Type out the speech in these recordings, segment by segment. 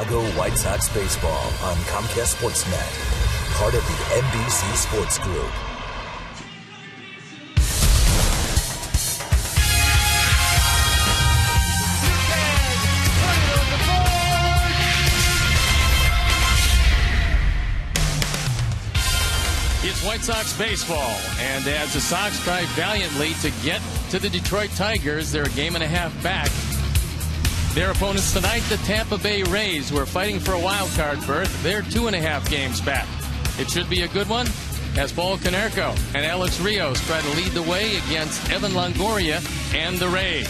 Chicago White Sox baseball on Comcast Sportsnet, part of the NBC Sports Group. It's White Sox baseball, and as the Sox try valiantly to get to the Detroit Tigers, they're a game and a half back. Their opponents tonight, the Tampa Bay Rays, who are fighting for a wild card berth. They're 2.5 games back. It should be a good one as Paul KONERKO and Alex Rios try to lead the way against Evan Longoria and the Rays.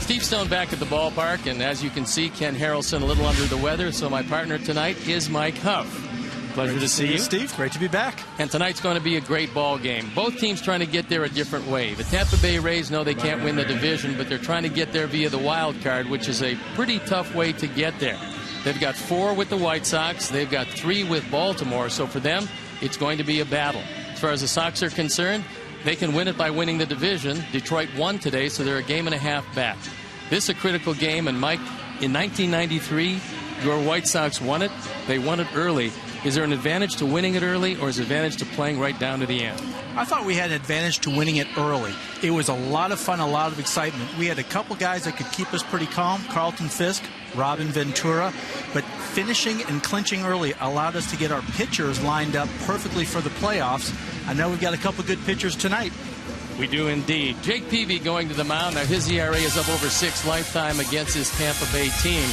Steve Stone back at the ballpark, and as you can see, Ken Harrelson a little under the weather, so my partner tonight is Mike Huff. Pleasure to see you, Steve. Great to be back. And tonight's going to be a great ball game. Both teams trying to get there a different way. The Tampa Bay Rays know they can't win the division, but they're trying to get there via the wild card, which is a pretty tough way to get there. They've got 4 with the White Sox. They've got 3 with Baltimore. So for them, it's going to be a battle. As far as the Sox are concerned, they can win it by winning the division. Detroit won today, so they're a game and a half back. This is a critical game, and Mike, in 1993, your White Sox won it. They won it early. Is there an advantage to winning it early, or is there an advantage to playing right down to the end? I thought we had an advantage to winning it early. It was a lot of fun, a lot of excitement. We had a couple guys that could keep us pretty calm, Carlton Fisk, Robin Ventura, but finishing and clinching early allowed us to get our pitchers lined up perfectly for the playoffs. I know we've got a couple good pitchers tonight. We do indeed. Jake Peavy going to the mound. Now his ERA is up over 6 lifetime against his Tampa Bay team.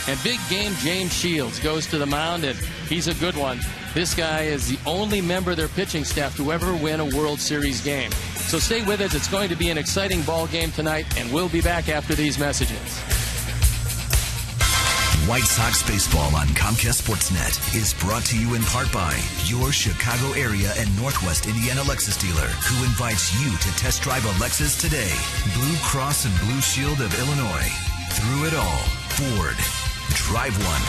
And big game, James Shields goes to the mound, and he's a good one. This guy is the only member of their pitching staff to ever win a World Series game. So stay with us. It's going to be an exciting ball game tonight, and we'll be back after these messages. White Sox baseball on Comcast Sportsnet is brought to you in part by your Chicago area and Northwest Indiana Lexus dealer, who invites you to test drive a Lexus today. Blue Cross and Blue Shield of Illinois. Through it all, Ford. Drive one.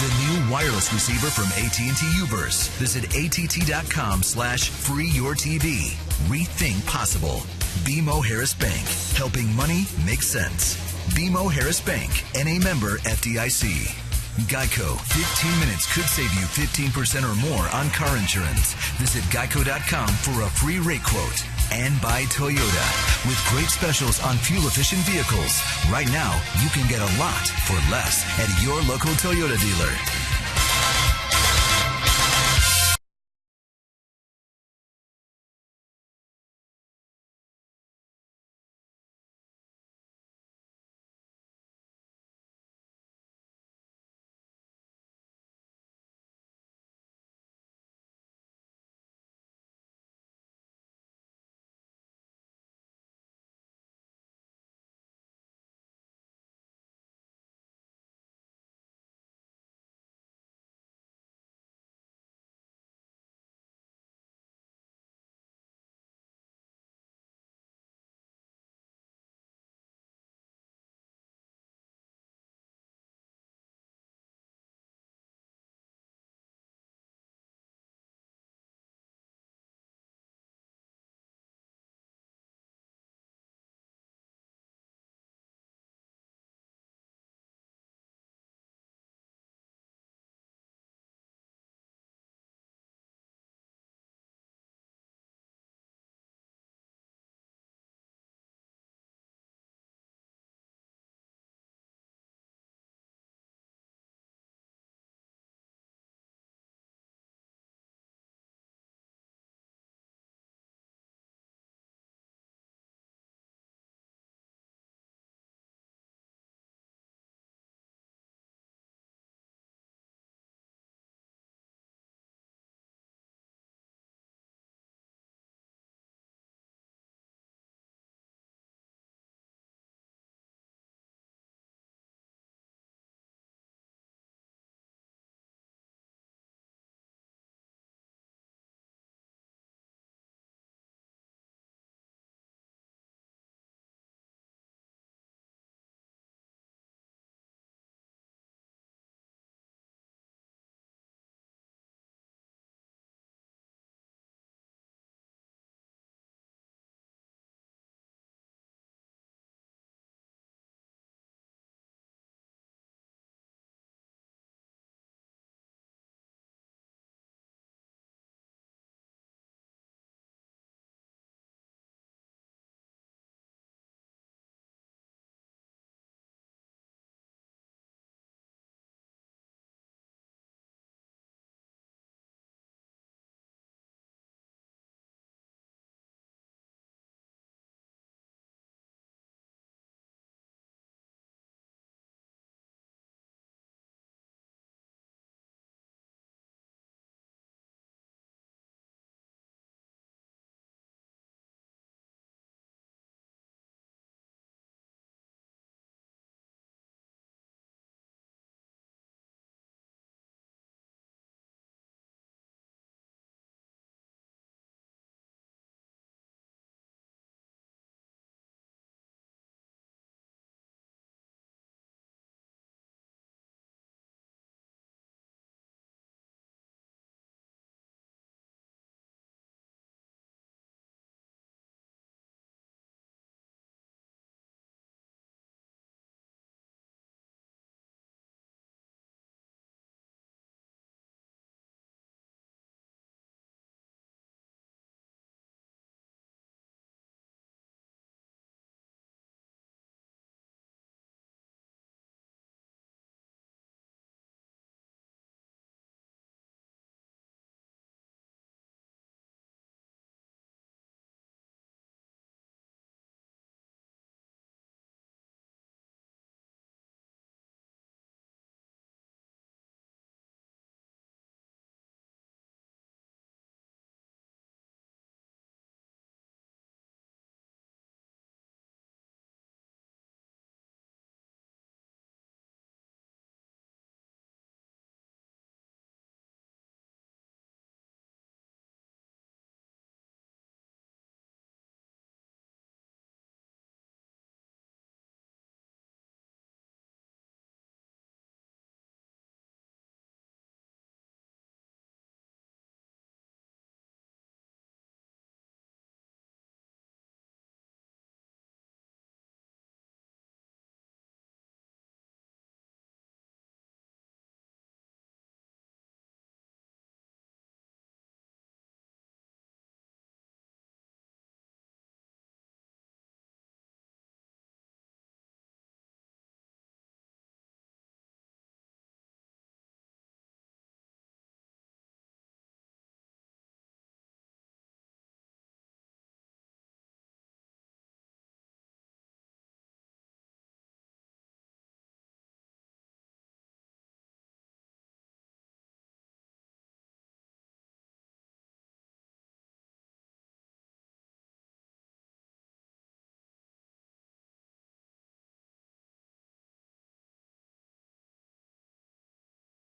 The new wireless receiver from AT&T Uverse. Visit att.com/freeyourtv. Rethink possible. BMO Harris Bank. Helping money make sense. BMO Harris Bank. NA member FDIC. Geico. 15 minutes could save you 15% or more on car insurance. Visit geico.com for a free rate quote. And by Toyota. With great specials on fuel-efficient vehicles. Right now, you can get a lot for less at your local Toyota dealer.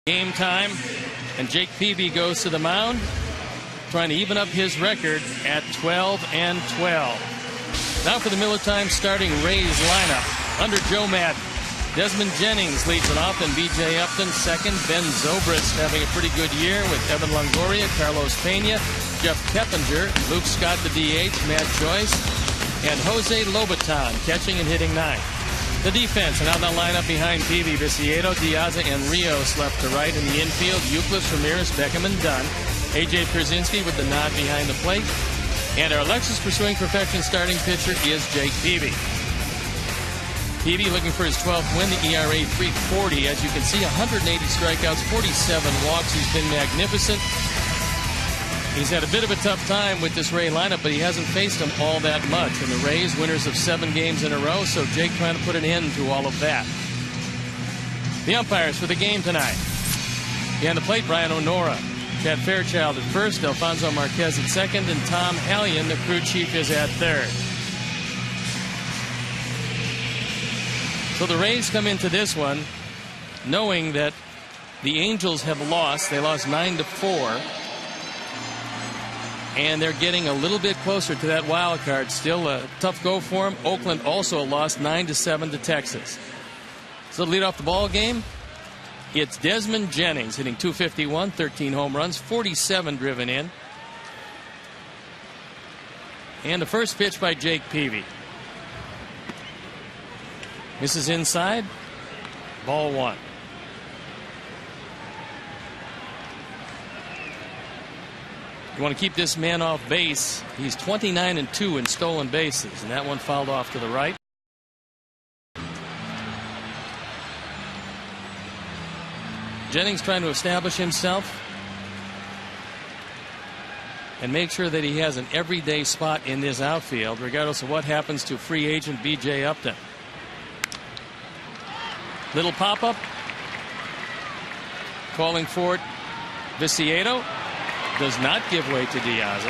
Game time, and Jake Peavy goes to the mound, trying to even up his record at 12-12. Now for the Miller Time starting Rays lineup. Under Joe Madden, Desmond Jennings leads it off, and B.J. Upton second. Ben Zobrist having a pretty good year with Evan Longoria, Carlos Pena, Jeff Keppinger, Luke Scott the DH, Matt Joyce, and Jose Lobaton catching and hitting ninth. The defense, and out in the lineup behind Peavy, Viciedo, Diaz, and Rios left to right. In the infield, Youkilis, Ramirez, Beckham, and Dunn. A.J. Przinsky with the nod behind the plate. And our Lexus Pursuing Perfection starting pitcher is Jake Peavy. Peavy looking for his 12th win, the ERA 340. As you can see, 180 strikeouts, 47 walks. He's been magnificent. He's had a bit of a tough time with this Ray lineup, but he hasn't faced them all that much. And the Rays, winners of 7 games in a row, so Jake trying to put an end to all of that. The umpires for the game tonight. Behind the plate, Brian O'Nora. Chad Fairchild at first, Alfonso Marquez at second, and Tom Hallion, the crew chief, is at third. So the Rays come into this one knowing that the Angels have lost. They lost 9-4. And they're getting a little bit closer to that wild card. Still a tough go for them. Oakland also lost 9-7 to Texas. So to lead off the ball game, it's Desmond Jennings hitting .251, 13 home runs, 47 driven in. And the first pitch by Jake Peavy. Misses inside. Ball one. You want to keep this man off base. He's 29-2 in stolen bases, and that one fouled off to the right. Jennings trying to establish himself and make sure that he has an everyday spot in this outfield, regardless of what happens to free agent B.J. Upton. Little pop-up. Calling for it, Viciedo. Does not give way to Diaz.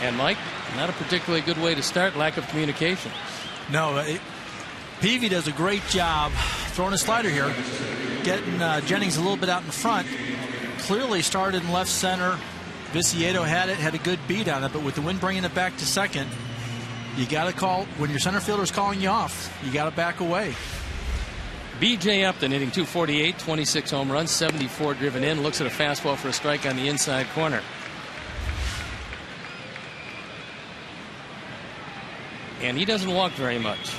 And Mike, not a particularly good way to start. Lack of communication. No, Peavy does a great job throwing a slider here, getting Jennings a little bit out in front. Clearly started in left center. Viciedo had a good beat on it, but with the wind bringing it back to second, you got to call when your center fielder is calling you off. You got to back away. B.J. Upton hitting .248, 26 home runs, 74 driven in. Looks at a fastball for a strike on the inside corner. And he doesn't walk very much.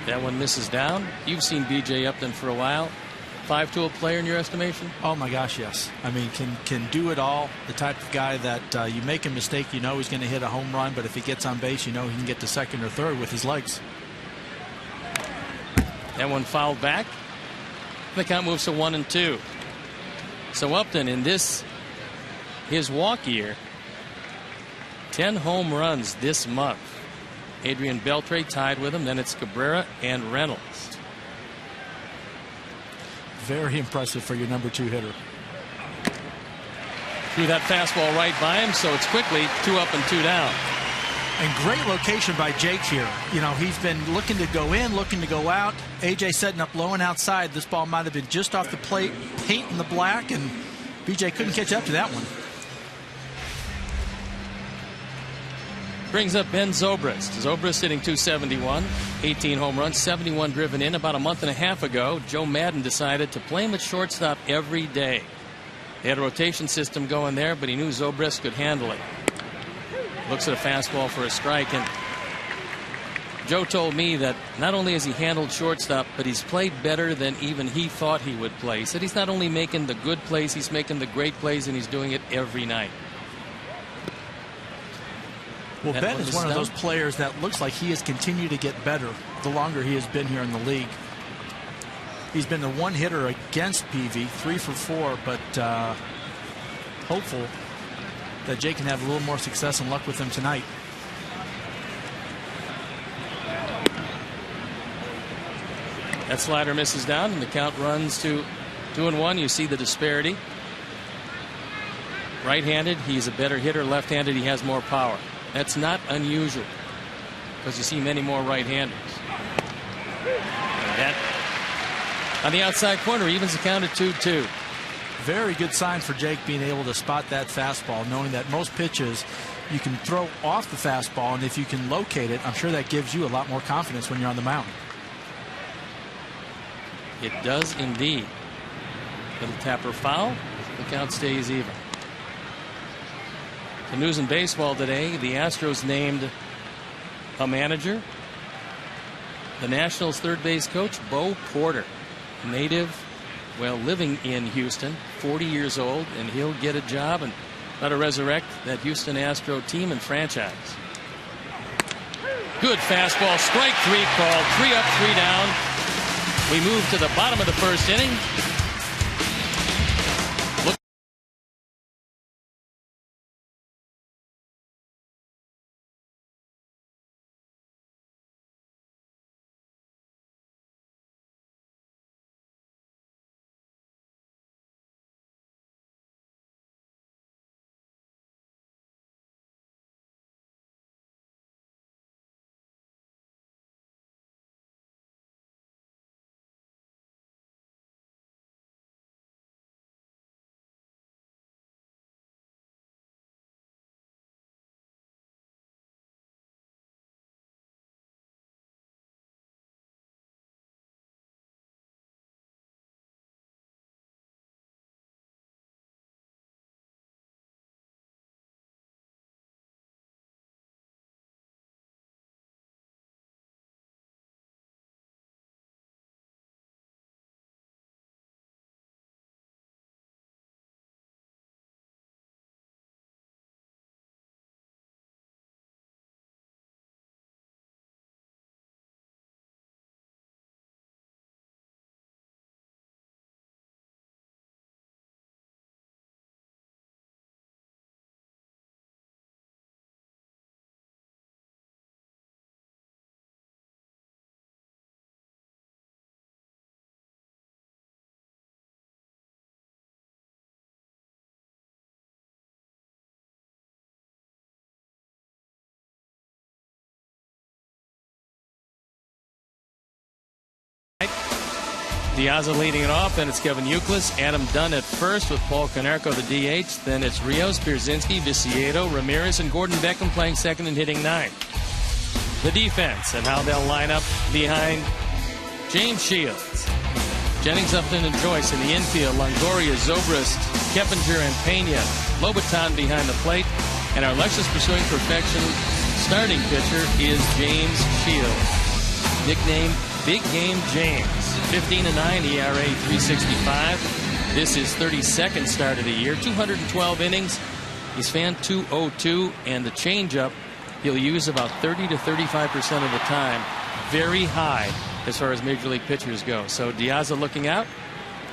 That one misses down. You've seen B.J. Upton for a while. 5-tool player in your estimation? Oh my gosh, yes. I mean, can do it all. The type of guy that you make a mistake, you know he's going to hit a home run, but if he gets on base, you know he can get to second or third with his legs. That one fouled back. The count moves to 1-2. So Upton in his walk year, 10 home runs this month. Adrian Beltre tied with him. Then it's Cabrera and Reynolds. Very impressive for your number 2 hitter. Threw that fastball right by him, so it's quickly 2 up and 2 down. And great location by Jake here. You know, he's been looking to go in, looking to go out. AJ setting up low and outside. This ball might have been just off the plate, paint in the black, and BJ couldn't catch up to that one. Brings up Ben Zobrist. Zobrist hitting .271, 18 home runs, 71 driven in. About a month and a half ago, Joe Madden decided to play him at shortstop every day. They had a rotation system going there, but he knew Zobrist could handle it. Looks at a fastball for a strike, and Joe told me that not only has he handled shortstop, but he's played better than even he thought he would play. He said he's not only making the good plays, he's making the great plays, and he's doing it every night. Well, Ben is one of those players that looks like he has continued to get better the longer he has been here in the league. He's been the one hitter against Peavy, 3 for 4, but hopeful that Jake can have a little more success and luck with him tonight. That slider misses down, and the count runs to 2-1. You see the disparity. Right-handed, he's a better hitter. Left-handed, he has more power. That's not unusual because you see many more right-handers. That on the outside corner, evens the count at 2-2. Very good sign for Jake being able to spot that fastball, knowing that most pitches you can throw off the fastball, and if you can locate it, I'm sure that gives you a lot more confidence when you're on the mound. It does indeed. Little tapper foul. The count stays even. The news in baseball today, the Astros named a manager. The Nationals' third base coach, Bo Porter, native, well, living in Houston, 40 years old, and he'll get a job and try to resurrect that Houston Astro team and franchise. Good fastball, strike 3 called, 3 up, 3 down. We move to the bottom of the first inning. Diaza leading it off, then it's Kevin Youkilis, Adam Dunn at first with Paul KONERKO, the DH. Then it's Rios, Pierzynski, Viciedo, Ramirez, and Gordon Beckham playing second and hitting 9. The defense and how they'll line up behind James Shields. Jennings, Upton, and Joyce in the infield. Longoria, Zobrist, Keppinger, and Pena. Lobaton behind the plate. And our Lexus pursuing perfection starting pitcher is James Shields. Nickname Big Game James. 15-9 ERA, 365. This is 32nd start of the year. 212 innings. He's fanned 202, and the changeup he'll use about 30 to 35% of the time. Very high as far as major league pitchers go. So Diaza looking out,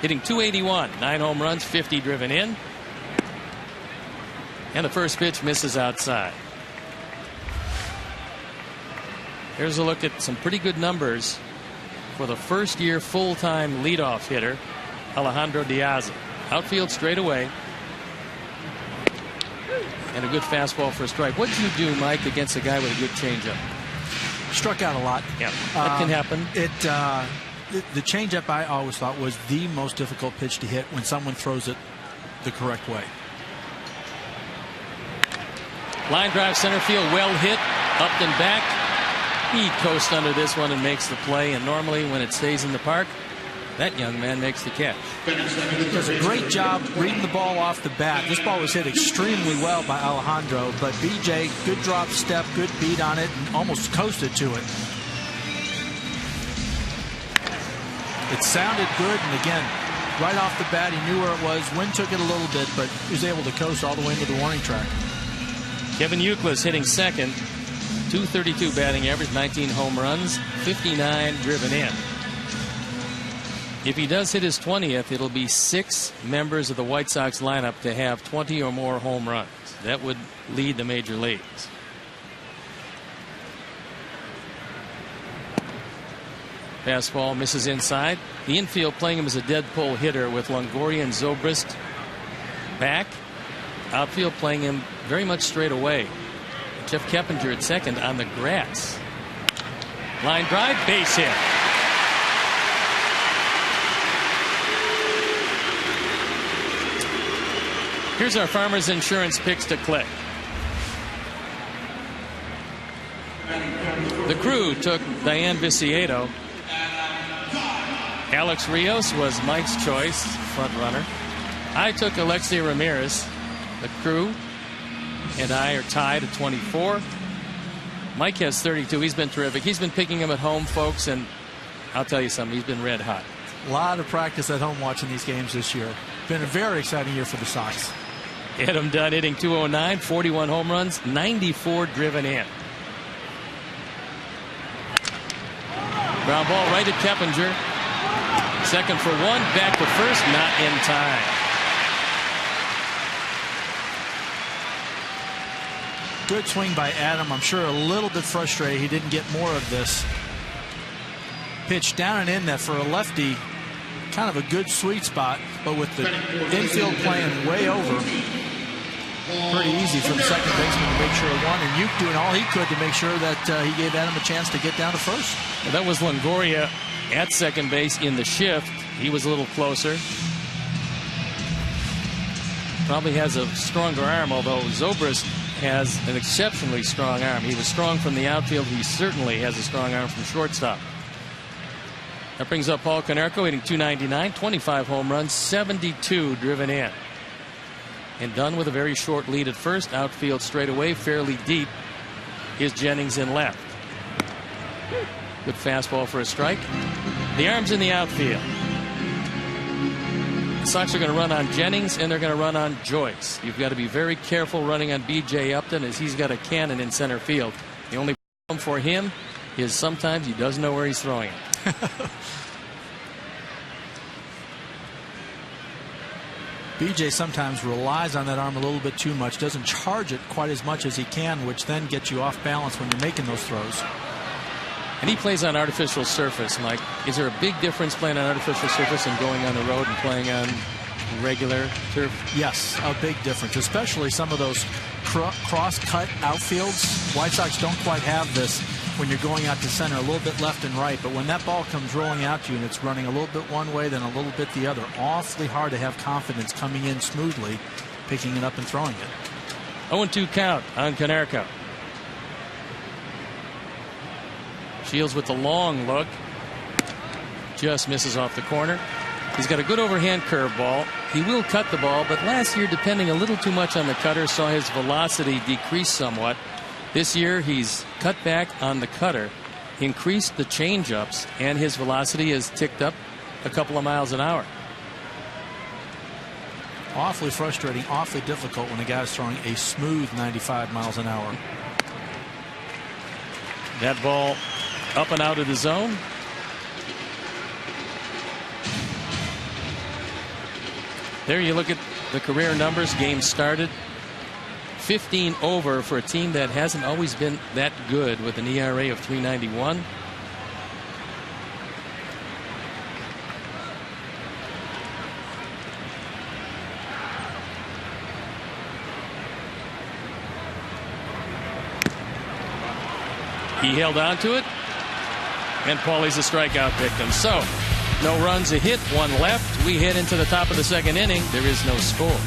hitting 281, 9 home runs, 50 driven in. And the first pitch misses outside. Here's a look at some pretty good numbers for the first year full-time leadoff hitter, Alejandro Diaza. Outfield straight away. And a good fastball for a strike. What did you do, Mike, against a guy with a good changeup? Struck out a lot. Yeah, that can happen. The changeup I always thought was the most difficult pitch to hit when someone throws it the correct way. Line drive center field, well hit, up and back. He coasts under this one and makes the play, and normally when it stays in the park, that young man makes the catch. Does a great job reading the ball off the bat. This ball was hit extremely well by Alejandro, but BJ, good drop step, good beat on it, and almost coasted to it. It sounded good, and again, right off the bat, he knew where it was. Wind took it a little bit, but he was able to coast all the way into the warning track. Kevin Youkilis hitting second. 232 batting average, 19 home runs, 59 driven in. If he does hit his 20th, it'll be 6 members of the White Sox lineup to have 20 or more home runs. That would lead the major leagues. Fastball misses inside. The infield playing him as a dead pull hitter with Longoria and Zobrist back. Outfield playing him very much straight away. Jeff Keppinger at second on the grass. Line drive, base hit. Here's our Farmers Insurance picks to click. The crew took DAYAN VICIEDO. Alex Rios was Mike's choice, front runner. I took ALEXEI RAMIREZ. The crew and I are tied at 24. Mike has 32. He's been terrific. He's been picking him at home, folks, and I'll tell you something, he's been red hot. A lot of practice at home watching these games this year. Been a very exciting year for the Sox. Adam Dunn hitting .209, 41 home runs, 94 driven in. Ground ball right at Keppinger. Second for one, back to first, not in time. Good swing by Adam. I'm sure a little bit frustrated he didn't get more of this. Pitch down and in that for a lefty, kind of a good sweet spot, but with the infield playing way over, pretty easy for the second baseman to make sure it won. And Uke doing all he could to make sure that he gave Adam a chance to get down to first. Well, that was Longoria at second base in the shift. He was a little closer. Probably has a stronger arm, although Zobrist has an exceptionally strong arm. He was strong from the outfield. He certainly has a strong arm from shortstop. That brings up Paul KONERKO hitting .299, 25 home runs, 72 driven in. And done with a very short lead at first. Outfield straight away, fairly deep, is Jennings in left. Good fastball for a strike. The arm's in the outfield. The Sox are going to run on Jennings and they're going to run on Joyce. You've got to be very careful running on B.J. Upton as he's got a cannon in center field. The only problem for him is sometimes he doesn't know where he's throwing it. BJ sometimes relies on that arm a little bit too much, doesn't charge it quite as much as he can, which then gets you off balance when you're making those throws. And he plays on artificial surface, Mike. Is there a big difference playing on artificial surface and going on the road and playing on regular turf? Yes, a big difference, especially some of those cross-cut outfields. White Sox don't quite have this when you're going out to center, a little bit left and right, but when that ball comes rolling out to you and it's running a little bit one way, then a little bit the other, awfully hard to have confidence coming in smoothly, picking it up and throwing it. 0-2 count on KONERKO. Shields with the long look. Just misses off the corner. He's got a good overhand curveball. He will cut the ball, but last year, depending a little too much on the cutter, saw his velocity decrease somewhat. This year, he's cut back on the cutter, increased the changeups, and his velocity has ticked up a couple of miles an hour. Awfully frustrating, awfully difficult when a guy's throwing a smooth 95 miles an hour. That ball up and out of the zone. There you look at the career numbers. Game started 15 over for a team that hasn't always been that good with an ERA of 3.91. He held on to it, and Paulie's a strikeout victim. So, no runs, a hit, one left. We head into the top of the second inning. There is no score.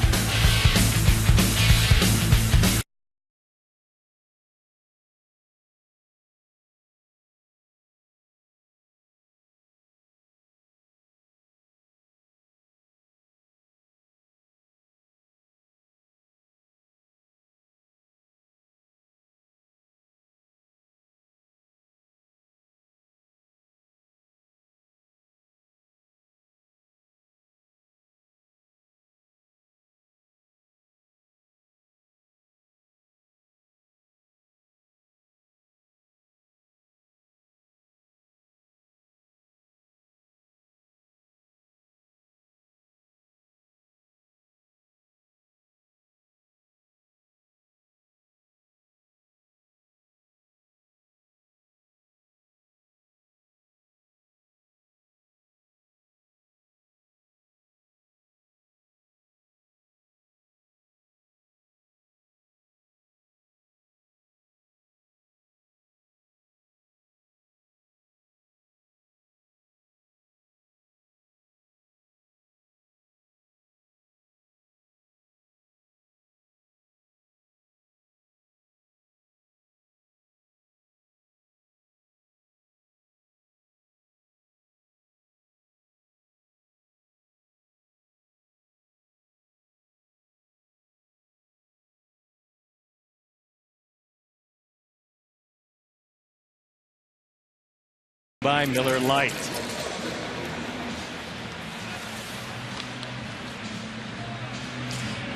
by Miller Lite.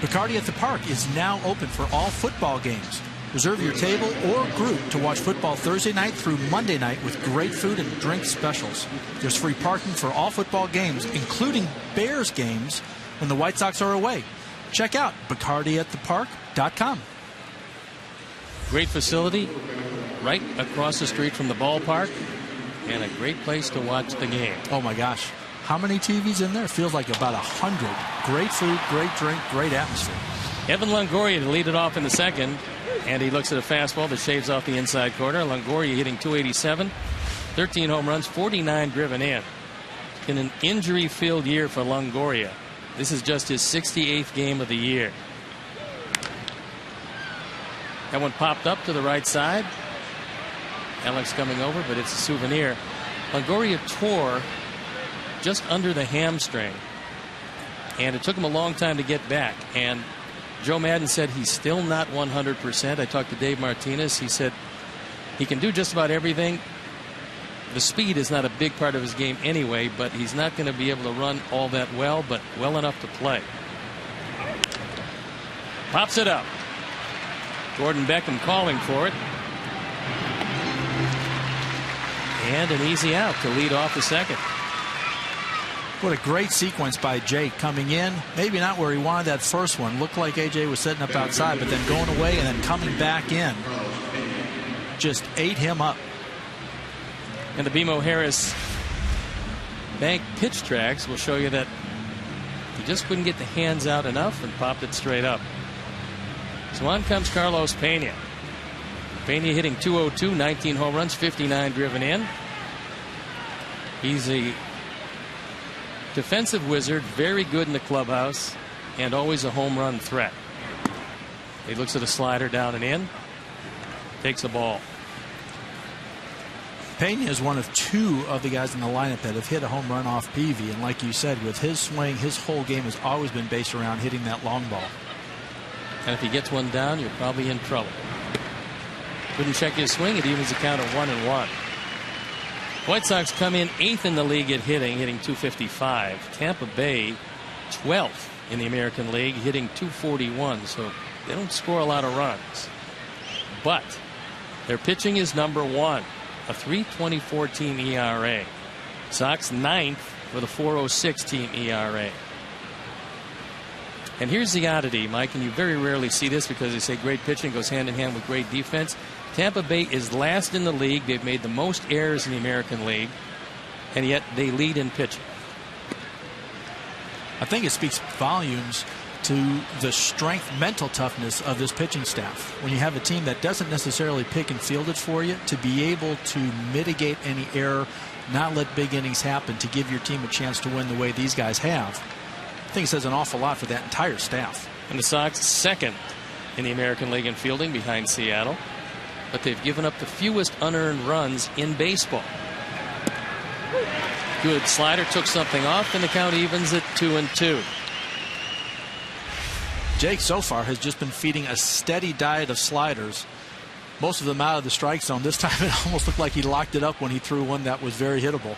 Bacardi at the Park is now open for all football games. Reserve your table or group to watch football Thursday night through Monday night with great food and drink specials. There's free parking for all football games, including Bears games when the White Sox are away. Check out BacardiAtThePark.com. Great facility right across the street from the ballpark, and a great place to watch the game. Oh my gosh. How many TVs in there? Feels like about 100. Great food, great drink, great atmosphere. Evan Longoria to lead it off in the second, and he looks at a fastball that shaves off the inside corner. Longoria hitting .287, 13 home runs, 49 driven in. In an injury-filled year for Longoria. This is just his 68th game of the year. That one popped up to the right side. Alex coming over, but it's a souvenir. Longoria tore just under the hamstring, and it took him a long time to get back. And Joe Maddon said he's still not 100%. I talked to Dave Martinez. He said he can do just about everything. The speed is not a big part of his game anyway, but he's not going to be able to run all that well, but well enough to play. Pops it up. Gordon Beckham calling for it. And an easy out to lead off the second. What a great sequence by Jake coming in. Maybe not where he wanted that first one. Looked like AJ was setting up outside, but then going away and then coming back in. Just ate him up. And the BMO Harris Bank pitch tracks will show you that he just couldn't get the hands out enough and popped it straight up. So on comes Carlos Pena. Pena hitting .202, 19 home runs, 59 driven in. He's a defensive wizard, very good in the clubhouse, and always a home run threat. He looks at a slider down and in, takes the ball. Pena is one of two of the guys in the lineup that have hit a home run off Peavy, and like you said, with his swing, his whole game has always been based around hitting that long ball. And if he gets one down, you're probably in trouble. Couldn't check his swing. It evens the count of 1-1. White Sox come in 8th in the league at hitting .255. Tampa Bay 12th in the American League, hitting .241. So they don't score a lot of runs. But their pitching is number one, a .324 team ERA. Sox 9th with a .406 team ERA. And here's the oddity, Mike, and you very rarely see this because they say great pitching goes hand in hand with great defense. Tampa Bay is last in the league. They've made the most errors in the American League, and yet they lead in pitching. I think it speaks volumes to the strength, mental toughness of this pitching staff. When you have a team that doesn't necessarily pick and field it for you, to be able to mitigate any error, not let big innings happen, to give your team a chance to win the way these guys have, I think it says an awful lot for that entire staff. And the Sox 2nd in the American League in fielding behind Seattle, but they've given up the fewest unearned runs in baseball. Good slider, took something off, and the count evens at 2-2. Jake so far has just been feeding a steady diet of sliders, most of them out of the strike zone. This time it almost looked like he locked it up when he threw one that was very hittable.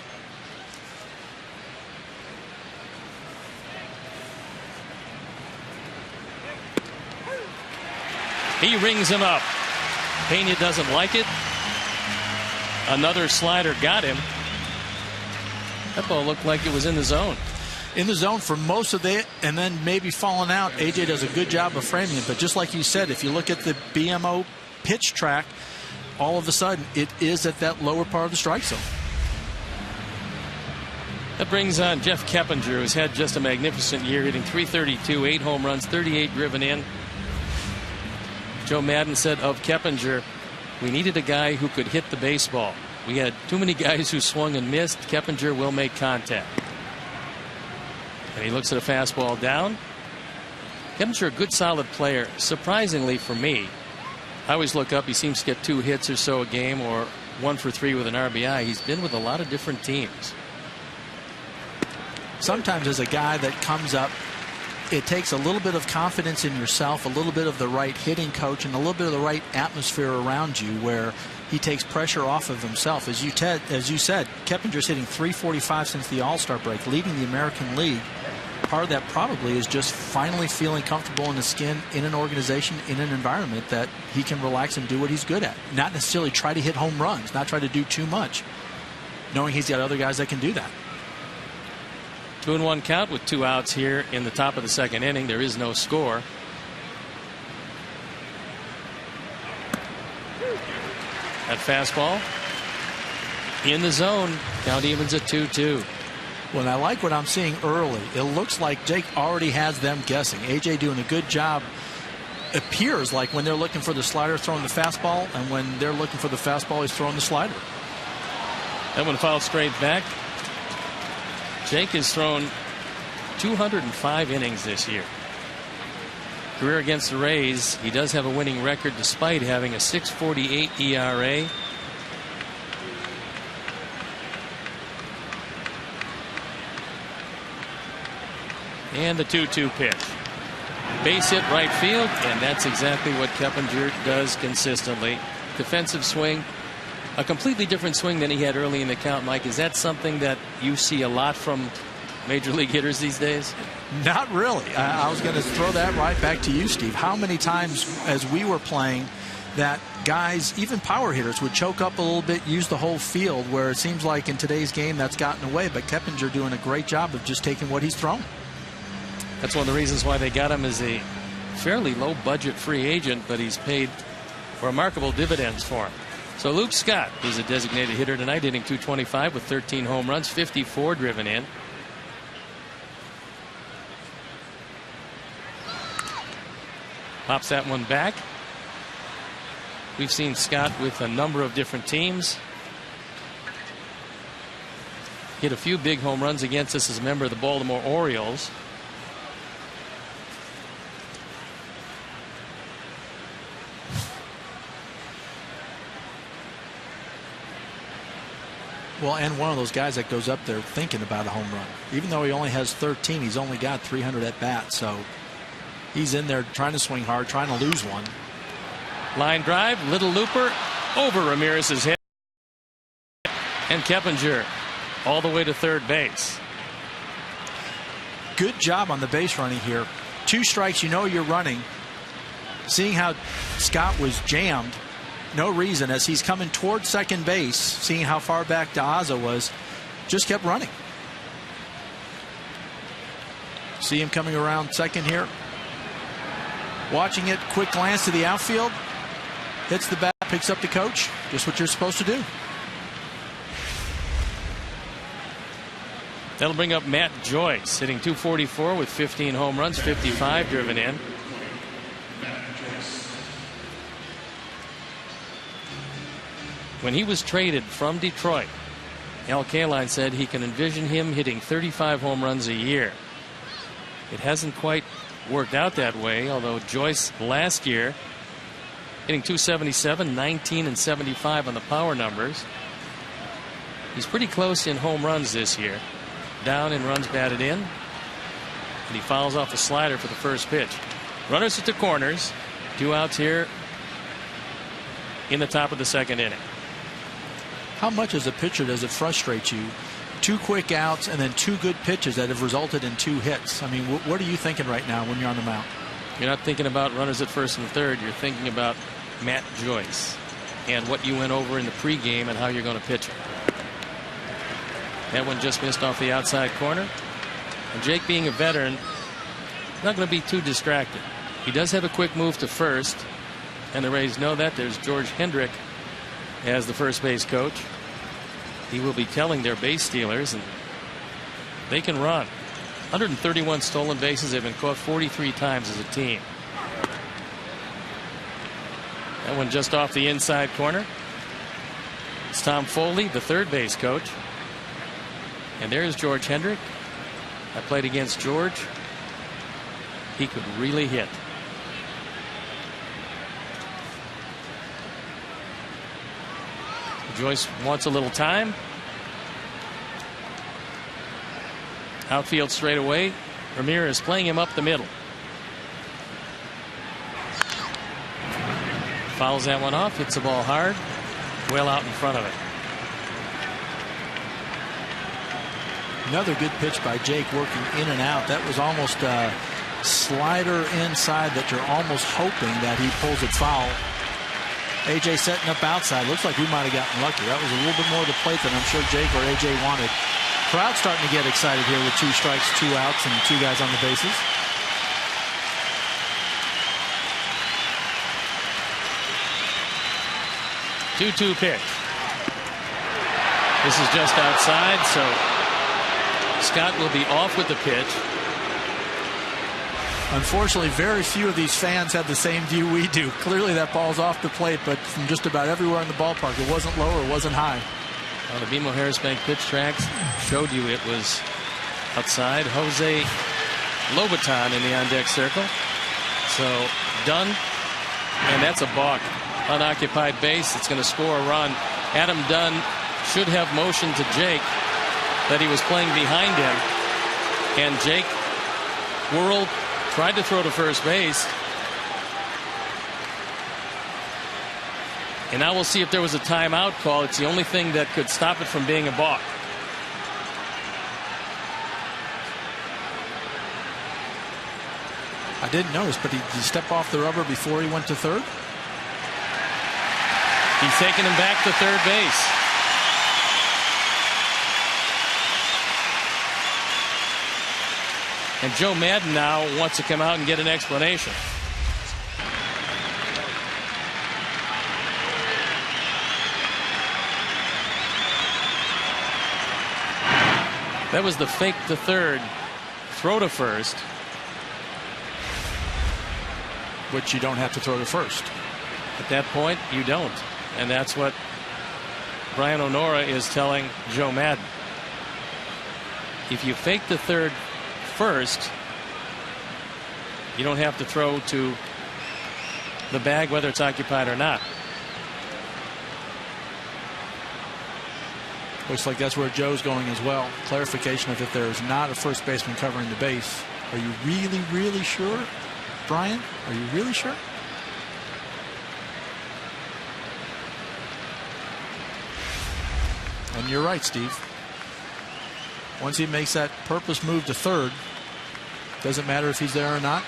He rings him up. Pena doesn't like it. Another slider got him. That ball looked like it was in the zone. In the zone for most of it, and then maybe falling out. AJ does a good job of framing it, but just like you said, if you look at the BMO pitch track, all of a sudden it is at that lower part of the strike zone. That brings on Jeff Keppinger, who's had just a magnificent year, hitting .332, 8 home runs, 38 driven in. Joe Maddon said of Keppinger, we needed a guy who could hit the baseball. We had too many guys who swung and missed. Keppinger will make contact. And he looks at a fastball down. Keppinger, a good solid player. Surprisingly for me, I always look up, he seems to get 2 hits or so a game, or 1 for 3 with an RBI. He's been with a lot of different teams. Sometimes as a guy that comes up it takes a little bit of confidence in yourself, a little bit of the right hitting coach, and a little bit of the right atmosphere around you where he takes pressure off of himself. As you said, Keppinger's hitting .345 since the All-Star break, leading the American League. Part of that probably is just finally feeling comfortable in his skin in an organization, in an environment that he can relax and do what he's good at. Not necessarily try to hit home runs, not try to do too much, knowing he's got other guys that can do that. 2-1 count with 2 outs here in the top of the second inning. There is no score. That fastball in the zone. Count evens at 2-2. Well, I like what I'm seeing early. It looks like Jake already has them guessing. AJ doing a good job. Appears like when they're looking for the slider, throwing the fastball, and when they're looking for the fastball, he's throwing the slider. That one fouled straight back. Jake has thrown 205 innings this year. Career against the Rays, he does have a winning record despite having a 6.48 ERA. And the 2-2 pitch. Base hit right field, and that's exactly what Keppinger does consistently. Defensive swing, a completely different swing than he had early in the count. Mike, is that something that you see a lot from major league hitters these days? Not really. I was going to throw that right back to you, Steve. How many times as we were playing that guys, even power hitters, would choke up a little bit, use the whole field, where it seems like in today's game that's gotten away, but Keppinger doing a great job of just taking what he's thrown. That's one of the reasons why they got him as a fairly low budget free agent, but he's paid remarkable dividends for him. So Luke Scott is a designated hitter tonight, hitting .225 with 13 home runs, 54 driven in. Pops that one back. We've seen Scott with a number of different teams. Hit a few big home runs against us as a member of the Baltimore Orioles. Well, and one of those guys that goes up there thinking about a home run. Even though he only has 13, he's only got 300 at bat. So he's in there trying to swing hard, trying to lose one. Line drive, little looper over Ramirez's head. And Keppinger all the way to third base. Good job on the base running here. 2 strikes, you know you're running. Seeing how Scott was jammed. No reason, as he's coming toward second base, seeing how far back DeAza was, just kept running. See him coming around second here. Watching it, quick glance to the outfield. Hits the bat, picks up the coach. Just what you're supposed to do. That'll bring up Matt Joyce, hitting .244 with 15 home runs, 55 driven in. When he was traded from Detroit, Al Kaline said he can envision him hitting 35 home runs a year. It hasn't quite worked out that way, although Joyce last year hitting .277, 19 and 75 on the power numbers. He's pretty close in home runs this year. Down in runs batted in. And he fouls off a slider for the first pitch. Runners at the corners. 2 outs here in the top of the second inning. How much as a pitcher does it frustrate you? 2 quick outs and then 2 good pitches that have resulted in 2 hits. I mean, what are you thinking right now when you're on the mound? You're not thinking about runners at first and third. You're thinking about Matt Joyce and what you went over in the pregame and how you're going to pitch it. That one just missed off the outside corner. And Jake, being a veteran, not going to be too distracted. He does have a quick move to first, and the Rays know that. There's George Hendrick as the first base coach. He will be telling their base stealers, and they can run. 131 stolen bases. They've been caught 43 times as a team. That one just off the inside corner. It's Tom Foley, the third base coach. And there's George Hendrick. I played against George. He could really hit. Joyce wants a little time. Outfield straight away. Ramirez playing him up the middle. Fouls that one off, hits the ball hard, well out in front of it. Another good pitch by Jake, working in and out. That was almost a slider inside that you're almost hoping that he pulls it foul. AJ setting up outside. Looks like we might have gotten lucky. That was a little bit more of the plate than I'm sure Jake or AJ wanted. Crowd starting to get excited here with 2 strikes, 2 outs, and 2 guys on the bases. 2-2 pitch. This is just outside, so Scott will be off with the pitch. Unfortunately, very few of these fans have the same view we do. Clearly that ball's off the plate, but from just about everywhere in the ballpark, it wasn't low or it wasn't high. Well, the BMO Harris Bank pitch tracks showed you it was outside. Jose Lobaton in the on-deck circle. So Dunn, and that's a balk. Unoccupied base. It's going to score a run. Adam Dunn should have motioned to Jake that he was playing behind him, and Jake whirled, tried to throw to first base. And now we'll see if there was a timeout call. It's the only thing that could stop it from being a balk. I didn't notice, but did he step off the rubber before he went to third? He's taking him back to third base. And Joe Madden now wants to come out and get an explanation. That was the fake to third, throw to first. Which you don't have to throw to first. At that point, you don't. And that's what Brian Onora is telling Joe Madden. If you fake the third first, you don't have to throw to the bag whether it's occupied or not. Looks like that's where Joe's going as well. Clarification of if there's not a first baseman covering the base. Are you really, really sure, Brian? Are you really sure? And you're right, Steve. Once he makes that purpose move to third, doesn't matter if he's there or not.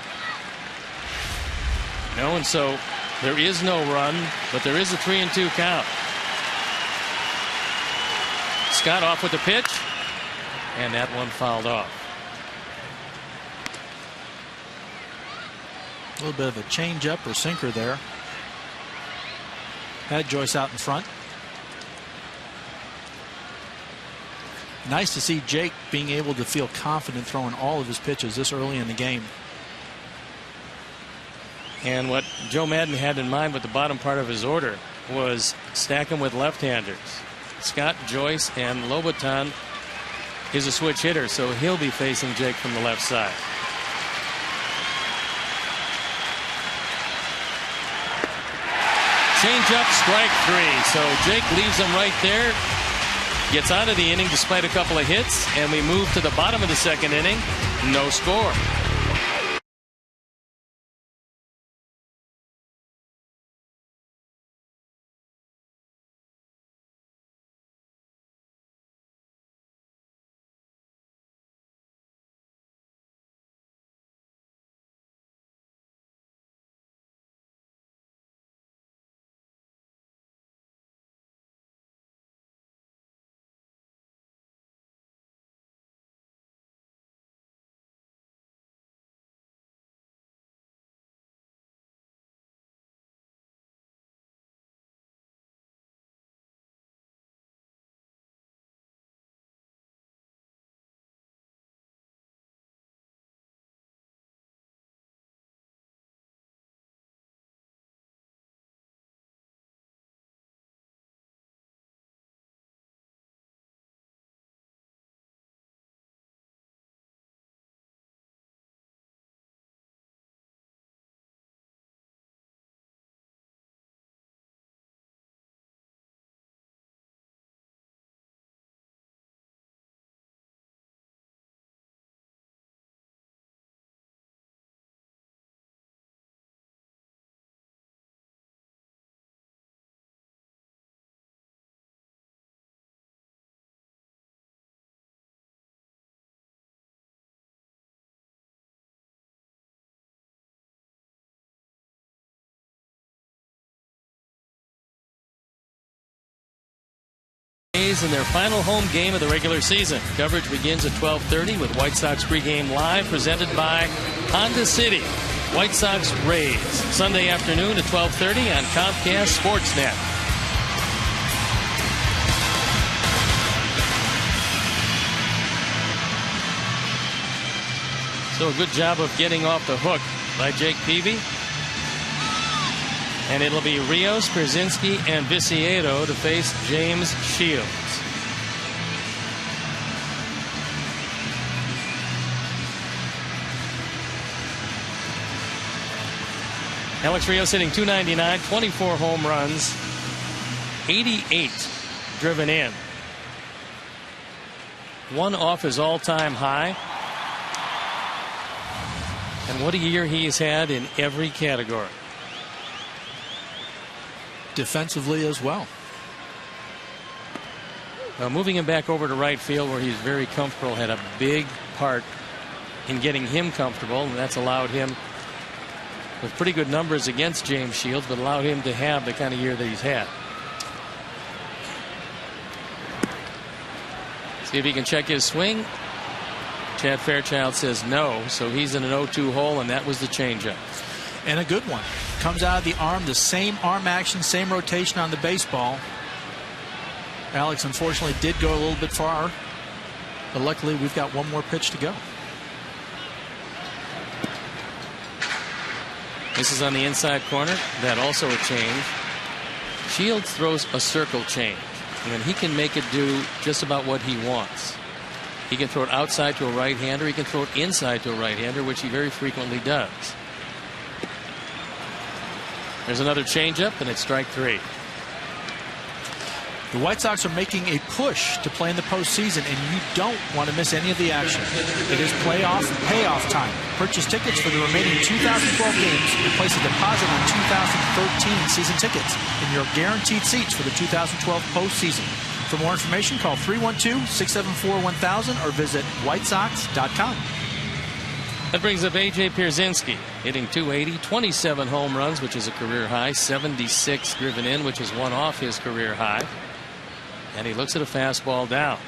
No, and so there is no run, but there is a 3-2 count. Scott off with the pitch, and that one fouled off. A little bit of a change-up or sinker there. Had Joyce out in front. Nice to see Jake being able to feel confident throwing all of his pitches this early in the game. And what Joe Madden had in mind with the bottom part of his order was stack him with left-handers. Scott, Joyce, and Lobaton is a switch hitter, so he'll be facing Jake from the left side. Change up, strike 3. So Jake leaves him right there. Gets out of the inning despite a couple of hits, and we move to the bottom of the second inning. No score. in their final home game of the regular season. Coverage begins at 12:30 with White Sox pregame live, presented by Honda City. White Sox Rays, Sunday afternoon at 12:30 on Comcast Sportsnet. So a good job of getting off the hook by Jake Peavy. And it'll be Rios, Pierzynski, and Viciedo to face James Shields. Alex Rios hitting .299, 24 home runs, 88 driven in. One off his all-time high. And what a year he's had in every category. Defensively as well. Now moving him back over to right field where he's very comfortable had a big part in getting him comfortable, and that's allowed him with pretty good numbers against James Shields, but allowed him to have the kind of year that he's had. See if he can check his swing. Chad Fairchild says no, so he's in an 0-2 hole, and that was the changeup. And a good one. Comes out of the arm, the same arm action, same rotation on the baseball. Alex unfortunately did go a little bit far, but luckily we've got one more pitch to go. This is on the inside corner. That also a change. Shields throws a circle change, and he can make it do just about what he wants. He can throw it outside to a right-hander. He can throw it inside to a right-hander, which he very frequently does. There's another changeup, and it's strike three. The White Sox are making a push to play in the postseason, and you don't want to miss any of the action. It is playoff payoff time. Purchase tickets for the remaining 2012 games and place a deposit on 2013 season tickets in your guaranteed seats for the 2012 postseason. For more information, call 312-674-1000 or visit whitesox.com. That brings up A.J. Pierzynski, hitting .280, 27 home runs, which is a career high, 76 driven in, which is one off his career high. And he looks at a fastball down.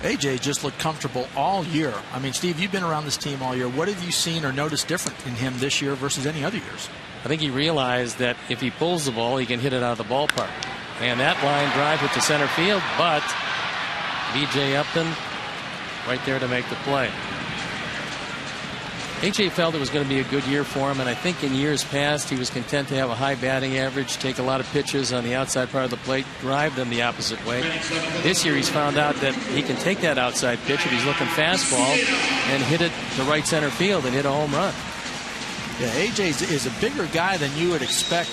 A.J. just looked comfortable all year. I mean, Steve, you've been around this team all year. What have you seen or noticed different in him this year versus any other years? I think he realized that if he pulls the ball, he can hit it out of the ballpark. And that line drive with the center field, but B.J. Upton right there to make the play. A.J. felt it was going to be a good year for him, and I think in years past he was content to have a high batting average, take a lot of pitches on the outside part of the plate, drive them the opposite way. This year he's found out that he can take that outside pitch if he's looking fastball and hit it to right center field and hit a home run. Yeah, A.J. is a bigger guy than you would expect.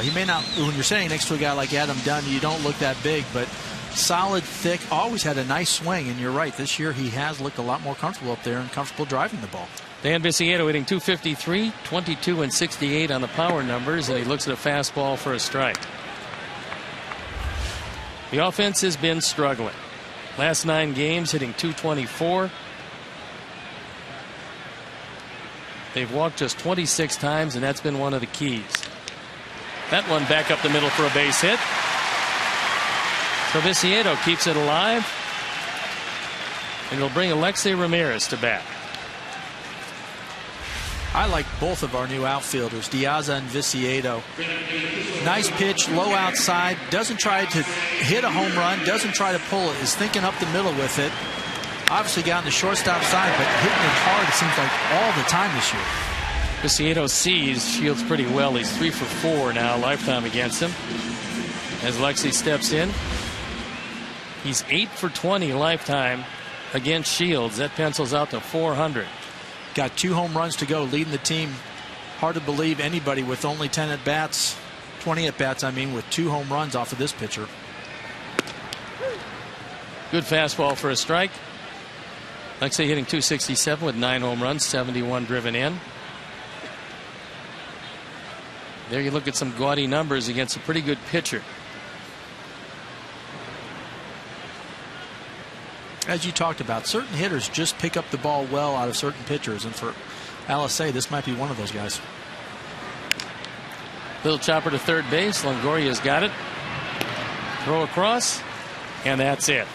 He may not, when you're sitting next to a guy like Adam Dunn, you don't look that big, but solid, thick, always had a nice swing. And you're right, this year he has looked a lot more comfortable up there and comfortable driving the ball. Dan Viciedo hitting .253, 22 and 68 on the power numbers, and he looks at a fastball for a strike. The offense has been struggling. Last 9 games hitting .224. They've walked just 26 times, and that's been one of the keys. That one back up the middle for a base hit. So Viciedo keeps it alive, and he'll bring ALEXEI Ramirez to bat. I like both of our new outfielders, Diaza and Viciedo. Nice pitch, low outside, doesn't try to hit a home run, doesn't try to pull it, is thinking up the middle with it. Obviously got on the shortstop side, but hitting it hard, it seems like all the time this year. Viciedo sees Shields pretty well. He's 3 for 4 now, lifetime against him. As ALEXEI steps in, he's 8 for 20 lifetime against Shields. That pencils out to 400. Got 2 home runs to go, leading the team. Hard to believe anybody with only 10 at bats, 20 at bats, I mean, with 2 home runs off of this pitcher. Good fastball for a strike. ALEXEI hitting .267 with 9 home runs, 71 driven in. There you look at some gaudy numbers against a pretty good pitcher. As you talked about, certain hitters just pick up the ball well out of certain pitchers, and for ALEXEI, this might be one of those guys. Little chopper to third base. Longoria's got it. Throw across, and that's it.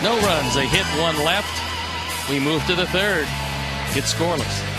No runs. They hit one left. We move to the third. It's scoreless.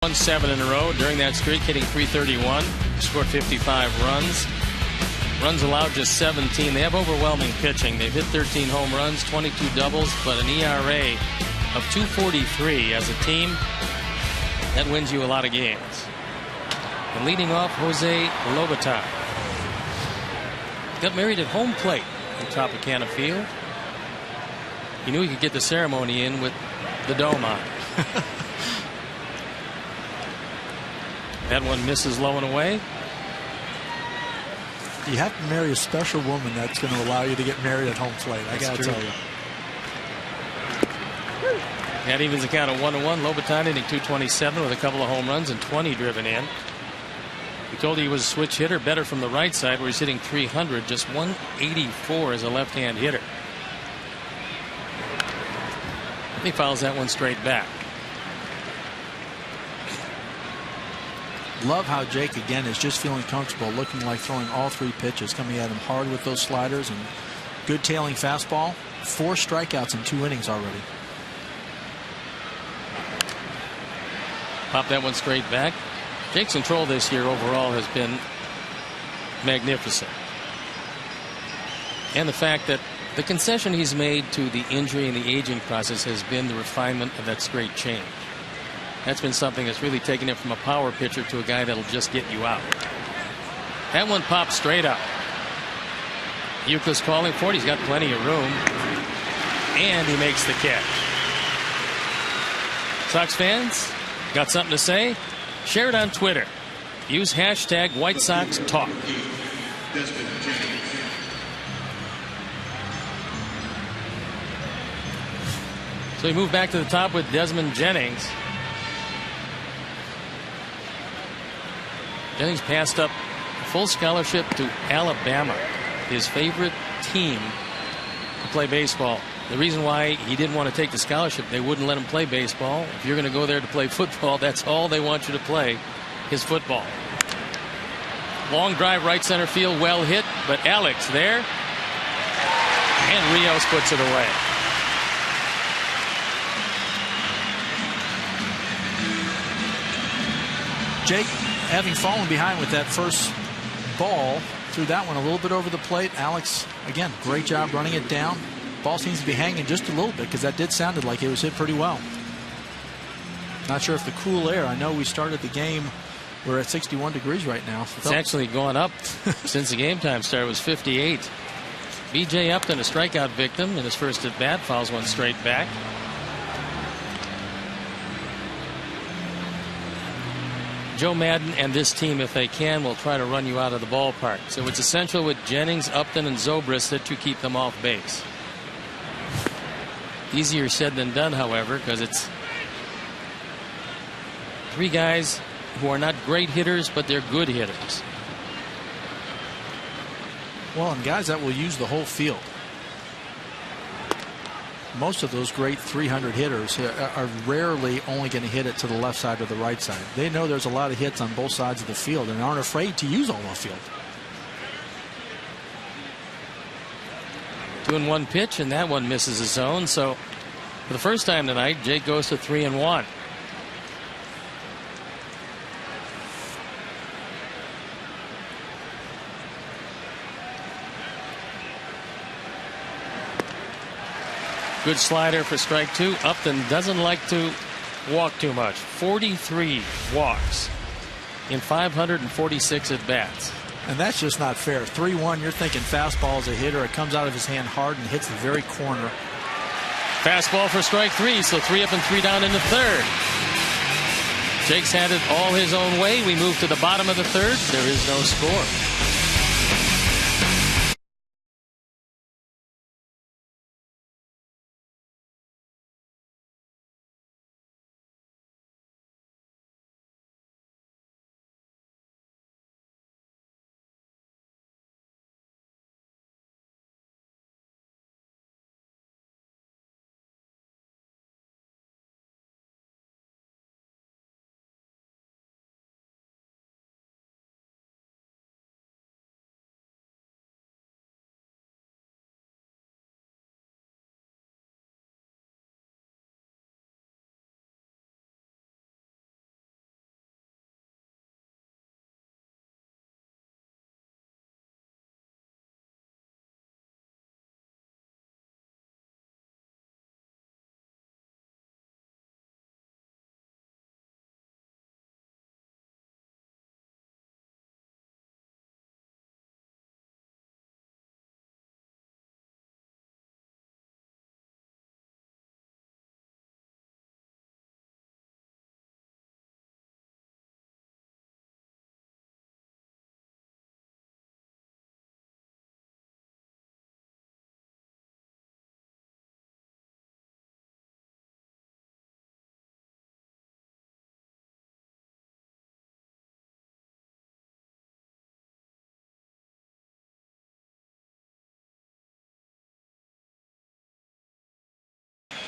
Won 7 in a row during that streak, hitting .331. Scored 55 runs. Runs allowed just 17. They have overwhelming pitching. They've hit 13 home runs, 22 doubles, but an ERA of 2.43 as a team. That wins you a lot of games. And leading off, Jose Lobatar. Got married at home plate in Tropicana Field. He knew he could get the ceremony in with the dome on. That one misses low and away. You have to marry a special woman that's going to allow you to get married at home plate. I got to tell you. That evens the count of 1-1. Lobaton hitting .227 with a couple of home runs and 20 driven in. We told you he was a switch hitter, better from the right side where he's hitting .300, just .184 as a left-hand hitter. He fouls that one straight back. Love how Jake again is just feeling comfortable, looking like throwing all 3 pitches, coming at him hard with those sliders and good tailing fastball. 4 strikeouts in 2 innings already. Pop that one straight back. Jake's control this year overall has been magnificent. And the fact that the concession he's made to the injury and the aging process has been the refinement of that straight change. That's been something that's really taken it from a power pitcher to a guy that'll just get you out. That one pops straight up. Youkilis calling for it. He's got plenty of room. And he makes the catch. Sox fans, got something to say? Share it on Twitter. Use hashtag White Sox Talk. So we move back to the top with Desmond Jennings. Jennings passed up a full scholarship to Alabama, his favorite team to play baseball. The reason why he didn't want to take the scholarship, they wouldn't let him play baseball. If you're going to go there to play football, that's all they want you to play is football. Long drive right center field, well hit, but Alex there. And Rios puts it away. Jake, having fallen behind with that first ball, threw that one a little bit over the plate. Alex, again, great job running it down. Ball seems to be hanging just a little bit because that did sounded like it was hit pretty well. Not sure if the cool air, I know we started the game, we're at 61 degrees right now. It's actually gone up since the game time started. It was 58. B.J. Upton, a strikeout victim in his first at bat, fouls one straight back. Joe Madden and this team, if they can, will try to run you out of the ballpark. So it's essential with Jennings, Upton, and Zobrist to keep them off base. Easier said than done, however, because it's three guys who are not great hitters, but they're good hitters. Well, and guys that will use the whole field. Most of those great 300 hitters are rarely only going to hit it to the left side or the right side. They know there's a lot of hits on both sides of the field and aren't afraid to use all the field. 2-1 pitch, and that one misses his zone. So for the first time tonight, Jake goes to 3-1. Good slider for strike two. Upton doesn't like to walk too much. 43 walks in 546 at bats. And that's just not fair. 3-1, you're thinking fastball as a hitter. It comes out of his hand hard and hits the very corner. Fastball for strike three, so 3 up and 3 down in the third. Jake's had it all his own way. We move to the bottom of the third. There is no score.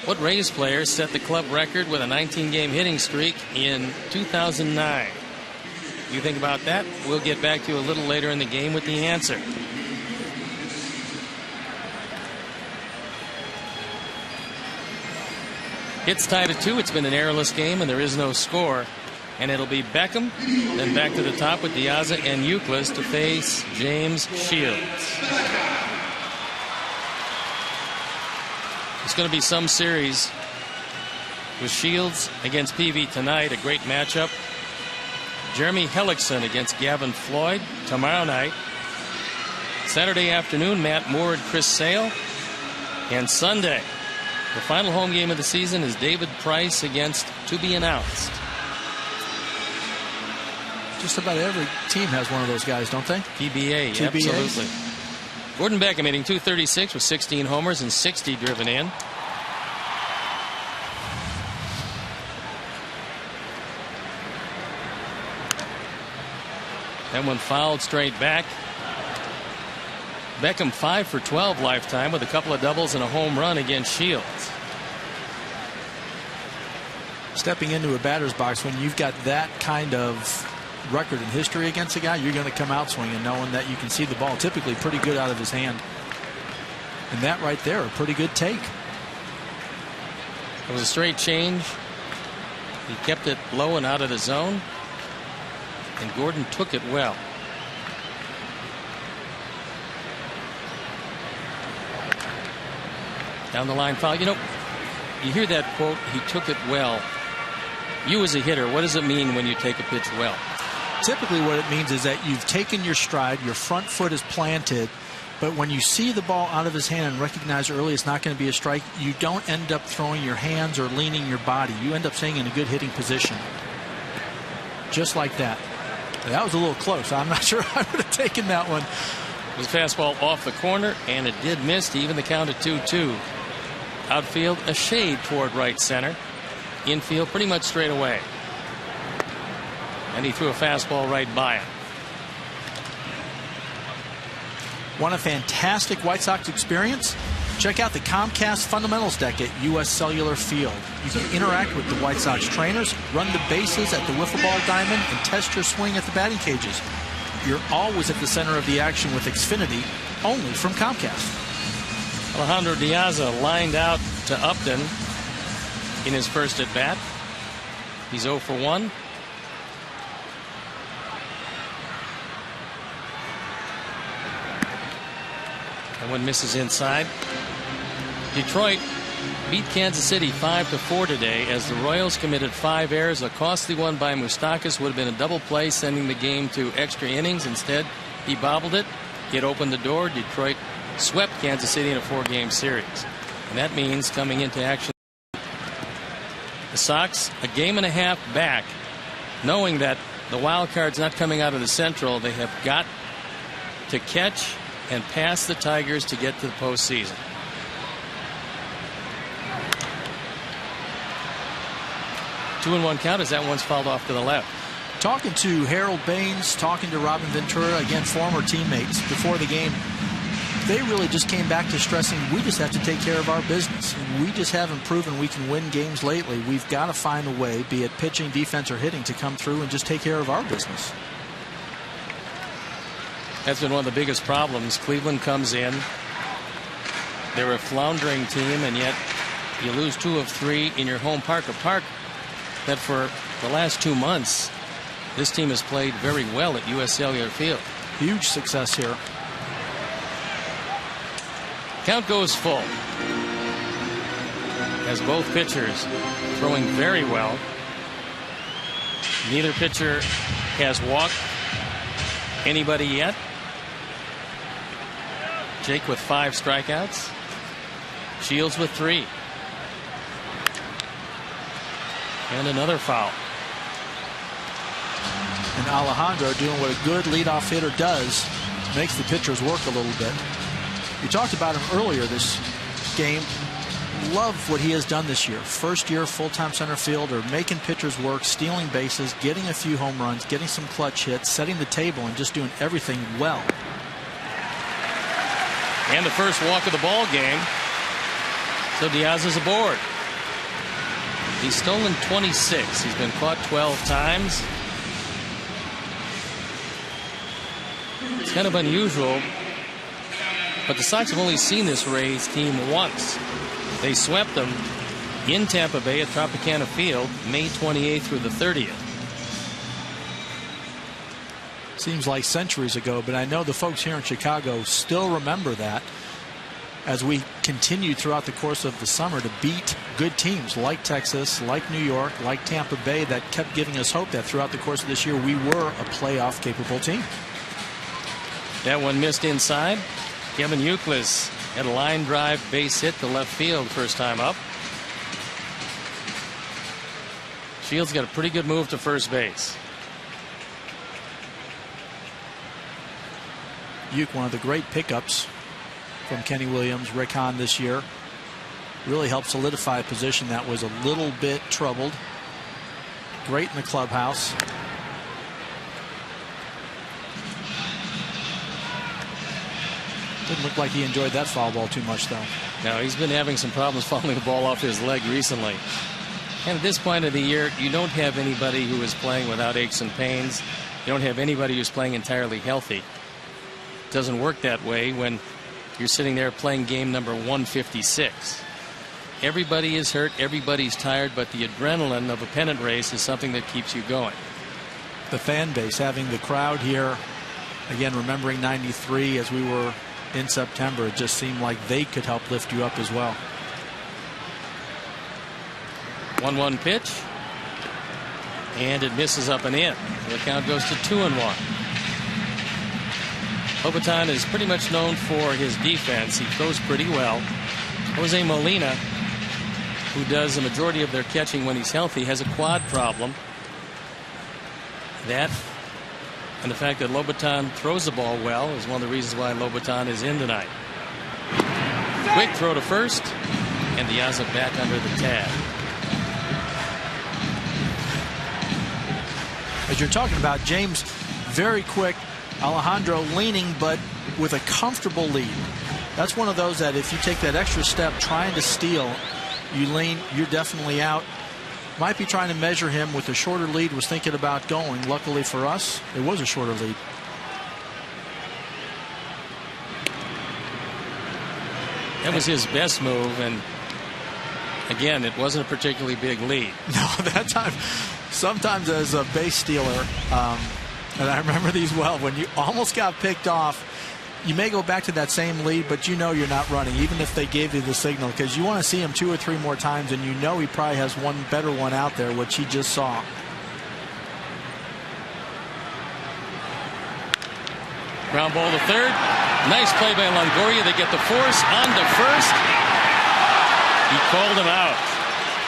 What Rays player set the club record with a 19-game hitting streak in 2009? You think about that? We'll get back to you a little later in the game with the answer. It's tied at 2. It's been an errorless game, and there is no score. And it'll be Beckham, then back to the top with Diaz and Youkilis to face James Shields. It's going to be some series with Shields against Peavy tonight, a great matchup. Jeremy Hellickson against Gavin Floyd tomorrow night. Saturday afternoon, Matt Moore and Chris Sale. And Sunday, the final home game of the season is David Price against to be announced. Just about every team has one of those guys, don't they? TBA, absolutely. Gordon Beckham hitting .236 with 16 homers and 60 driven in. That one fouled straight back. Beckham 5 for 12 lifetime with a couple of doubles and a home run against Shields. Stepping into a batter's box when you've got that kind of record and history against a guy, you're going to come out swinging knowing that you can see the ball typically pretty good out of his hand. And that right there, a pretty good take. It was a straight change. He kept it low and out of the zone. And Gordon took it well. Down the line foul. You know, you hear that quote, he took it well. You as a hitter, what does it mean when you take a pitch well? Typically what it means is that you've taken your stride, your front foot is planted, but when you see the ball out of his hand and recognize early it's not going to be a strike, you don't end up throwing your hands or leaning your body. You end up staying in a good hitting position. just like that. That was a little close. I'm not sure I would have taken that one. It was a fastball off the corner, and it did miss to even the count at 2-2. Outfield, a shade toward right center. Infield, pretty much straight away. And he threw a fastball right by him. Want a fantastic White Sox experience? Check out the Comcast Fundamentals deck at U.S. Cellular Field. You can interact with the White Sox trainers, run the bases at the wiffle ball diamond, and test your swing at the batting cages. You're always at the center of the action with Xfinity, only from Comcast. Alejandro Diaz lined out to Upton in his first at bat. He's 0 for 1. And one misses inside. Detroit beat Kansas City 5-4 today as the Royals committed 5 errors. A costly one by Moustakas would have been a double play, sending the game to extra innings. Instead, he bobbled it. It opened the door. Detroit swept Kansas City in a 4-game series. And that means coming into action, the Sox a game and a half back, knowing that the wild card's not coming out of the Central. They have got to catch and pass the Tigers to get to the postseason. Two and 1 count as that one's fouled off to the left. Talking to Harold Baines, talking to Robin Ventura, again, former teammates before the game, they really just came back to stressing we just have to take care of our business. We just haven't proven we can win games lately. We've got to find a way, be it pitching, defense, or hitting, to come through and just take care of our business. That's been one of the biggest problems. Cleveland comes in. They're a floundering team, and yet you lose 2 of 3 in your home park, a park that for the last 2 months this team has played very well at U.S. Cellular Field. Huge success here. Count goes full as both pitchers throwing very well. Neither pitcher has walked anybody yet. Jake with 5 strikeouts. Shields with 3. And another foul. And Alejandro doing what a good leadoff hitter does, makes the pitchers work a little bit. We talked about him earlier this game. Love what he has done this year. First year full-time center fielder, making pitchers work, stealing bases, getting a few home runs, getting some clutch hits, setting the table, and just doing everything well. And the first walk of the ball game. So Diaz is aboard. He's stolen 26. He's been caught 12 times. It's kind of unusual, but the Sox have only seen this Rays team once. They swept them in Tampa Bay at Tropicana Field May 28th through the 30th. Seems like centuries ago, but I know the folks here in Chicago still remember that as we continued throughout the course of the summer to beat good teams like Texas, like New York, like Tampa Bay, that kept giving us hope that throughout the course of this year we were a playoff capable team. That one missed inside. Kevin Youkilis had a line drive base hit to left field first time up. Shields got a pretty good move to first base. Uke, one of the great pickups from Kenny Williams, Rick Hahn this year. Really helped solidify a position that was a little bit troubled. Great in the clubhouse. Didn't look like he enjoyed that foul ball too much, though. No, he's been having some problems fouling the ball off his leg recently. And at this point of the year, you don't have anybody who is playing without aches and pains. You don't have anybody who's playing entirely healthy. It doesn't work that way when you're sitting there playing game number 156. Everybody is hurt, everybody's tired, but the adrenaline of a pennant race is something that keeps you going. The fan base, having the crowd here, again, remembering 93 as we were in September, it just seemed like they could help lift you up as well. 1-1 pitch, and it misses up and in. The count goes to 2-1. UPTON is pretty much known for his defense. He throws pretty well. Jose Molina, who does the majority of their catching when he's healthy, has a quad problem. That and the fact that Lobaton throws the ball well is one of the reasons why Lobaton is in tonight. Quick throw to first, and Diaza back under the tag. As you're talking about, James, very quick. Alejandro leaning, but with a comfortable lead. That's one of those that if you take that extra step trying to steal, you lean, you're definitely out. Might be trying to measure him with a shorter lead, was thinking about going. Luckily for us, it was a shorter lead. That was his best move, and again, it wasn't a particularly big lead. No, that time, sometimes as a base stealer, and I remember these well, when you almost got picked off, you may go back to that same lead, but you know you're not running, even if they gave you the signal, because you want to see him 2 or 3 more times, and you know he probably has one better one out there, which he just saw. Ground ball to third. Nice play by Longoria. They get the force on to first. He called him out.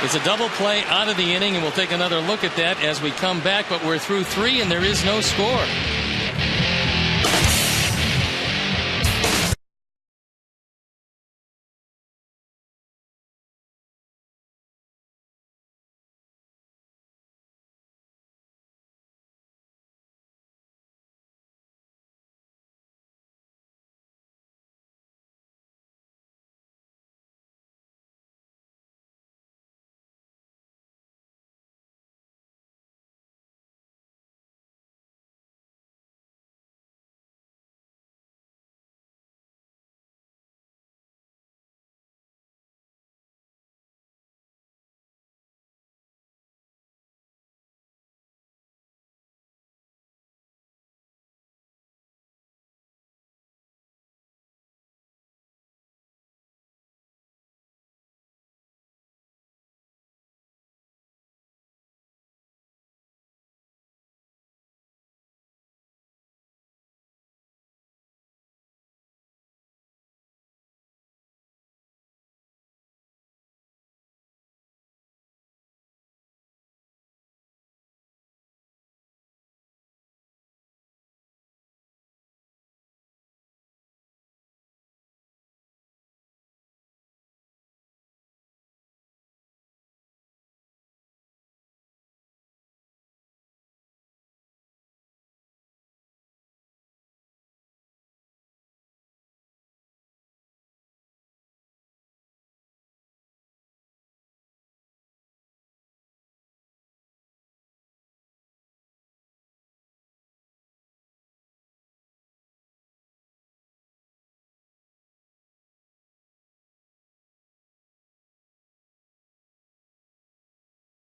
It's a double play out of the inning, and we'll take another look at that as we come back, but we're through 3 and there is no score.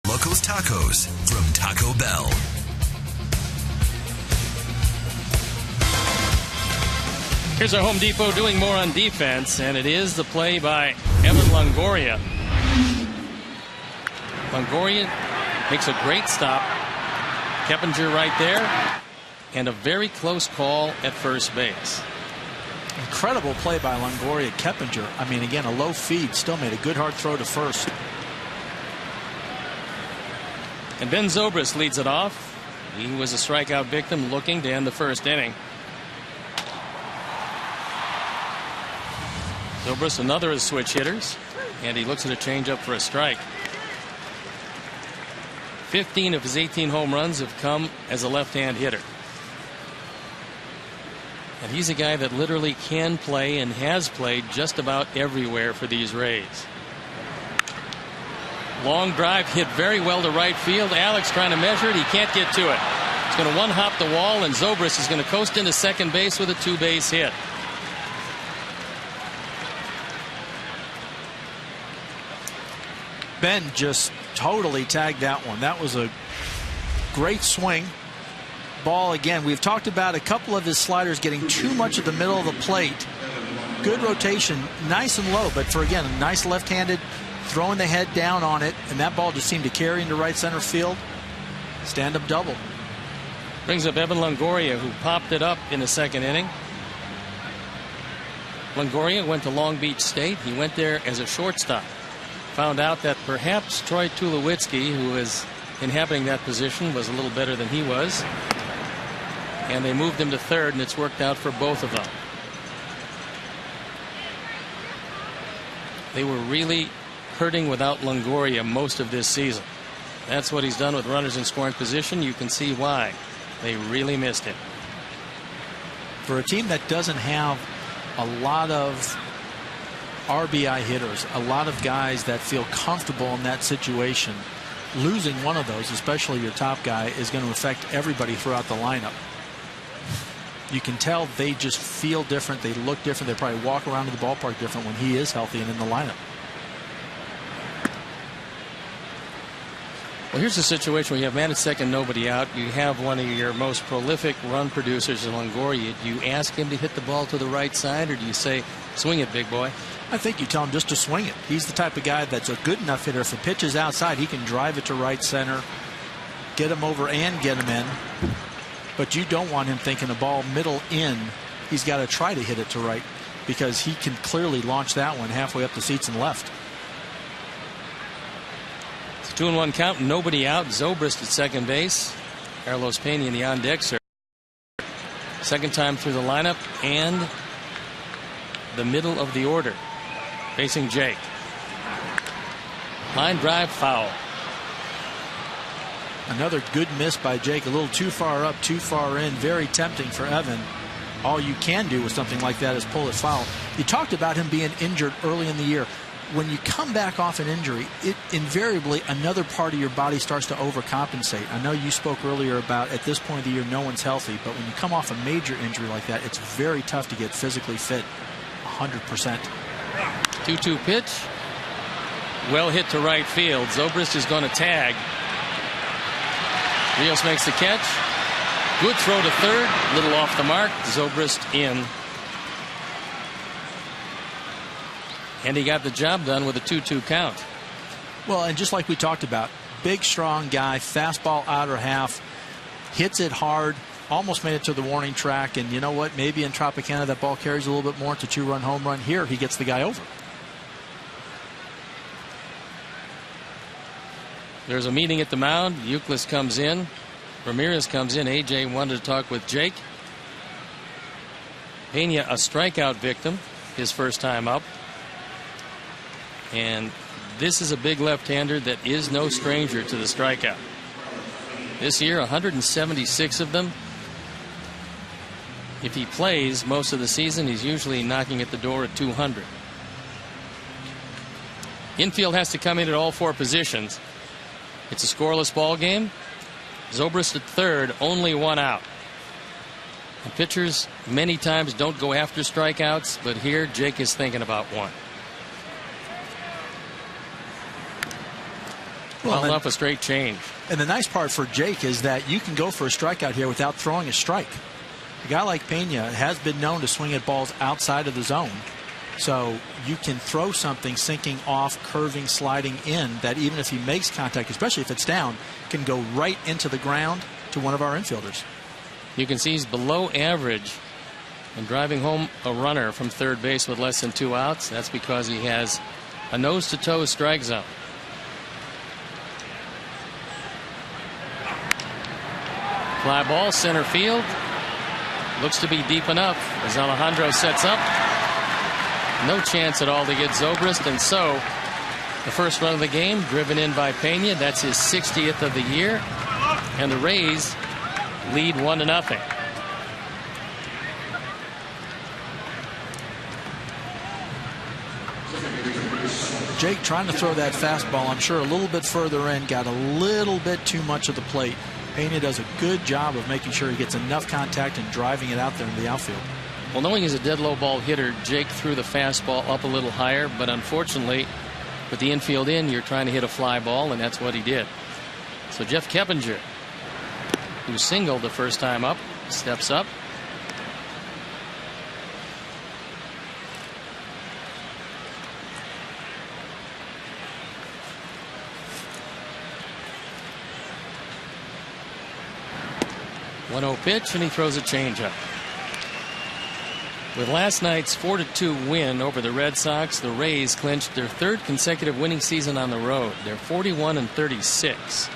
Locos Tacos from Taco Bell. Here's our Home Depot doing more on defense, and it is the play by Evan Longoria. Longoria makes a great stop. Keppinger right there, and a very close call at first base. Incredible play by Longoria. Keppinger, I mean, again, a low feed, still made a good hard throw to first. And Ben Zobrist leads it off. He was a strikeout victim looking to end the first inning. Zobrist, another of his switch hitters, and he looks at a changeup for a strike. 15 of his 18 home runs have come as a left-hand hitter. And he's a guy that literally can play and has played just about everywhere for these Rays. Long drive hit very well to right field. Alex trying to measure it. He can't get to it. He's going to one-hop the wall, and Zobrist is going to coast into second base with a 2-base hit. Ben just totally tagged that one. That was a great swing. Ball again. We've talked about a couple of his sliders getting too much at the middle of the plate. Good rotation, nice and low, but for again a nice left-handed, throwing the head down on it, and that ball just seemed to carry into right center field. Stand-up double. Brings up Evan Longoria, who popped it up in the second inning. Longoria went to Long Beach State. He went there as a shortstop. Found out that perhaps Troy Tulowitzki, who has inhabiting that position was a little better than he was. And they moved him to third, and it's worked out for both of them. They were really hurting without Longoria most of this season. That's what he's done with runners in scoring position. You can see why. They really missed him. For a team that doesn't have a lot of RBI hitters, a lot of guys that feel comfortable in that situation, losing one of those, especially your top guy, is going to affect everybody throughout the lineup. You can tell they just feel different. They look different. They probably walk around in the ballpark different when he is healthy and in the lineup. Well, here's the situation where you have man at second, nobody out. You have one of your most prolific run producers in Longoria. Do you ask him to hit the ball to the right side, or do you say, swing it, big boy? I think you tell him just to swing it. He's the type of guy that's a good enough hitter. If the pitch is outside, he can drive it to right center, get him over and get him in. But you don't want him thinking a ball middle in. He's got to try to hit it to right, because he can clearly launch that one halfway up the seats and left. 2-1 count, nobody out. Zobrist at second base. Carlos Pena in the on-deck circle. Second time through the lineup, and the middle of the order, facing Jake. Line drive, foul. Another good miss by Jake. A little too far up, too far in. Very tempting for Evan. All you can do with something like that is pull it foul. You talked about him being injured early in the year. When you come back off an injury, it invariably another part of your body starts to overcompensate. I know you spoke earlier about at this point of the year no one's healthy, but when you come off a major injury like that, it's very tough to get physically fit 100%. 2-2 pitch. Well hit to right field. Zobrist is going to tag. Rios makes the catch. Good throw to third. Little off the mark. Zobrist in. And he got the job done with a 2-2 count. Well, and just like we talked about, big, strong guy, fastball outer half, hits it hard, almost made it to the warning track. And you know what? Maybe in Tropicana that ball carries a little bit more. It's a 2-run home run. Here, he gets the guy over. There's a meeting at the mound. Youkilis comes in. Ramirez comes in. AJ wanted to talk with Jake. Pena, a strikeout victim, his first time up. And this is a big left-hander that is no stranger to the strikeout. This year, 176 of them. If he plays most of the season, he's usually knocking at the door at 200. Infield has to come in at all four positions. It's a scoreless ball game. Zobrist at third, only one out. The pitchers many times don't go after strikeouts, but here Jake is thinking about one. Well, off a straight change. And the nice part for Jake is that you can go for a strikeout here without throwing a strike. A guy like Pena has been known to swing at balls outside of the zone. So you can throw something sinking off, curving, sliding in, that even if he makes contact, especially if it's down, can go right into the ground to one of our infielders. You can see he's below average in driving home a runner from third base with less than 2 outs. That's because he has a nose-to-toe strike zone. Fly ball, center field. Looks to be deep enough as Alejandro sets up. No chance at all to get Zobrist, and so the first run of the game driven in by Pena. That's his 60th of the year, and the Rays lead 1-0. Jake trying to throw that fastball, I'm sure a little bit further in, got a little bit too much of the plate. Pena does a good job of making sure he gets enough contact and driving it out there in the outfield. Well, knowing he's a dead low ball hitter, Jake threw the fastball up a little higher, but unfortunately, with the infield in, you're trying to hit a fly ball, and that's what he did. So Jeff Keppinger, who singled the first time up, steps up. .1-0 pitch, and he throws a changeup. With last night's 4-2 win over the Red Sox, the Rays clinched their third consecutive winning season on the road. They're 41-36.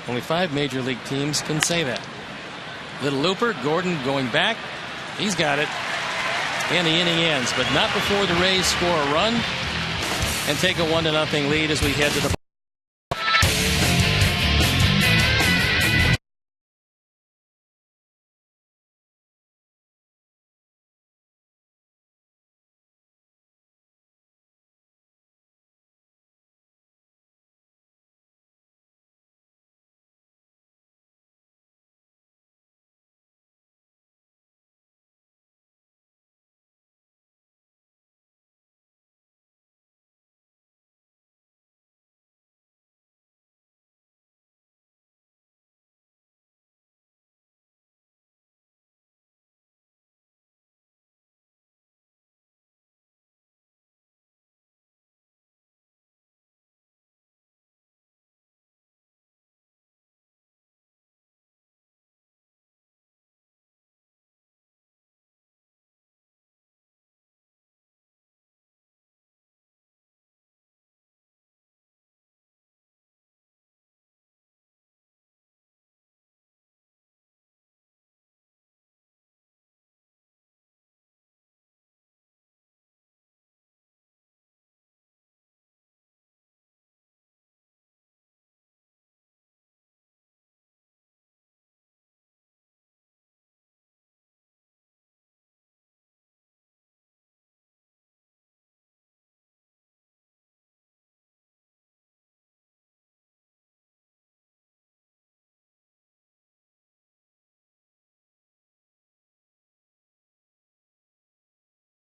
Only 5 major league teams can say that. Little looper, Gordon going back. He's got it. And the inning ends, but not before the Rays score a run and take a 1-0 lead as we head to the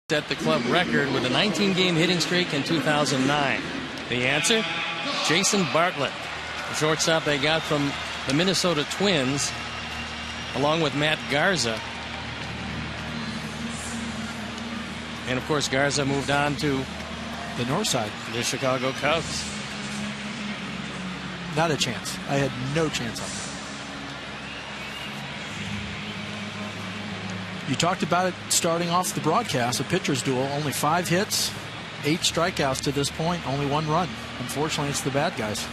set the club record with a 19-game hitting streak in 2009. The answer? Jason Bartlett, the shortstop they got from the Minnesota Twins, along with Matt Garza. And, of course, Garza moved on to the north side, the Chicago Cubs. Not a chance. I had no chance on that. You talked about it starting off the broadcast, a pitcher's duel. Only 5 hits, 8 strikeouts to this point, only 1 run. Unfortunately, it's the bad guys.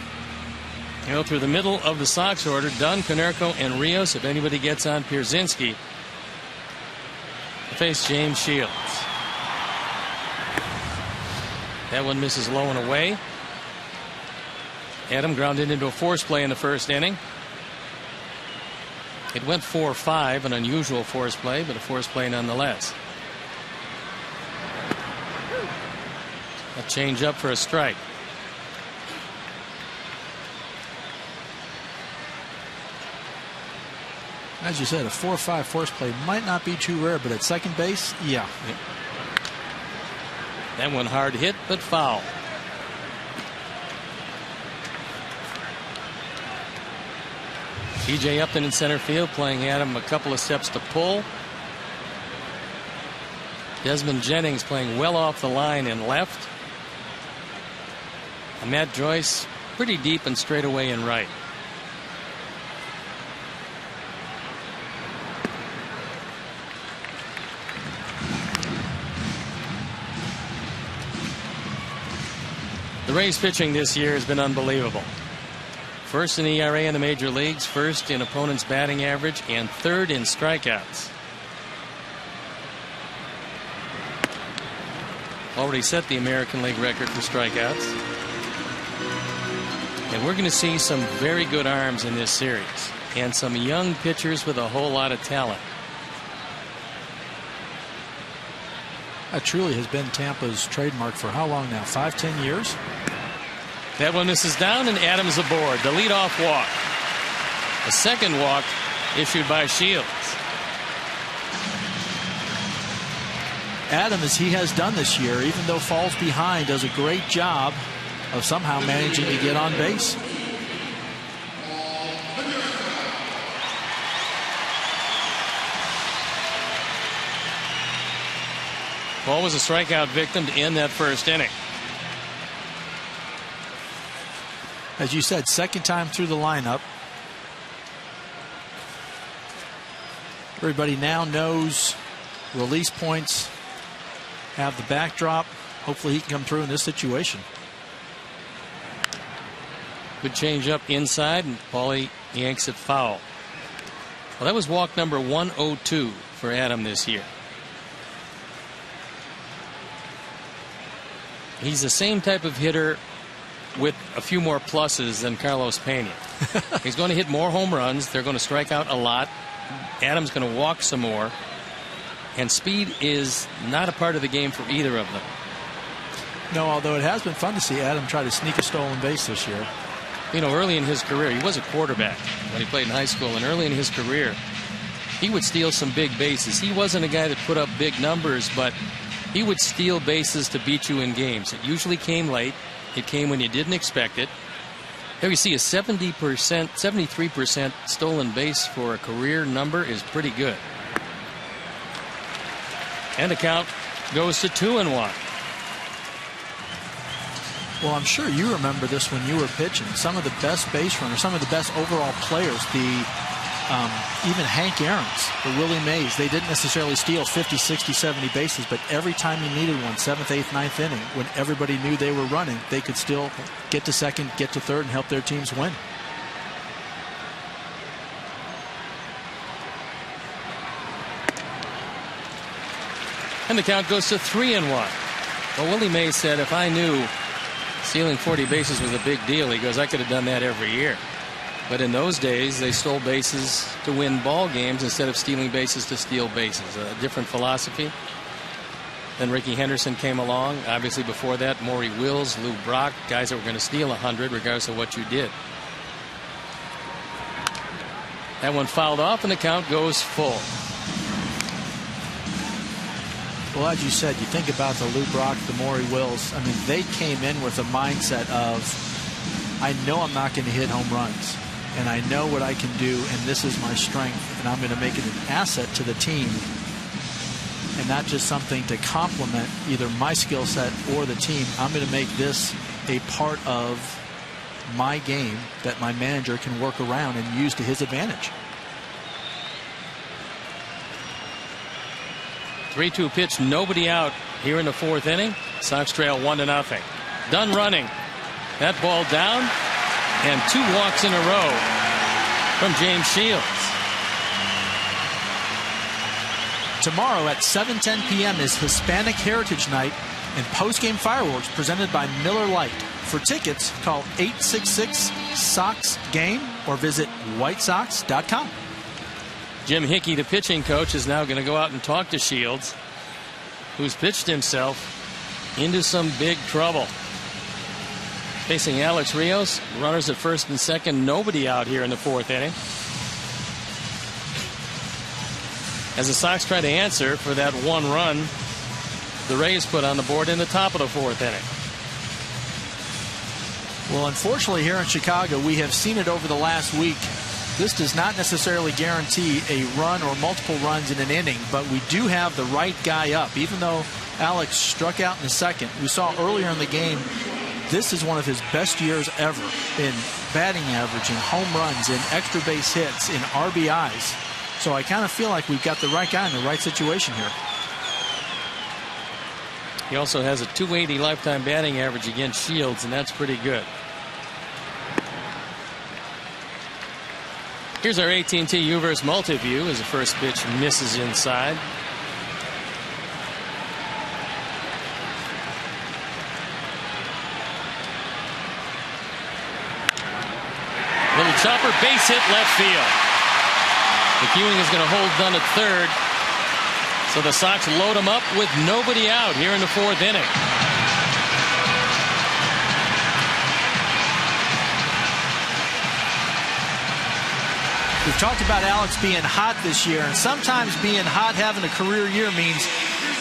You know, through the middle of the Sox order, Dunn, KONERKO, and Rios. If anybody gets on Pierzynski, face James Shields. That one misses low and away. Adam grounded into a force play in the first inning. It went 4-5, an unusual force play, but a force play nonetheless. A change up for a strike. As you said, a 4-5 force play might not be too rare, but at second base, yeah. Yep. That one hard hit, but foul. E.J. Upton in center field, playing Adam a couple of steps to pull. Desmond Jennings playing well off the line in left. And Matt Joyce pretty deep and straight away in right. The Rays pitching this year has been unbelievable. First in ERA in the major leagues, first in opponents' batting average, and third in strikeouts. Already set the American League record for strikeouts. And we're going to see some very good arms in this series, and some young pitchers with a whole lot of talent. That truly has been Tampa's trademark for how long now? 5-10 years? That one misses down, and Adams aboard. The leadoff walk. A second walk issued by Shields. Adam, as he has done this year, even though falls behind, does a great job of somehow managing to get on base. Paul was a strikeout victim to end that first inning. As you said, second time through the lineup. Everybody now knows release points have the backdrop. Hopefully he can come through in this situation. Good change up inside, and Paulie yanks it foul. Well, that was walk number 102 for Adam this year. He's the same type of hitter with a few more pluses than Carlos Pena. He's going to hit more home runs. They're going to strike out a lot. Adam's going to walk some more. And speed is not a part of the game for either of them. No, although it has been fun to see Adam try to sneak a stolen base this year. You know, early in his career, he was a quarterback when he played in high school, and early in his career, he would steal some big bases. He wasn't a guy that put up big numbers, but he would steal bases to beat you in games. It usually came late. It came when you didn't expect it. There you see a 73% stolen base for a career number is pretty good. And the count goes to 2-1. Well, I'm sure you remember this when you were pitching. Some of the best base runners, some of the best overall players, even Hank Aaron's, the Willie Mays, they didn't necessarily steal 50, 60, 70 bases, but every time you needed one, 7th, 8th, 9th inning, when everybody knew they were running, they could still get to second, get to third, and help their teams win. And the count goes to 3-1. Well, Willie Mays said, if I knew stealing 40 bases was a big deal, he goes, I could have done that every year. But in those days, they stole bases to win ball games instead of stealing bases to steal bases. A different philosophy. Then Rickey Henderson came along. Obviously, before that, Maury Wills, Lou Brock, guys that were going to steal 100 regardless of what you did. That one fouled off, and the count goes full. Well, as you said, you think about the Lou Brock, the Maury Wills. I mean, they came in with a mindset of, I know I'm not going to hit home runs, and I know what I can do, and this is my strength, and I'm going to make it an asset to the team, and not just something to complement either my skill set or the team. I'm going to make this a part of my game that my manager can work around and use to his advantage. 3-2 pitch, nobody out here in the 4th inning. Sox trail 1-0. Done running. That ball down, and 2 walks in a row from James Shields. Tomorrow at 7:10 p.m. is Hispanic Heritage Night and post-game fireworks presented by Miller Lite. For tickets, call 866-SOX-GAME or visit whitesox.com. Jim Hickey, the pitching coach, is now going to go out and talk to Shields, who's pitched himself into some big trouble. Facing Alex Rios, runners at first and second, nobody out here in the 4th inning. As the Sox try to answer for that 1 run the Rays put on the board in the top of the 4th inning. Well, unfortunately, here in Chicago, we have seen it over the last week. This does not necessarily guarantee a run or multiple runs in an inning, but we do have the right guy up. Even though Alex struck out in the second, we saw earlier in the game, this is one of his best years ever in batting average, in home runs, in extra base hits, in RBIs. So I kind of feel like we've got the right guy in the right situation here. He also has a .280 lifetime batting average against Shields, and that's pretty good. Here's our AT&T U-verse multi-view as the first pitch misses inside. Little chopper, base hit left field. McEwing is going to hold Dunn at third. So the Sox load him up with nobody out here in the 4th inning. We've talked about Alex being hot this year, and sometimes being hot, having a career year, means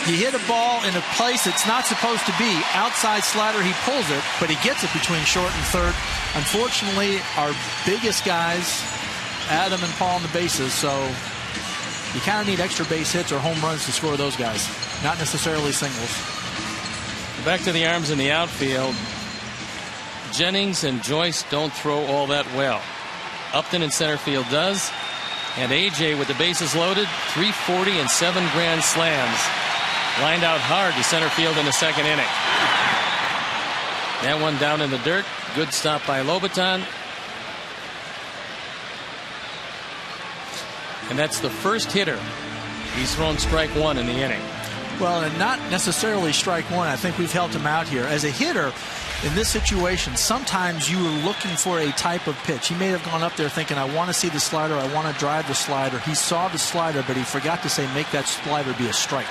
you hit a ball in a place it's not supposed to be. Outside slider, he pulls it, but he gets it between short and third. Unfortunately, our biggest guys, Adam and Paul, on the bases, so you kind of need extra base hits or home runs to score those guys, not necessarily singles. Back to the arms in the outfield. Jennings and Joyce don't throw all that well. Upton in center field does, and AJ with the bases loaded, 340 and 7 grand slams, lined out hard to center field in the 2nd inning. That one down in the dirt, Good stop by Lobaton. And that's the first hitter he's thrown strike one in the inning. Well, and not necessarily strike one. I think we've helped him out here. As a hitter, in this situation, sometimes you are looking for a type of pitch. He may have gone up there thinking, I want to see the slider, I want to drive the slider. He saw the slider, but he forgot to say, make that slider be a strike.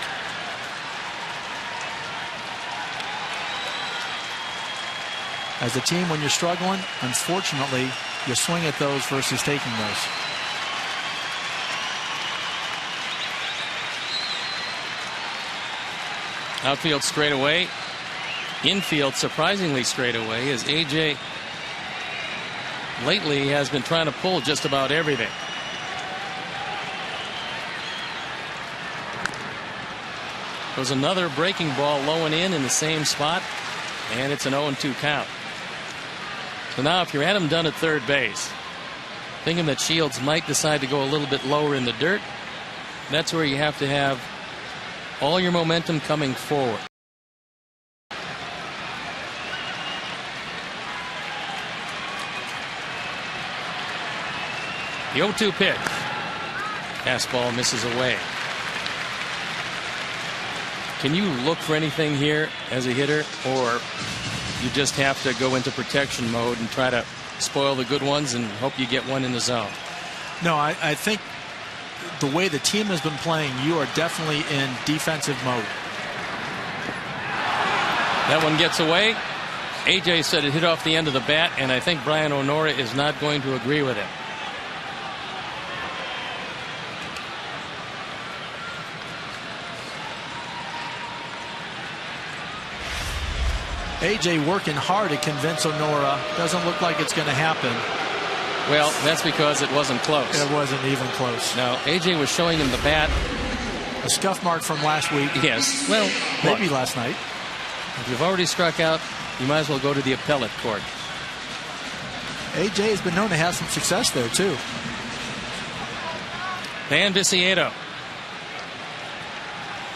As a team, when you're struggling, unfortunately, you swing at those versus taking those. Outfield straight away. Infield surprisingly straight away, as AJ lately has been trying to pull just about everything. There's another breaking ball low and in the same spot, and it's an 0-2 count. So now if you're Adam Dunn at third base, thinking that Shields might decide to go a little bit lower in the dirt, that's where you have to have all your momentum coming forward. The 0-2 pitch. Fastball misses away. Can you look for anything here as a hitter, or you just have to go into protection mode and try to spoil the good ones and hope you get one in the zone? No, I think the way the team has been playing, you are definitely in defensive mode. That one gets away. AJ said it hit off the end of the bat, and I think Brian Onora is not going to agree with it. AJ working hard to convince Onora. Doesn't look like it's going to happen. Well, that's because it wasn't close. It wasn't even close. No, AJ was showing him the bat. A scuff mark from last week. Yes. Well, maybe last night. If you've already struck out, you might as well go to the appellate court. AJ has been known to have some success there, too. Van Viciedo.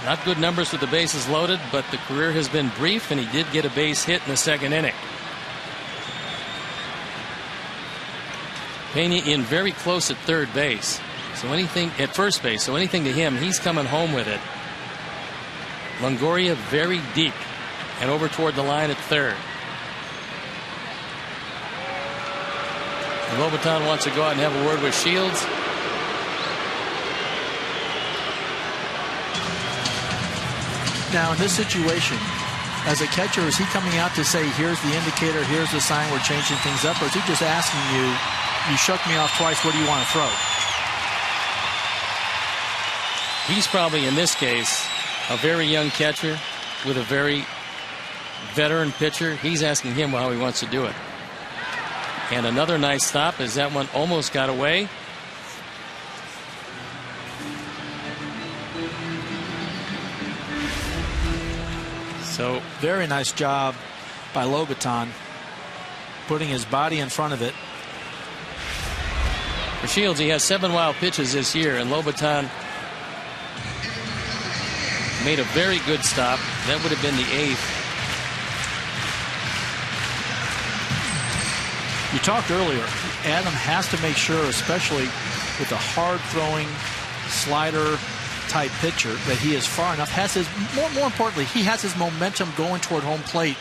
Not good numbers with the bases loaded, but the career has been brief, and he did get a base hit in the second inning. Pena in very close at third base. So anything at first base, so anything to him, he's coming home with it. Longoria very deep and over toward the line at third. And Lobaton wants to go out and have a word with Shields. Now in this situation, as a catcher, is he coming out to say, here's the indicator, here's the sign, we're changing things up, or is he just asking you, you shook me off twice, what do you want to throw? He's probably, in this case, a very young catcher with a very veteran pitcher. He's asking him how he wants to do it. And another nice stop as that one almost got away. So very nice job by Lobaton, putting his body in front of it. For Shields, he has 7 wild pitches this year, and Lobaton made a very good stop. That would have been the 8th. You talked earlier, Adam has to make sure, especially with a hard-throwing slider type pitcher, that he is far enough, has his, more importantly, he has his momentum going toward home plate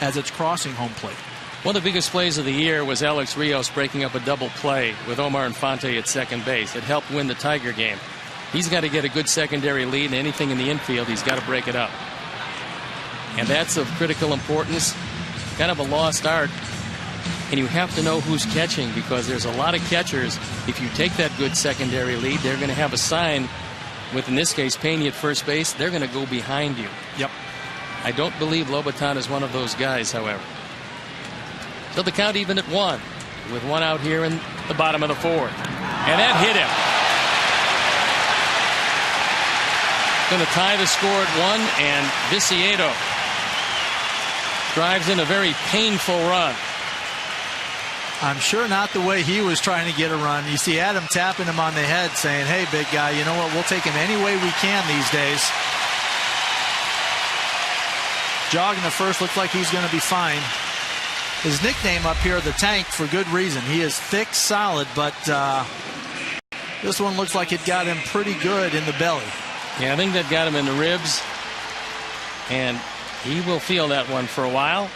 as it's crossing home plate. One of the biggest plays of the year was Alex Rios breaking up a double play with Omar Infante at second base. It helped win the Tiger game. He's got to get a good secondary lead, and anything in the infield, he's got to break it up. And that's of critical importance. Kind of a lost art. And you have to know who's catching, because there's a lot of catchers. If you take that good secondary lead, they're going to have a sign with, in this case, Pena at first base. They're going to go behind you. Yep. I don't believe Lobaton is one of those guys, however. So the count even at 1, with 1 out here in the bottom of the 4th. And that hit him. Going to tie the score at 1, and Viciedo drives in a very painful run. I'm sure not the way he was trying to get a run. You see Adam tapping him on the head saying, hey, big guy, you know what? We'll take him any way we can these days. Jogging the first, looks like he's going to be fine. His nickname up here, the Tank, for good reason. He is thick, solid, but this one looks like it got him pretty good in the belly. Yeah, I think that got him in the ribs, and he will feel that one for a while.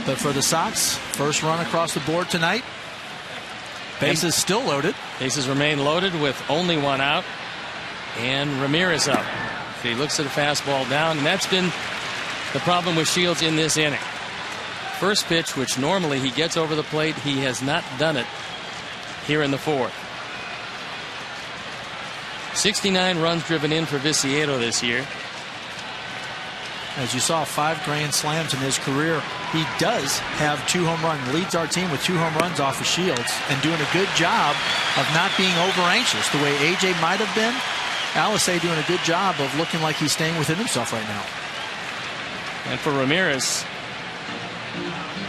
But for the Sox, first run across the board tonight. Bases still loaded. Bases remain loaded with only one out, and Ramirez up. He looks at a fastball down, and that's been the problem with Shields in this inning. First pitch, which normally he gets over the plate, he has not done it here in the fourth. 69 runs driven in for Viciedo this year. As you saw, 5 grand slams in his career. He does have 2 home runs. Leads our team with 2 home runs off of Shields, and doing a good job of not being over anxious the way AJ might have been. ALEXEI doing a good job of looking like he's staying within himself right now. And for Ramirez,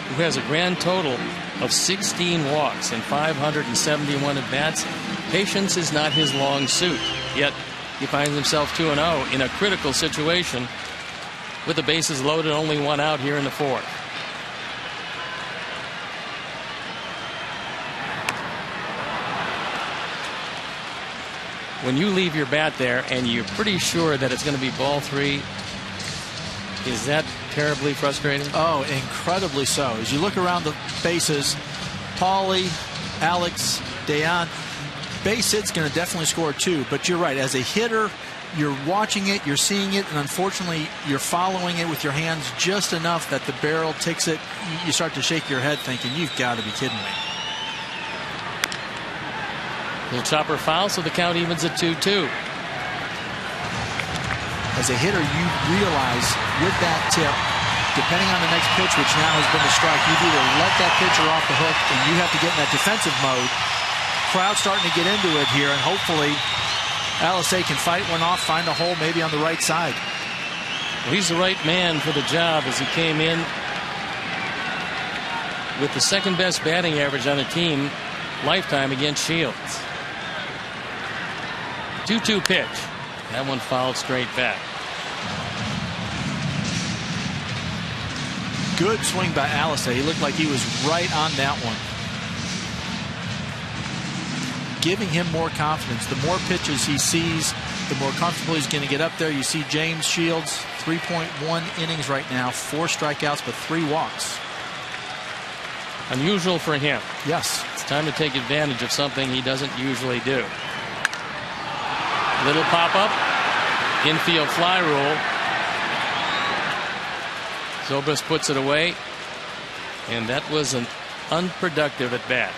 who has a grand total of 16 walks and 571 at-bats, patience is not his long suit. Yet he finds himself 2-0 in a critical situation with the bases loaded, only one out here in the fourth. When you leave your bat there and you're pretty sure that it's going to be ball 3, is that terribly frustrating? Oh, incredibly so. As you look around the bases, Paulie, Alex, DAYAN, base hit's going to definitely score 2. But you're right. As a hitter, you're watching it, you're seeing it, and unfortunately, you're following it with your hands just enough that the barrel takes it. You start to shake your head thinking, you've got to be kidding me. Little chopper foul, so the count evens at 2-2. As a hitter, you realize with that tip, depending on the next pitch, which now has been a strike, you either let that pitcher off the hook and you have to get in that defensive mode. Crowd starting to get into it here, and hopefully ALEXEI can fight one off, find a hole maybe on the right side. Well, he's the right man for the job, as he came in with the second best batting average on a team lifetime against Shields. 2-2 pitch. That one fouled straight back. Good swing by ALEXEI. He looked like he was right on that one. Giving him more confidence. The more pitches he sees, the more comfortable he's going to get up there. You see James Shields, 3.1 innings right now, 4 strikeouts, but 3 walks. Unusual for him. Yes. It's time to take advantage of something he doesn't usually do. Little pop-up. Infield fly rule. Zobus puts it away. And that was an unproductive at bat.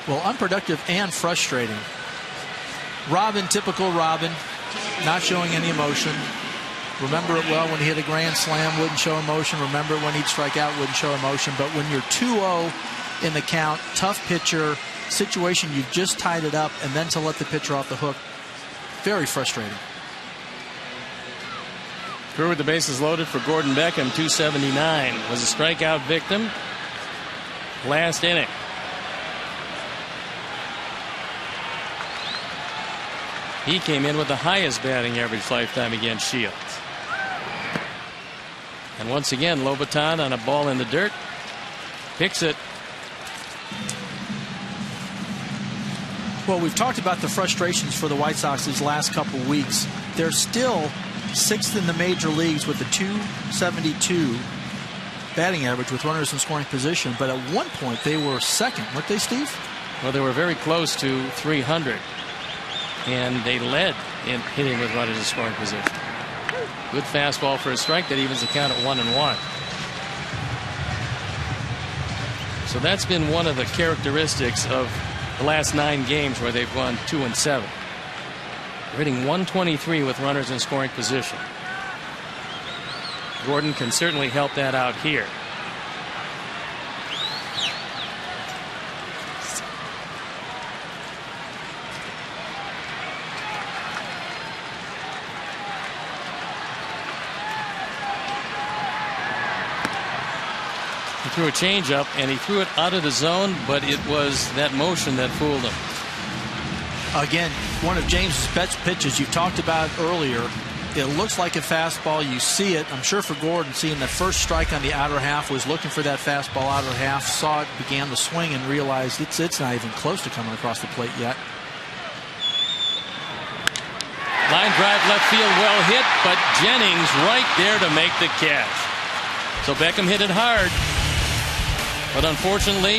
Well, unproductive and frustrating. Robin, typical Robin, not showing any emotion. Remember it well when he hit a grand slam, wouldn't show emotion. Remember it when he'd strike out, wouldn't show emotion. But when you're 2-0 in the count, tough pitcher, situation, you've just tied it up, and then to let the pitcher off the hook, very frustrating. Through with the bases loaded for Gordon Beckham, 279. Was a strikeout victim last inning. He came in with the highest batting average lifetime against Shields. And once again, Lobaton on a ball in the dirt. Picks it. Well, we've talked about the frustrations for the White Sox these last couple weeks. They're still 6th in the major leagues with a 272 batting average with runners in scoring position. But at one point, they were 2nd, weren't they, Steve? Well, they were very close to 300. And they led in hitting with runners in scoring position. Good fastball for a strike that evens the count at 1-1. So that's been one of the characteristics of the last 9 games where they've won 2-7. They're hitting 123 with runners in scoring position. Gordon can certainly help that out here. He threw a changeup and he threw it out of the zone, but it was that motion that fooled him. Again, one of James's best pitches. You talked about earlier It looks like a fastball. You see it. I'm sure for Gordon, seeing the first strike on the outer half, was looking for that fastball outer half, saw it, began the swing, and realized it's not even close to coming across the plate yet. Line drive left field, well hit, but Jennings right there to make the catch. So Beckham hit it hard, but unfortunately,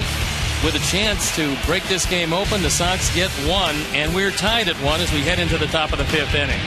with a chance to break this game open, the Sox get one, and we're tied at one as we head into the top of the 5th inning.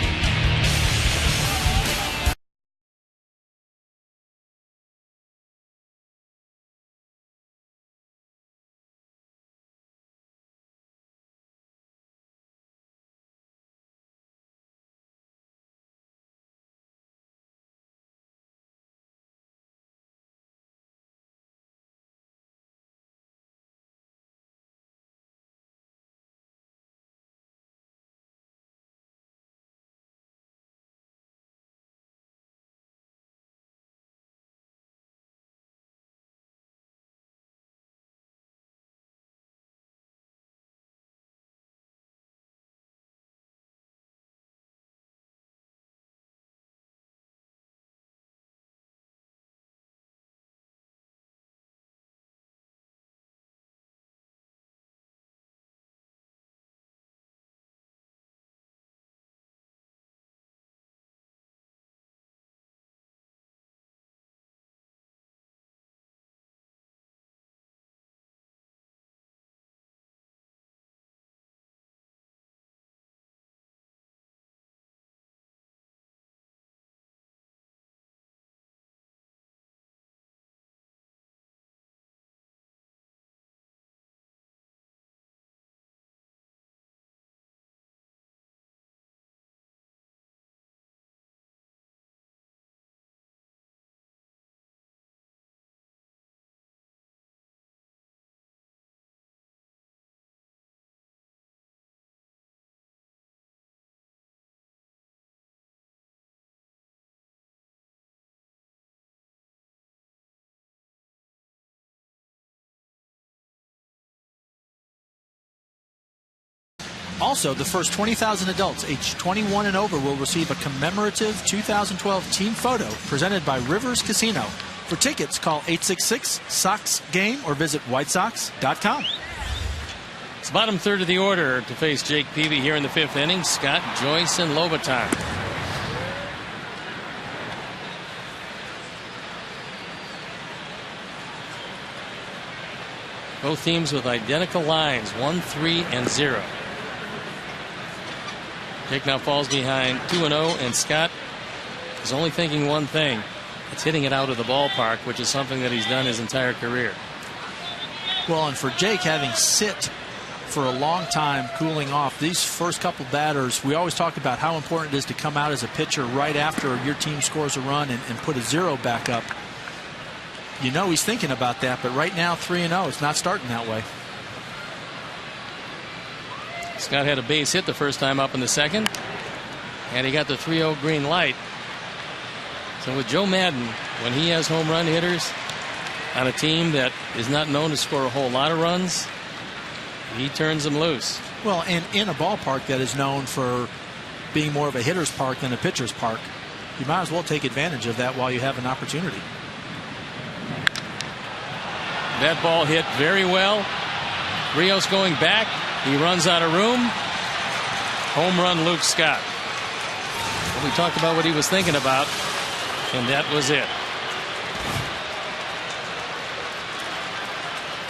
Also, the first 20,000 adults aged 21 and over will receive a commemorative 2012 team photo presented by Rivers Casino. For tickets, call 866-SOX-GAME or visit whitesox.com. It's the bottom third of the order to face Jake Peavy here in the 5th inning. Scott, Joyce, and Lobaton. Both teams with identical lines, 1, 3, and 0. Jake now falls behind 2-0, and Scott is only thinking one thing. It's hitting it out of the ballpark, which is something that he's done his entire career. Well, and for Jake, having sit for a long time, cooling off, these first couple batters, we always talk about how important it is to come out as a pitcher right after your team scores a run and put a 0 back up. You know he's thinking about that, but right now 3-0, it's not starting that way. Scott had a base hit the first time up in the 2nd, and he got the 3-0 green light. So with Joe Madden, when he has home run hitters on a team that is not known to score a whole lot of runs, he turns them loose. Well, and in a ballpark that is known for being more of a hitter's park than a pitcher's park, you might as well take advantage of that while you have an opportunity. That ball hit very well. Rios going back. He runs out of room. Home run, Luke Scott. Well, we talked about what he was thinking about, and that was it.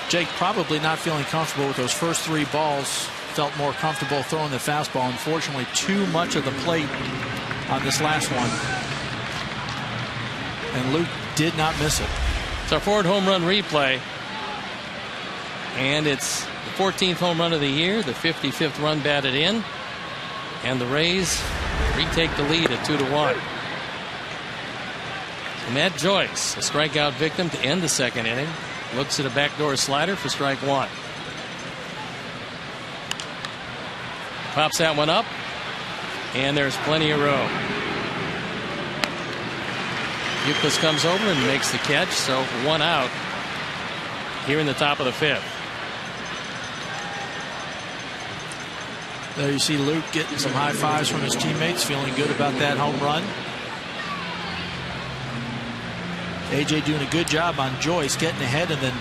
Jake probably not feeling comfortable with those first 3 balls. Felt more comfortable throwing the fastball. Unfortunately, too much of the plate on this last one. And Luke did not miss it. It's our 4th home run replay. And it's the 14th home run of the year, the 55th run batted in, and the Rays retake the lead at 2-1. Matt Joyce, a strikeout victim to end the 2nd inning, looks at a backdoor slider for strike 1. Pops that one up, and there's plenty of room. YOUKILIS comes over and makes the catch, so 1 out here in the top of the 5th. There you see Luke getting some high fives from his teammates, feeling good about that home run. AJ doing a good job on Joyce, getting ahead and then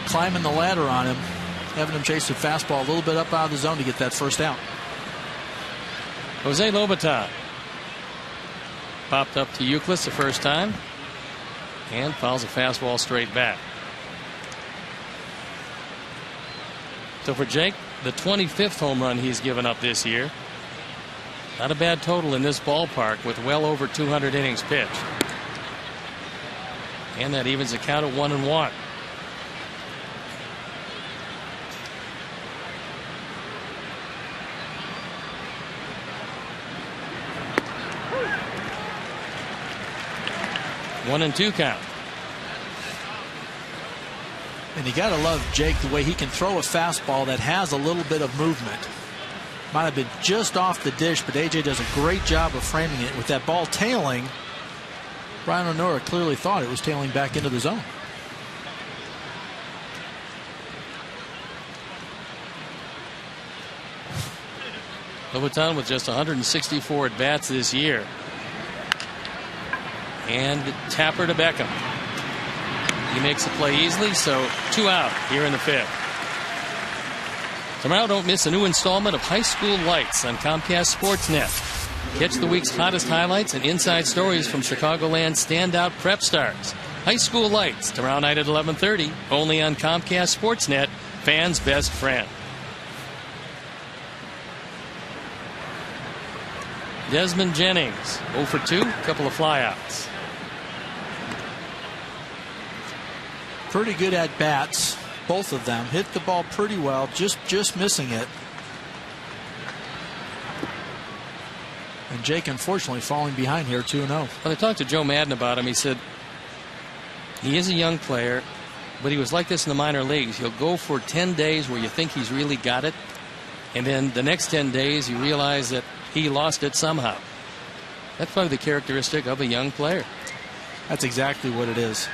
climbing the ladder on him, having him chase the fastball a little bit up out of the zone to get that first out. Jose Lobaton popped up to Youkilis the first time and fouls a fastball straight back. So for Jake, the 25th home run he's given up this year. Not a bad total in this ballpark with well over 200 innings pitched. And that evens the count at 1-1. One and two count. And you got to love Jake the way he can throw a fastball that has a little bit of movement. Might have been just off the dish, but AJ does a great job of framing it. With that ball tailing, Brian O'Nora clearly thought it was tailing back into the zone. Lobaton with just 164 at bats this year. And Tapper to Beckham. He makes the play easily, so 2 out here in the 5th. Tomorrow, don't miss a new installment of High School Lights on Comcast Sportsnet. Catch the week's hottest highlights and inside stories from Chicagoland's standout prep stars. High School Lights, tomorrow night at 11:30, only on Comcast Sportsnet, fans' best friend. Desmond Jennings, 0 for 2, couple of flyouts. Pretty good at bats, both of them. Hit the ball pretty well, just missing it. And Jake, unfortunately, falling behind here, 2-0. When I talked to Joe Madden about him, he said he is a young player, but he was like this in the minor leagues. He'll go for 10 days where you think he's really got it, and then the next 10 days you realize that he lost it somehow. That's probably the characteristic of a young player. That's exactly what it is.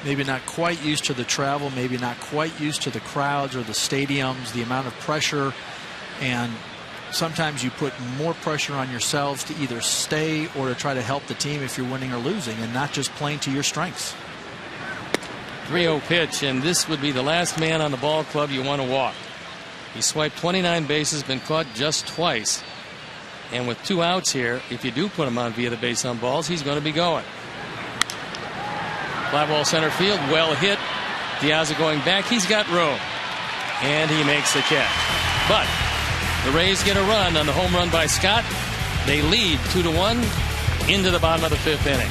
Maybe not quite used to the travel, maybe not quite used to the crowds or the stadiums, the amount of pressure, and sometimes you put more pressure on yourselves to either stay or to try to help the team if you're winning or losing, and not just playing to your strengths. 3-0 pitch, and this would be the last man on the ball club you want to walk. He swiped 29 bases, been caught just twice, and with 2 outs here, if you do put him on via the base on balls, he's going to be going. Fly ball center field, well hit. Diaz going back, he's got room, and he makes the catch. But the Rays get a run on the home run by Scott. They lead 2-1 into the bottom of the 5th inning.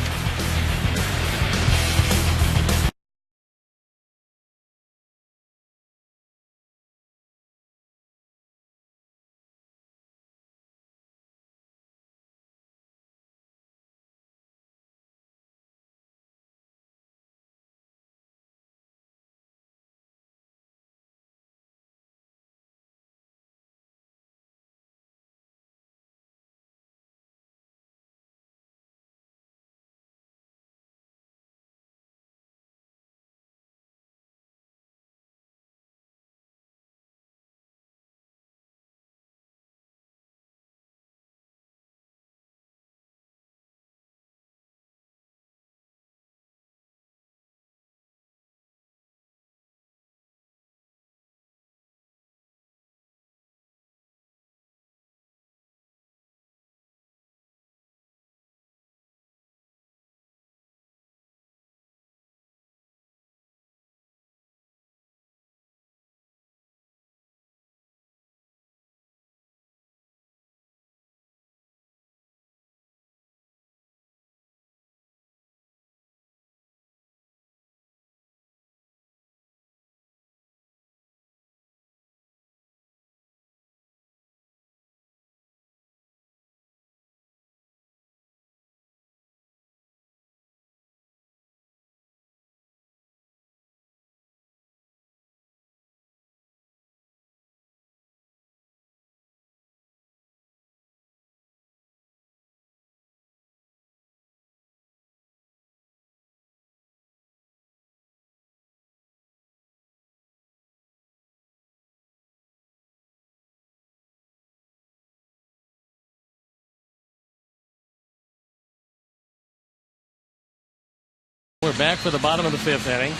We're back for the bottom of the 5th inning.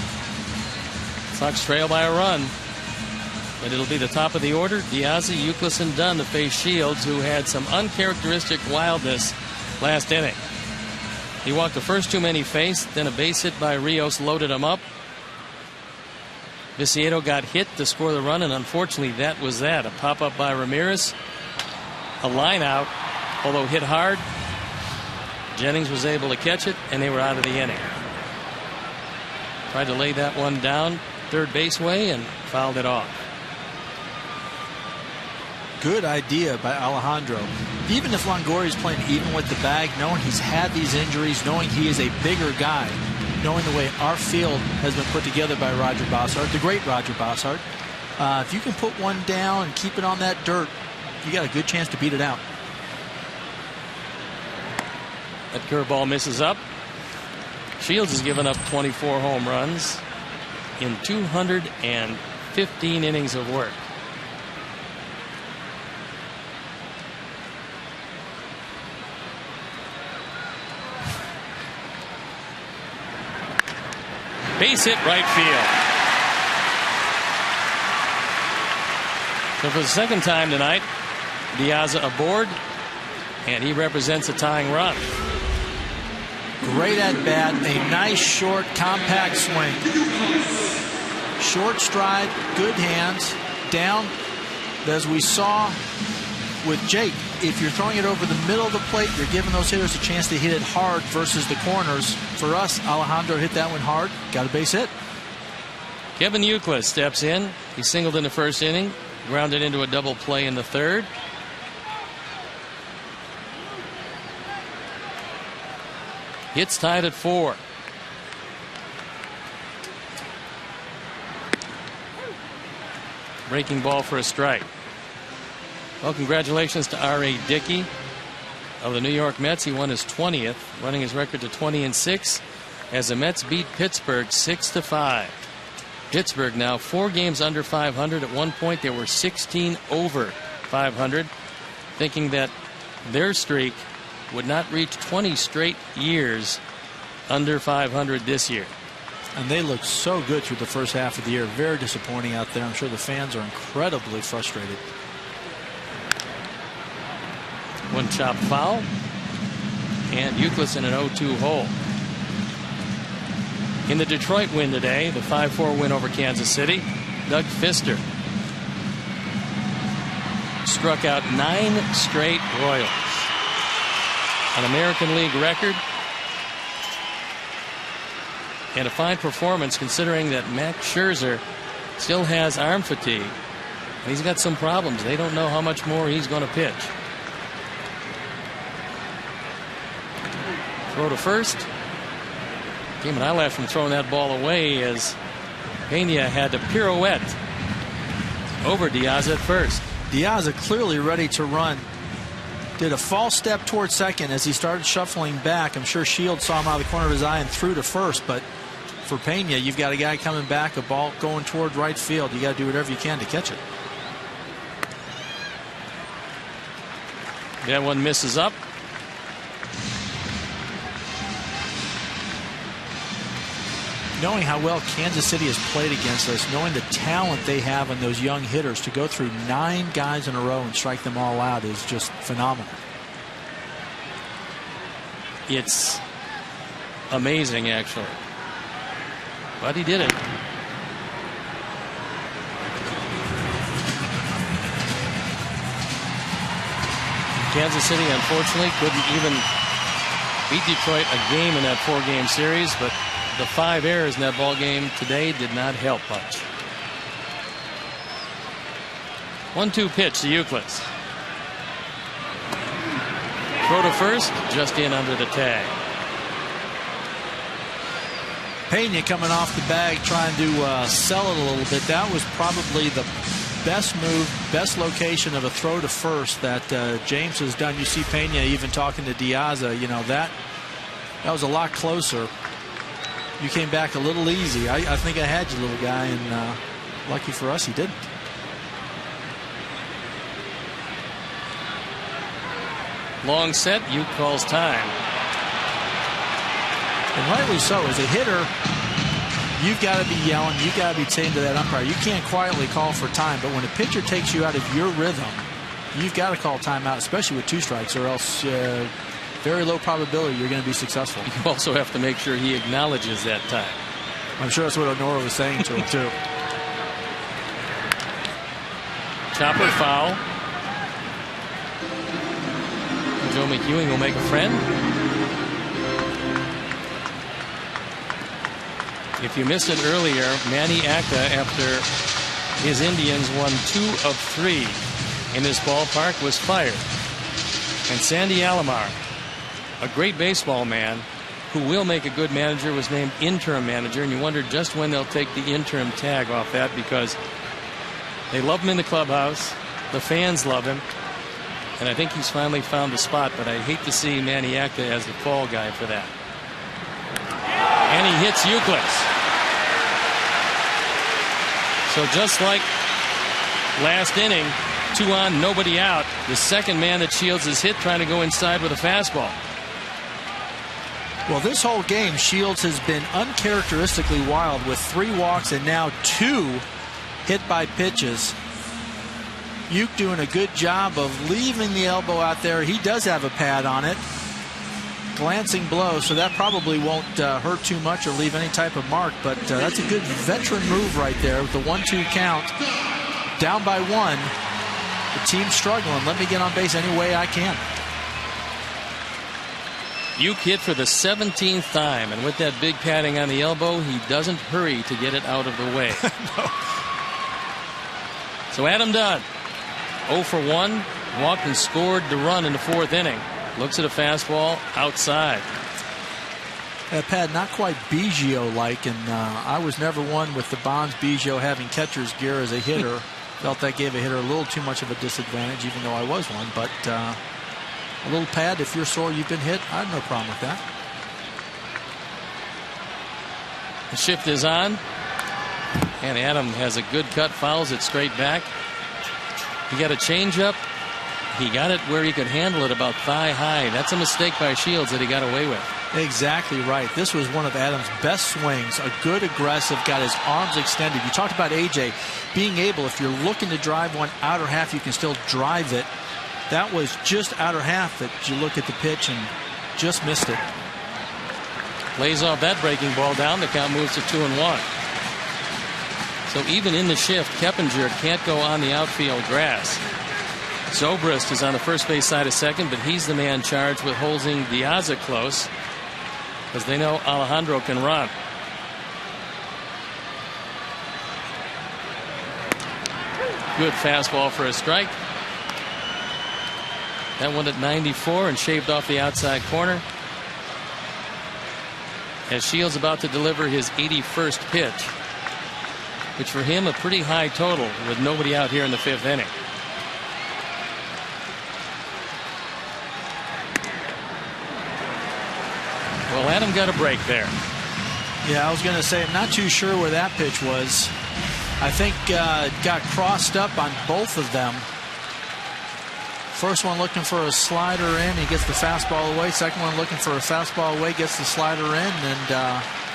Sox trail by a run. But it'll be the top of the order. Diaz, Youkilis, and Dunn to face Shields, who had some uncharacteristic wildness last inning. He walked the first 2 men he faced, then a base hit by Rios loaded him up. Viciedo got hit to score the run, and unfortunately that was that. A pop-up by Ramirez. A line out, although hit hard. Jennings was able to catch it, and they were out of the inning. Tried to lay that one down third base way and fouled it off. Good idea by Alejandro. Even if Longoria is playing even with the bag, knowing he's had these injuries, knowing he is a bigger guy, knowing the way our field has been put together by Roger Bossart, the great Roger Bossart, if you can put one down and keep it on that dirt, you got a good chance to beat it out. That curveball misses up. Shields has given up 24 home runs in 215 innings of work. Base hit right field. So for the second time tonight, Diaz aboard, and he represents a tying run. Great at bat, a nice short compact swing. Short stride, good hands, down. As we saw with Jake, if you're throwing it over the middle of the plate, you're giving those hitters a chance to hit it hard versus the corners. For us, Alejandro hit that one hard, got a base hit. Kevin Youkilis steps in. He singled in the first inning, grounded into a double play in the third. Hits tied at 4. Breaking ball for a strike. Well, congratulations to R.A. Dickey of the New York Mets. He won his 20th, running his record to 20-6 as the Mets beat Pittsburgh 6-5. Pittsburgh now 4 games under 500. At one point they were 16 over 500, thinking that their streak would not reach 20 straight years under 500 this year. And they looked so good through the first half of the year. Very disappointing out there. I'm sure the fans are incredibly frustrated. One chopped foul, and Youkilis in an 0-2 hole. In the Detroit win today, the 5-4 win over Kansas City, Doug Fister struck out 9 straight Royals. An American League record, and a fine performance considering that Max Scherzer still has arm fatigue. And he's got some problems. They don't know how much more he's going to pitch. Throw to first. Came an eyelash from throwing that ball away as Pena had to pirouette over Diaz at first. Diaz clearly ready to run. Did a false step towards second as he started shuffling back. I'm sure Shields saw him out of the corner of his eye and threw to first. But for Pena, you've got a guy coming back, a ball going toward right field. You got to do whatever you can to catch it. That one misses up. Knowing how well Kansas City has played against us, knowing the talent they have in those young hitters, to go through 9 guys in a row and strike them all out is just phenomenal. It's amazing, actually. But he did it. Kansas City, unfortunately, couldn't even beat Detroit a game in that 4-game series, but the 5 errors in that ball game today did not help much. 1-2 pitch to Youkilis. Throw to first, just in under the tag. Pena coming off the bag, trying to sell it a little bit. That was probably the best move, best location of a throw to first that James has done. You see Pena even talking to Diaz. You know, that was a lot closer. You came back a little easy. I think I had you, little guy, and lucky for us, he didn't. Long set. Uke calls time. And rightly so. As a hitter, you've got to be yelling. You've got to be saying to that umpire, you can't quietly call for time. But when a pitcher takes you out of your rhythm, you've got to call timeout, especially with 2 strikes, or else very low probability you're going to be successful. You also have to make sure he acknowledges that time. I'm sure that's what Honora was saying to him, too. Chopper foul. Joe McEwing will make a friend. If you missed it earlier, Manny Acta, after his Indians won 2 of 3 in this ballpark, was fired. And Sandy Alomar, a great baseball man who will make a good manager, was named interim manager. And you wonder just when they'll take the interim tag off that, because they love him in the clubhouse. The fans love him. And I think he's finally found the spot, but I hate to see Manny Acta as the fall guy for that. And he hits YOUKILIS. So just like last inning, 2 on, nobody out, the second man that Shields has hit trying to go inside with a fastball. Well, this whole game, Shields has been uncharacteristically wild with 3 walks and now 2 hit by pitches. Uke doing a good job of leaving the elbow out there. He does have a pad on it. Glancing blow, so that probably won't hurt too much or leave any type of mark, but that's a good veteran move right there with the 1-2 count. Down by 1. The team's struggling. Let me get on base any way I can. Uke hit for the 17th time, and with that big padding on the elbow, he doesn't hurry to get it out of the way. No. So Adam Dunn, 0 for 1, walked and scored the run in the 4th inning. Looks at a fastball outside. That pad not quite Biggio-like, and I was never one with the Bonds Biggio having catcher's gear as a hitter. Felt that gave a hitter a little too much of a disadvantage, even though I was one. But a little pad, if you're sore you've been hit, I have no problem with that. The shift is on, and Adam has a good cut, fouls it straight back. He got a changeup. He got it where he could handle it about thigh high. That's a mistake by Shields that he got away with. Exactly right. This was one of Adams' best swings. A good aggressive, got his arms extended. You talked about AJ being able, if you're looking to drive one outer half, you can still drive it. That was just outer half that you look at the pitch and just missed it. Lays off that breaking ball down. The count moves to 2-1. So even in the shift, Keppinger can't go on the outfield grass. Zobrist is on the first base side of second, but he's the man charged with holding Diaza close, because they know Alejandro can run. Good fastball for a strike. That one at 94 and shaved off the outside corner. As Shields about to deliver his 81st pitch, which for him a pretty high total with nobody out here in the 5th inning. Well, Adam got a break there. Yeah, I was going to say, I'm not too sure where that pitch was. I think it got crossed up on both of them. First one looking for a slider in, he gets the fastball away. Second one looking for a fastball away, gets the slider in, and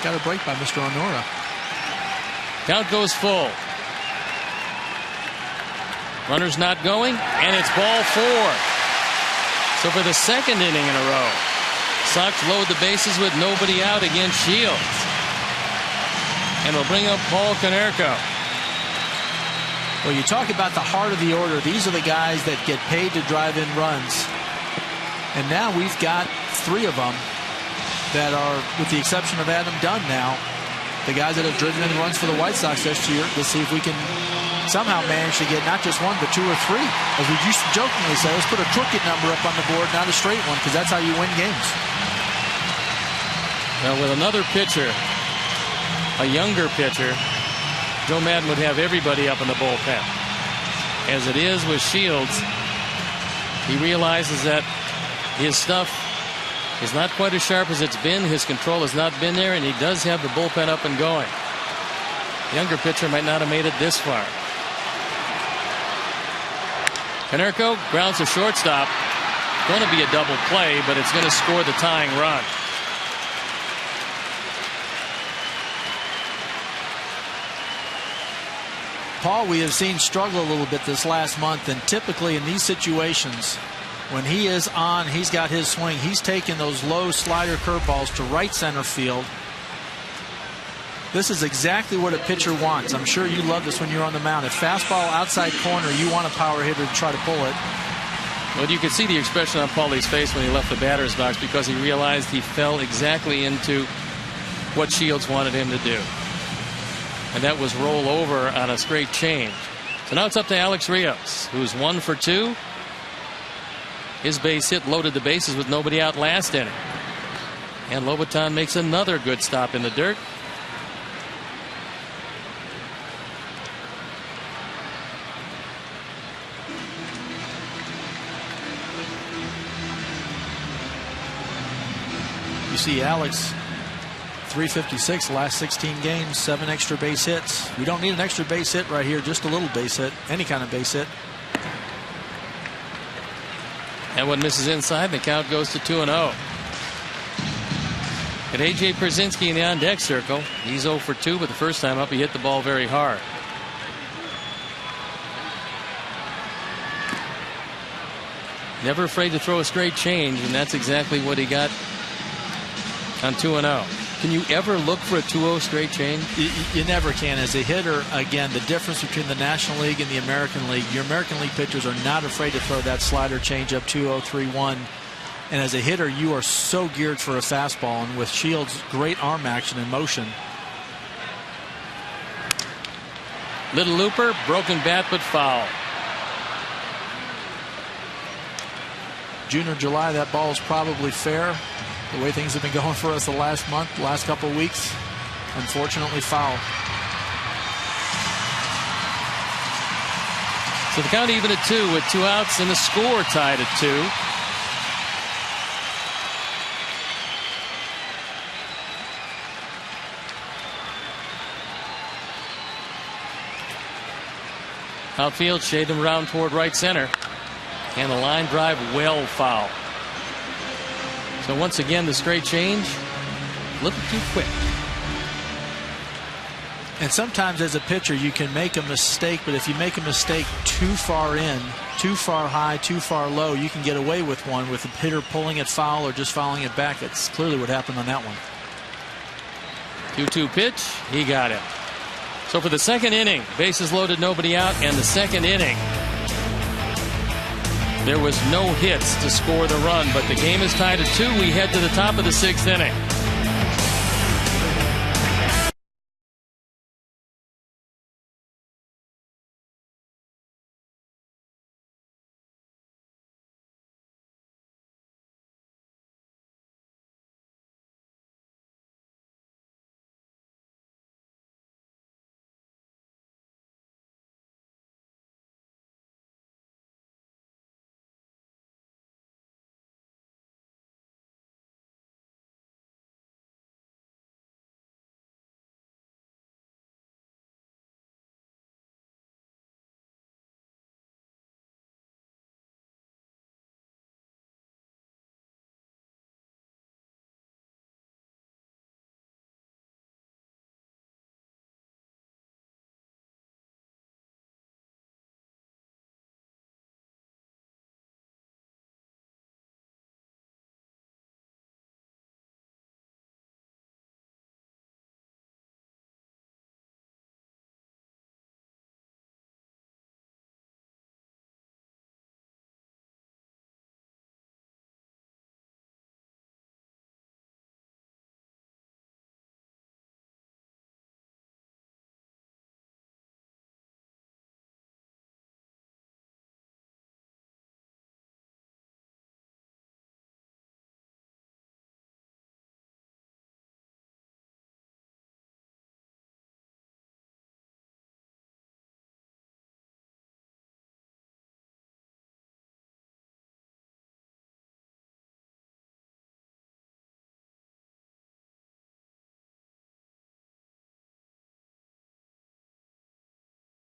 got a break by Mr. Honora. Count goes full. Runner's not going, and it's ball 4. So for the 2nd inning in a row, Sox load the bases with nobody out against Shields. And we'll bring up Paul KONERKO. Well, you talk about the heart of the order. These are the guys that get paid to drive in runs. And now we've got 3 of them that are, with the exception of Adam Dunn now, the guys that have driven in runs for the White Sox this year. Let's see if we can somehow manage to get not just 1, but 2 or 3. As we used to jokingly say, let's put a crooked number up on the board, not a straight one, because that's how you win games. Now with another pitcher, a younger pitcher, Joe Madden would have everybody up in the bullpen. As it is with Shields, he realizes that his stuff is not quite as sharp as it's been. His control has not been there, and he does have the bullpen up and going. The younger pitcher might not have made it this far. KONERKO grounds to shortstop. Going to be a double play, but it's going to score the tying run. Paul, we have seen struggle a little bit this last month, and typically in these situations, when he is on, he's got his swing. He's taking those low slider curveballs to right center field. This is exactly what a pitcher wants. I'm sure you love this when you're on the mound. A fastball outside corner, you want a power hitter to try to pull it. Well, you could see the expression on Paulie's face when he left the batter's box, because he realized he fell exactly into what Shields wanted him to do. And that was roll over on a straight change. So now it's up to Alex Rios, who's 1 for 2. His base hit loaded the bases with nobody out last inning. And Lobaton makes another good stop in the dirt. You see Alex, 356 last 16 games, 7 extra base hits. We don't need an extra base hit right here, just a little base hit, any kind of base hit. And one misses inside, the count goes to 2-0. And A.J. Pierzynski in the on-deck circle. He's 0 for 2, but the first time up he hit the ball very hard. Never afraid to throw a straight change, and that's exactly what he got on 2-0. Can you ever look for a 2-0 straight change? You never can. As a hitter, again, the difference between the National League and the American League, your American League pitchers are not afraid to throw that slider change up 2-0, 3-1. And as a hitter, you are so geared for a fastball. And with Shields' great arm action and motion. Little looper, broken bat, but foul. June or July, that ball is probably fair. The way things have been going for us the last month, last couple of weeks, unfortunately foul. So the count even at 2 with 2 outs and the score tied at 2. Outfield, shade them around toward right center. And the line drive well foul. So once again, the straight change, a little too quick. And sometimes as a pitcher, you can make a mistake, but if you make a mistake too far in, too far high, too far low, you can get away with one with the hitter pulling it foul or just fouling it back. That's clearly what happened on that one. 2-2 pitch, he got it. So for the second inning, bases loaded, nobody out, and the second inning, there was no hits to score the run, but the game is tied at 2. We head to the top of the 6th inning.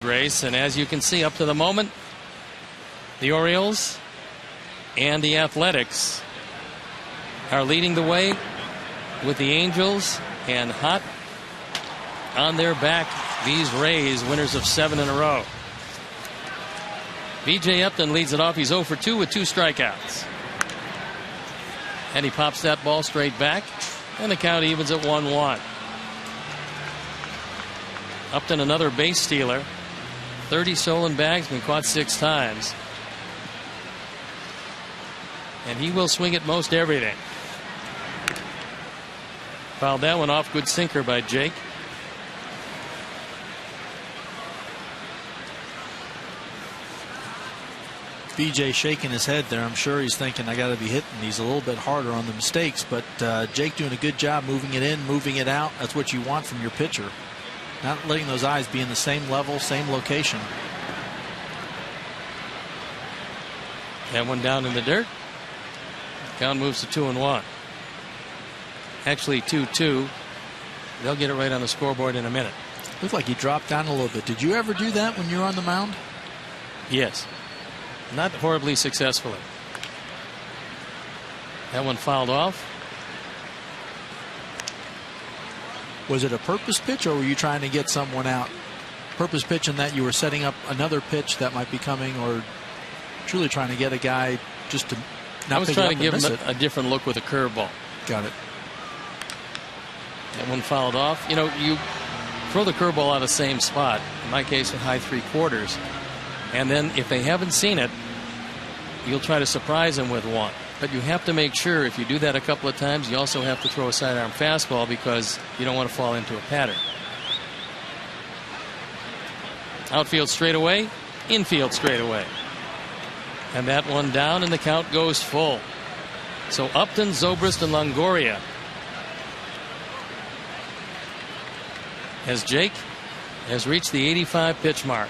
Race, and as you can see up to the moment, the Orioles and the Athletics are leading the way with the Angels and hot on their back, these Rays, winners of 7 in a row. B.J. Upton leads it off. He's 0 for 2 with 2 strikeouts. And he pops that ball straight back, and the count evens at 1-1. Upton, another base stealer. 30 stolen bags, been caught 6 times. And he will swing at most everything. Fouled that one off. Good sinker by Jake. BJ shaking his head there. I'm sure he's thinking, I got to be hitting these a little bit harder on the mistakes. But Jake doing a good job moving it in, moving it out. That's what you want from your pitcher. Not letting those eyes be in the same level, same location. That one down in the dirt. Count moves to 2-1. Actually 2-2. They'll get it right on the scoreboard in a minute. Looked like he dropped down a little bit. Did you ever do that when you were on the mound? Yes. Not horribly successfully. That one fouled off. Was it a purpose pitch, or were you trying to get someone out? Purpose pitch in that you were setting up another pitch that might be coming, or truly trying to get a guy just to not pick it up and miss it? I was trying to give him a different look with a curveball. Got it. That one fouled off. You know, you throw the curveball out of the same spot. In my case, a high 3/4. And then if they haven't seen it, you'll try to surprise them with one. But you have to make sure if you do that a couple of times, you also have to throw a sidearm fastball because you don't want to fall into a pattern. Outfield straight away, infield straight away. And that one down, and the count goes full. So Upton, Zobrist, and Longoria. As Jake has reached the 85 pitch mark.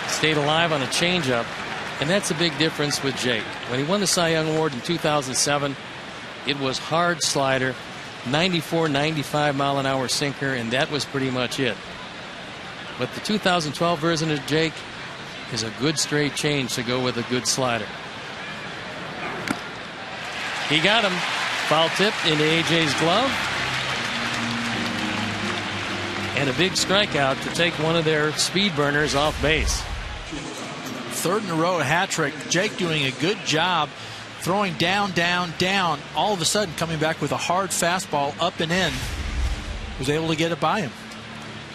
Stayed alive on a changeup, and that's a big difference with Jake. When he won the Cy Young Award in 2007, it was hard slider, 94, 95 mile an hour sinker, and that was pretty much it. But the 2012 version of Jake is a good straight change to go with a good slider. He got him. Foul tip into AJ's glove. And a big strikeout to take one of their speed burners off base. Third in a row, a hat trick. Jake doing a good job throwing down, down, down. All of a sudden coming back with a hard fastball up and in. Was able to get it by him.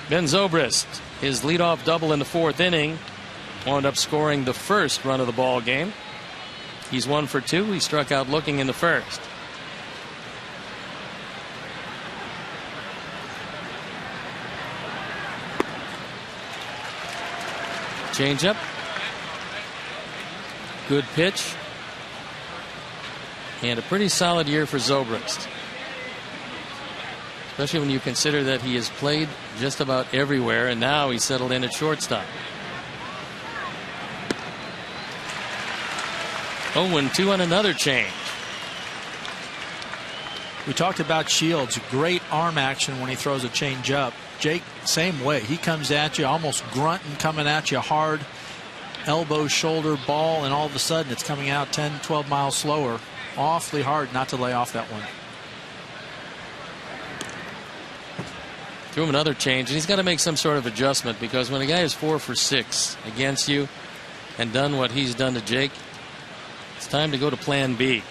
Ben Zobrist, his leadoff double in the 4th inning, wound up scoring the first run of the ball game. He's 1 for 2. He struck out looking in the first. Changeup. Good pitch. And a pretty solid year for Zobrist. Especially when you consider that he has played just about everywhere, and now he's settled in at shortstop. 0-2 on another change. We talked about Shields. Great arm action when he throws a change up. Jake, same way. He comes at you almost grunting, coming at you hard. Elbow, shoulder, ball, and all of a sudden it's coming out 10, 12 miles slower. Awfully hard not to lay off that one. Threw him another change, and he's got to make some sort of adjustment, because when a guy is 4 for 6 against you and done what he's done to Jake, it's time to go to plan B.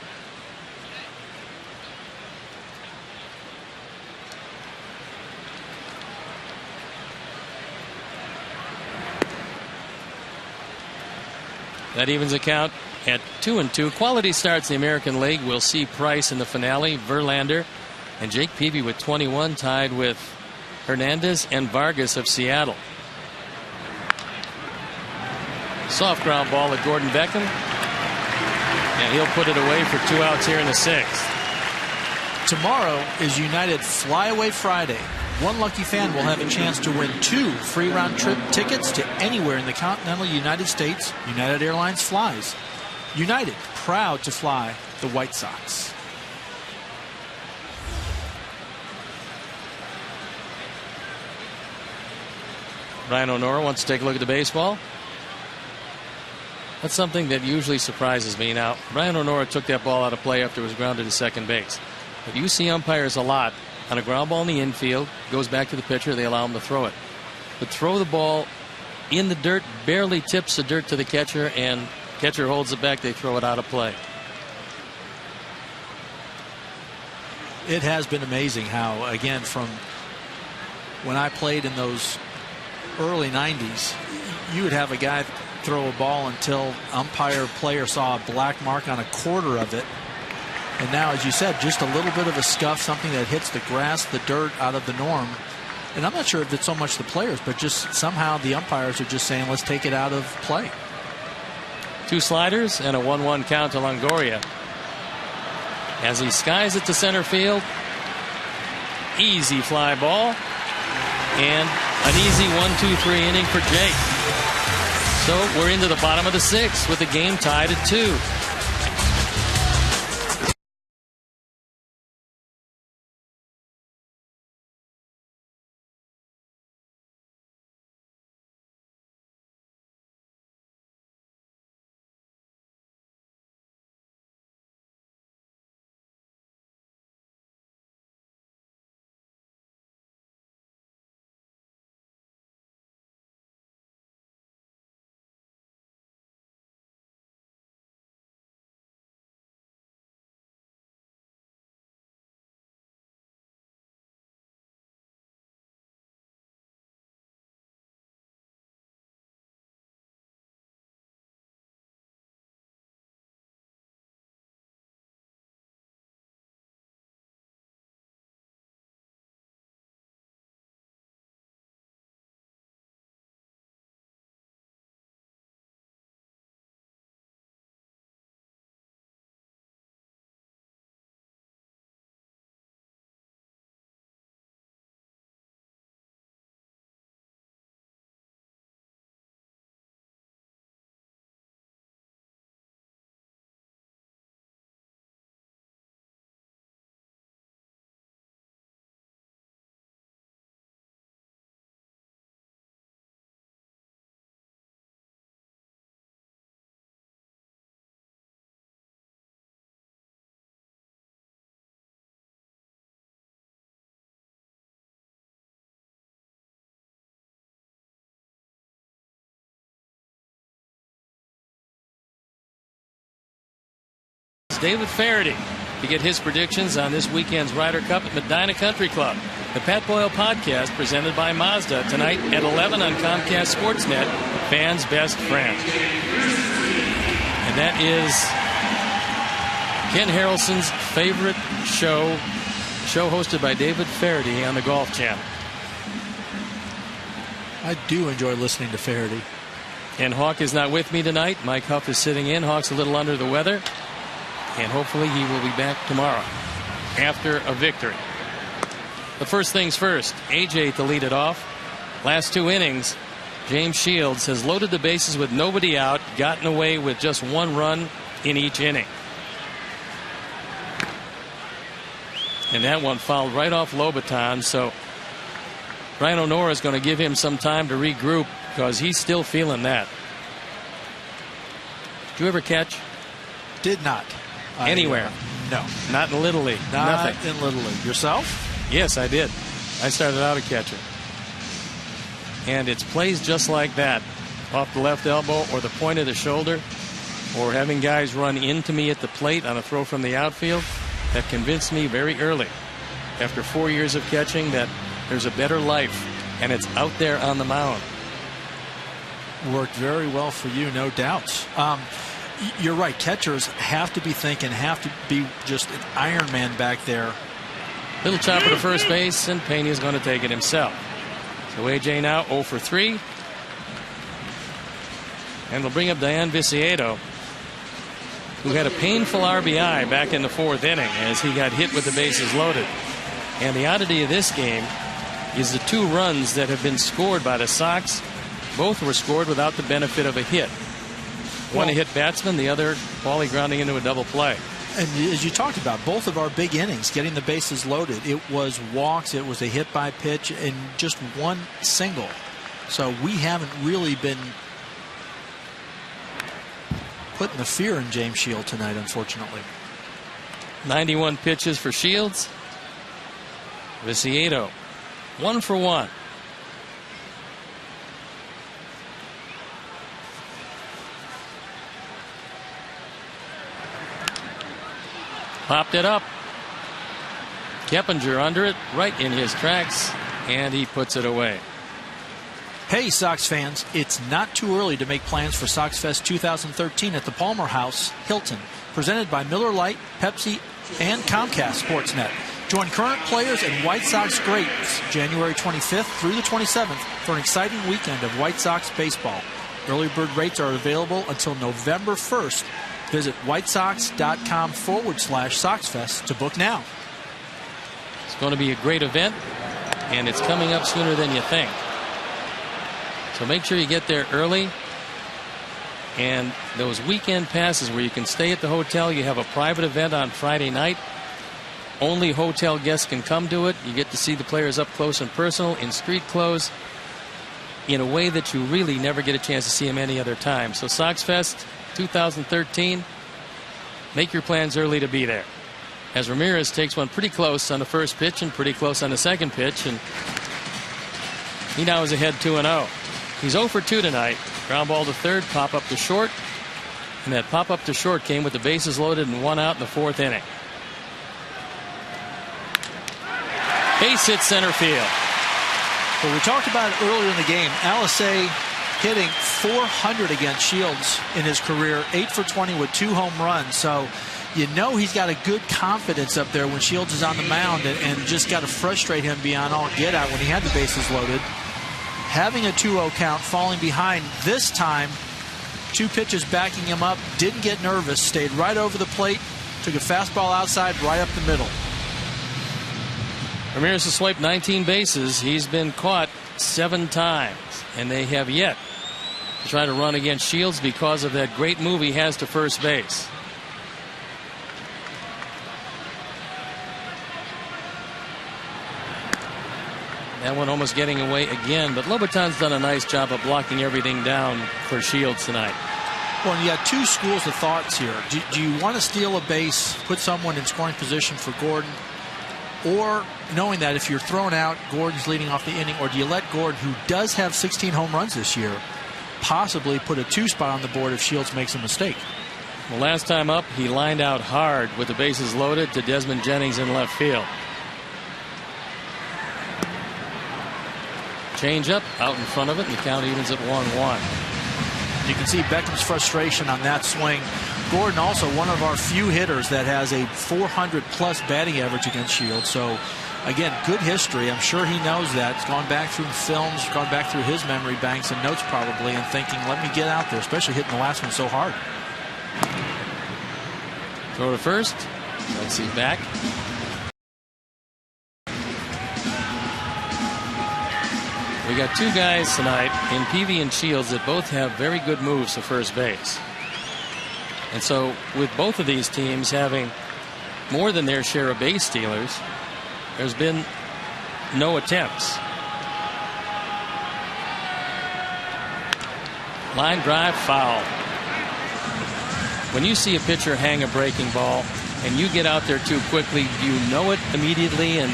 That evens the count at 2-2. Quality starts in the American League. We'll see Price in the finale, Verlander, and Jake Peavy with 21, tied with Hernandez and Vargas of Seattle. Soft ground ball at Gordon Beckham, and he'll put it away for 2 outs here in the 6th. Tomorrow is United Flyaway Friday. One lucky fan will have a chance to win 2 free round trip tickets to anywhere in the continental United States. United Airlines flies. United, proud to fly the White Sox. Ryan O'Nora wants to take a look at the baseball. That's something that usually surprises me. Now, Brian O'Nora took that ball out of play after it was grounded to second base. But you see umpires a lot on a ground ball in the infield, goes back to the pitcher, they allow him to throw it. But throw the ball in the dirt, barely tips the dirt to the catcher, and catcher holds it back, they throw it out of play. It has been amazing how, again, from when I played in those early 90s, you would have a guy throw a ball until umpire player saw a black mark on a quarter of it. And now, as you said, just a little bit of a scuff, something that hits the grass, the dirt, out of the norm. And I'm not sure if it's so much the players, but just somehow the umpires are just saying, let's take it out of play. 2 sliders and a 1-1 count to Longoria. As he skies it to center field. Easy fly ball. And an easy 1-2-3 inning for Jake. So we're into the bottom of the 6th with the game tied at 2. David Faraday to get his predictions on this weekend's Ryder Cup at Medina Country Club. The Pat Boyle Podcast presented by Mazda tonight at 11 on Comcast Sportsnet, fans' best friend. And that is Ken Harrelson's favorite show hosted by David Faraday on the Golf Channel. I do enjoy listening to Faraday. And Hawk is not with me tonight. Mike Huff is sitting in. Hawk's a little under the weather. And hopefully he will be back tomorrow after a victory. But first things first, AJ to lead it off. Last 2 innings, James Shields has loaded the bases with nobody out, gotten away with just 1 run in each inning. And that one fouled right off Lobaton, so Brian O'Nora is going to give him some time to regroup because he's still feeling that. Did you ever catch? Did not. Anywhere? No. Not in Little League? Not Nothing? in Little League. Yourself? Yes, I did. I started out a catcher. And it's plays just like that. Off the left elbow or the point of the shoulder, or having guys run into me at the plate on a throw from the outfield, that convinced me very early, after 4 years of catching, that there's a better life, and it's out there on the mound. Worked very well for you, no doubts. You're right. Catchers have to be thinking, have to be just an Iron Man back there. Little chopper to first base, and Pena is going to take it himself. So AJ now 0 for 3. And we'll bring up DAYAN VICIEDO, who had a painful RBI back in the 4th inning as he got hit with the bases loaded. And the oddity of this game is the 2 runs that have been scored by the Sox. Both were scored without the benefit of a hit. One a hit batsman, the other Paulie grounding into a double play. And as you talked about, both of our big innings, getting the bases loaded, it was walks, it was a hit by pitch, and just 1 single. So we haven't really been putting the fear in James Shield tonight, unfortunately. 91 pitches for Shields. Viciedo, 1 for 1. Popped it up. Keppinger under it, right in his tracks, and he puts it away. Hey, Sox fans, it's not too early to make plans for Sox Fest 2013 at the Palmer House, Hilton, presented by Miller Lite, Pepsi, and Comcast Sportsnet. Join current players and White Sox greats January 25th through the 27th for an exciting weekend of White Sox baseball. Early bird rates are available until November 1st. Visit whitesox.com/SoxFest to book now. It's going to be a great event, and it's coming up sooner than you think. So make sure you get there early. And those weekend passes where you can stay at the hotel, you have a private event on Friday night. Only hotel guests can come to it. You get to see the players up close and personal in street clothes in a way that you really never get a chance to see them any other time. So Sox Fest 2013, make your plans early to be there. As Ramirez takes one pretty close on the first pitch and pretty close on the second pitch, and he now is ahead 2-0. He's 0 for 2 tonight. Ground ball to third, pop up to short, and that pop up to short came with the bases loaded and 1 out in the 4th inning. Base hit center field. Well, we talked about it earlier in the game. ALEXEI hitting .400 against Shields in his career, 8 for 20 with 2 home runs. So you know he's got a good confidence up there when Shields is on the mound, and just got to frustrate him beyond all get out when he had the bases loaded. Having a 2-0 count, falling behind this time, 2 pitches backing him up, didn't get nervous, stayed right over the plate, took a fastball outside right up the middle. Ramirez has swiped 19 bases. He's been caught 7 times, and they have yet to try to run against Shields because of that great move he has to first base. That one almost getting away again, but Lobaton's done a nice job of blocking everything down for Shields tonight. Well, you got 2 schools of thoughts here. Do you want to steal a base, put someone in scoring position for Gordon, or knowing that if you're thrown out, Gordon's leading off the inning, or do you let Gordon, who does have 16 home runs this year, possibly put a 2 spot on the board if Shields makes a mistake? Well, last time up, he lined out hard with the bases loaded to Desmond Jennings in left field. Change up out in front of it, and the count evens at 1-1. You can see Beckham's frustration on that swing. Gordon also one of our few hitters that has a 400+ batting average against Shields. So again, good history. I'm sure he knows that. He's gone back through films, gone back through his memory banks and notes probably, and thinking, let me get out there, especially hitting the last one so hard. Throw to first. Let's see back. We got 2 guys tonight in Peavy and Shields that both have very good moves to first base. And so with both of these teams having more than their share of base stealers, there's been no attempts. Line drive, foul. When you see a pitcher hang a breaking ball and you get out there too quickly, you know it immediately, and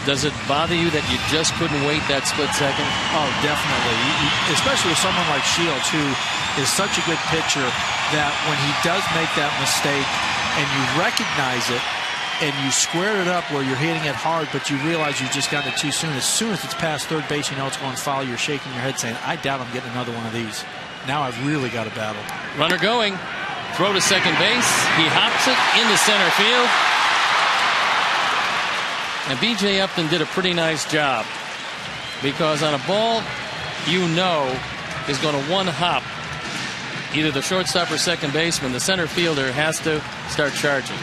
does it bother you that you just couldn't wait that split second? Oh, definitely. Especially with someone like Shields, who is such a good pitcher, that when he does make that mistake and you recognize it and you square it up where you're hitting it hard, but you realize you just got it too soon. As soon as it's past third base, you know it's going to foul. You're shaking your head saying, I doubt I'm getting another one of these. Now I've really got a battle. Runner going. Throw to second base. He hops it into center field. And B.J. Upton did a pretty nice job, because on a ball you know is going to one hop either the shortstop or second baseman, the center fielder has to start charging.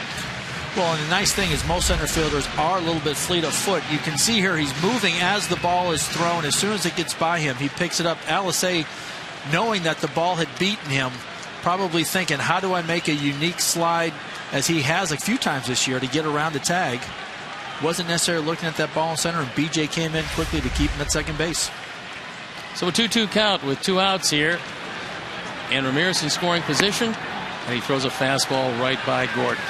Well, and the nice thing is most center fielders are a little bit fleet of foot. You can see here he's moving as the ball is thrown. As soon as it gets by him, he picks it up. ALEXEI, knowing that the ball had beaten him, probably thinking, how do I make a unique slide, as he has a few times this year, to get around the tag. Wasn't necessarily looking at that ball in center, and BJ came in quickly to keep him at second base. So a 2-2 count with 2 outs here. and Ramirez in scoring position, and he throws a fastball right by Gordon.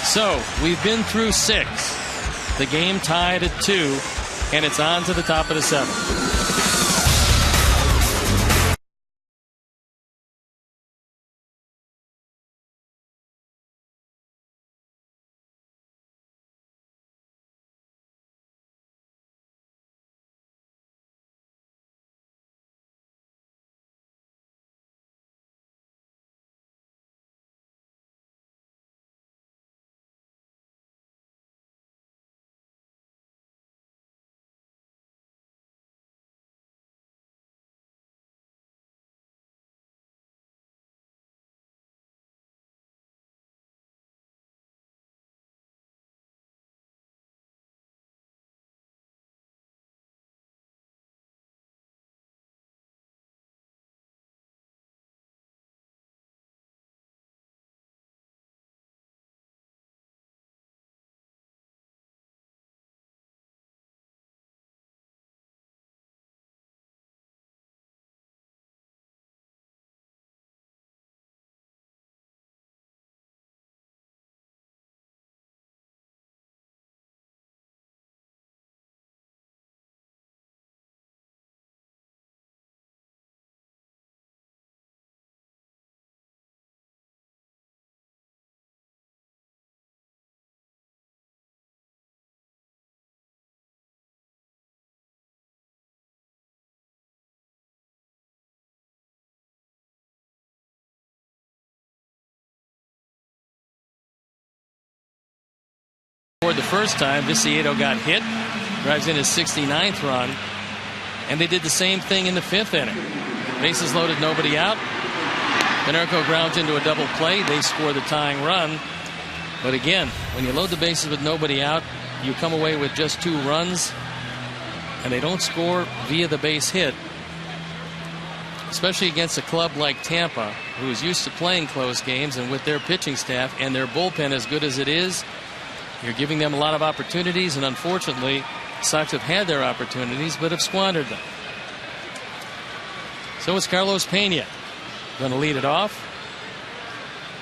So we've been through 6. The game tied at 2, and it's on to the top of the 7th. The first time, Viciedo got hit, drives in his 69th run, and they did the same thing in the 5th inning. Bases loaded, nobody out. KONERKO grounds into a double play. They score the tying run. But again, when you load the bases with nobody out, you come away with just 2 runs, and they don't score via the base hit, especially against a club like Tampa, who is used to playing close games, and with their pitching staff and their bullpen as good as it is, you're giving them a lot of opportunities, and unfortunately, Sox have had their opportunities but have squandered them. So it's Carlos Pena going to lead it off.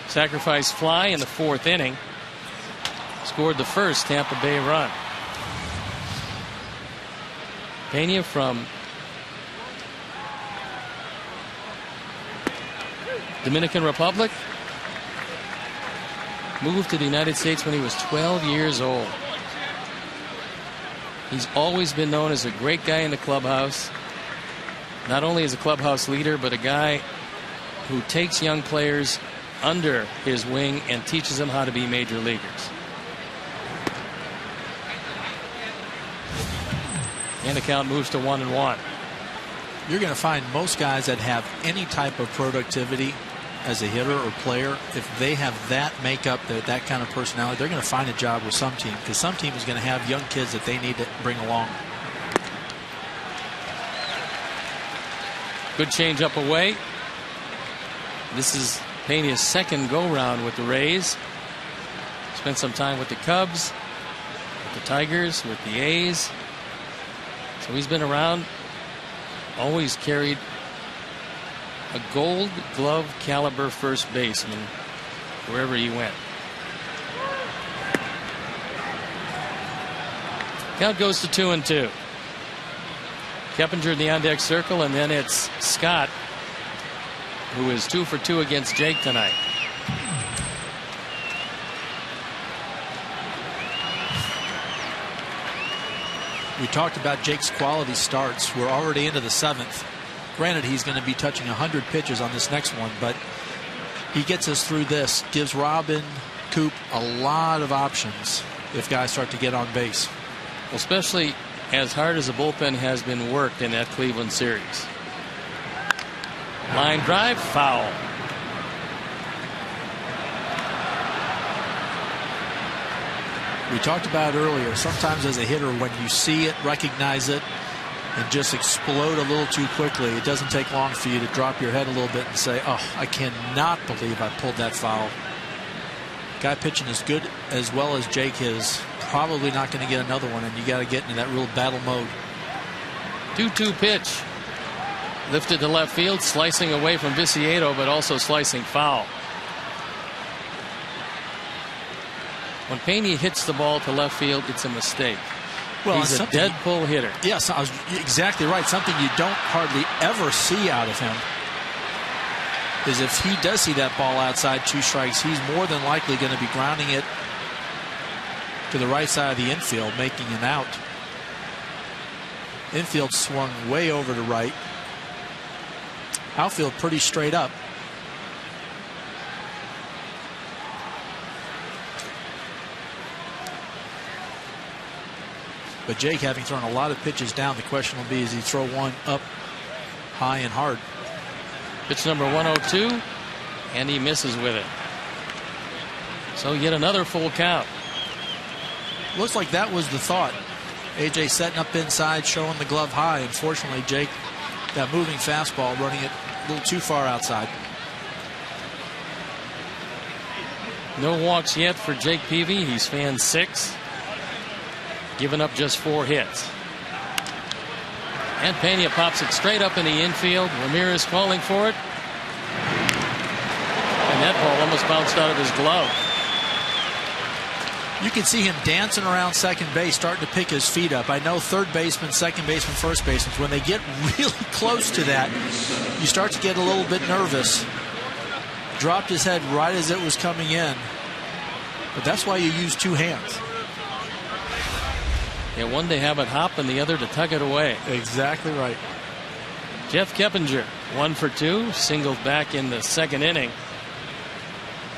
Sacrifice fly in the 4th inning. Scored the first Tampa Bay run. Pena from Dominican Republic. Moved to the United States when he was 12 years old. He's always been known as a great guy in the clubhouse. Not only as a clubhouse leader, but a guy who takes young players under his wing and teaches them how to be major leaguers. And the count moves to 1-1. You're going to find most guys that have any type of productivity as a hitter or player, if they have that makeup, that kind of personality, they're going to find a job with some team, because some team is going to have young kids that they need to bring along. Good change up away. This is Pena's 2nd go-round with the Rays. Spent some time with the Cubs, with the Tigers, with the A's. So he's been around, always carried a Gold Glove caliber first baseman wherever he went. Count goes to 2-2. Keppinger in the on-deck circle, and then it's Scott, who is 2 for 2 against Jake tonight. We talked about Jake's quality starts. We're already into the 7th. Granted, he's going to be touching 100 pitches on this next one, but he gets us through this. Gives Robin, Coop a lot of options if guys start to get on base. Especially as hard as the bullpen has been worked in that Cleveland series. Line drive, foul. We talked about earlier, sometimes as a hitter, when you see it, recognize it, and just explode a little too quickly, it doesn't take long for you to drop your head a little bit and say, oh, I cannot believe I pulled that foul. Guy pitching as good as well as Jake is, probably not going to get another one, and you got to get into that real battle mode. 2-2 pitch. Lifted to left field, slicing away from Viciedo, but also slicing foul. When PENA hits the ball to left field, it's a mistake. Well, he's a dead pull hitter. Yes, I was exactly right. Something you don't hardly ever see out of him is if he does see that ball outside 2 strikes, he's more than likely going to be grounding it to the right side of the infield, making an out. Infield swung way over to right. Outfield pretty straight up. But Jake, having thrown a lot of pitches down, the question will be, is he throw one up high and hard? Pitch number 102, and he misses with it. So yet another full count. Looks like that was the thought. AJ setting up inside, showing the glove high. Unfortunately, Jake, that moving fastball, running it a little too far outside. No walks yet for Jake Peavy. He's fanned 6. Given up just 4 hits. And PENA pops it straight up in the infield. Ramirez calling for it. And that ball almost bounced out of his glove. You can see him dancing around second base, starting to pick his feet up. I know third baseman, second baseman, first baseman, when they get really close to that, you start to get a little bit nervous. Dropped his head right as it was coming in. But that's why you use 2 hands. Yeah, one to have it hop and the other to tug it away. Exactly right. Jeff Keppinger, 1 for 2, singled back in the 2nd inning.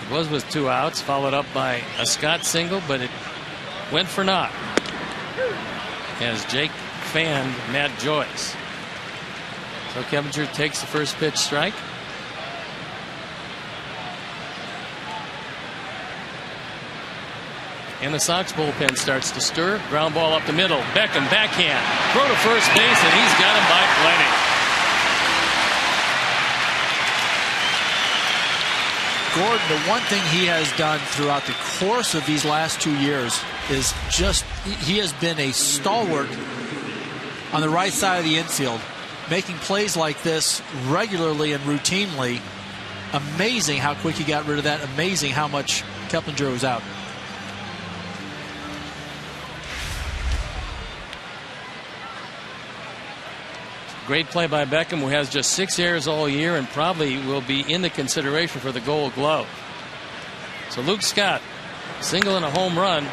It was with 2 outs, followed up by a Scott single, but it went for naught as Jake fanned Matt Joyce. So Keppinger takes the first pitch strike. And the Sox bullpen starts to stir. Ground ball up the middle. Beckham backhand. Throw to first base, and he's got him by plenty. Gordon, the one thing he has done throughout the course of these last 2 years is just, he has been a stalwart on the right side of the infield, making plays like this regularly and routinely. Amazing how quick he got rid of that. Amazing how much Keppinger was out. Great play by Beckham, who has just 6 errors all year and probably will be in the consideration for the Gold Glove. So Luke Scott, single and a home run,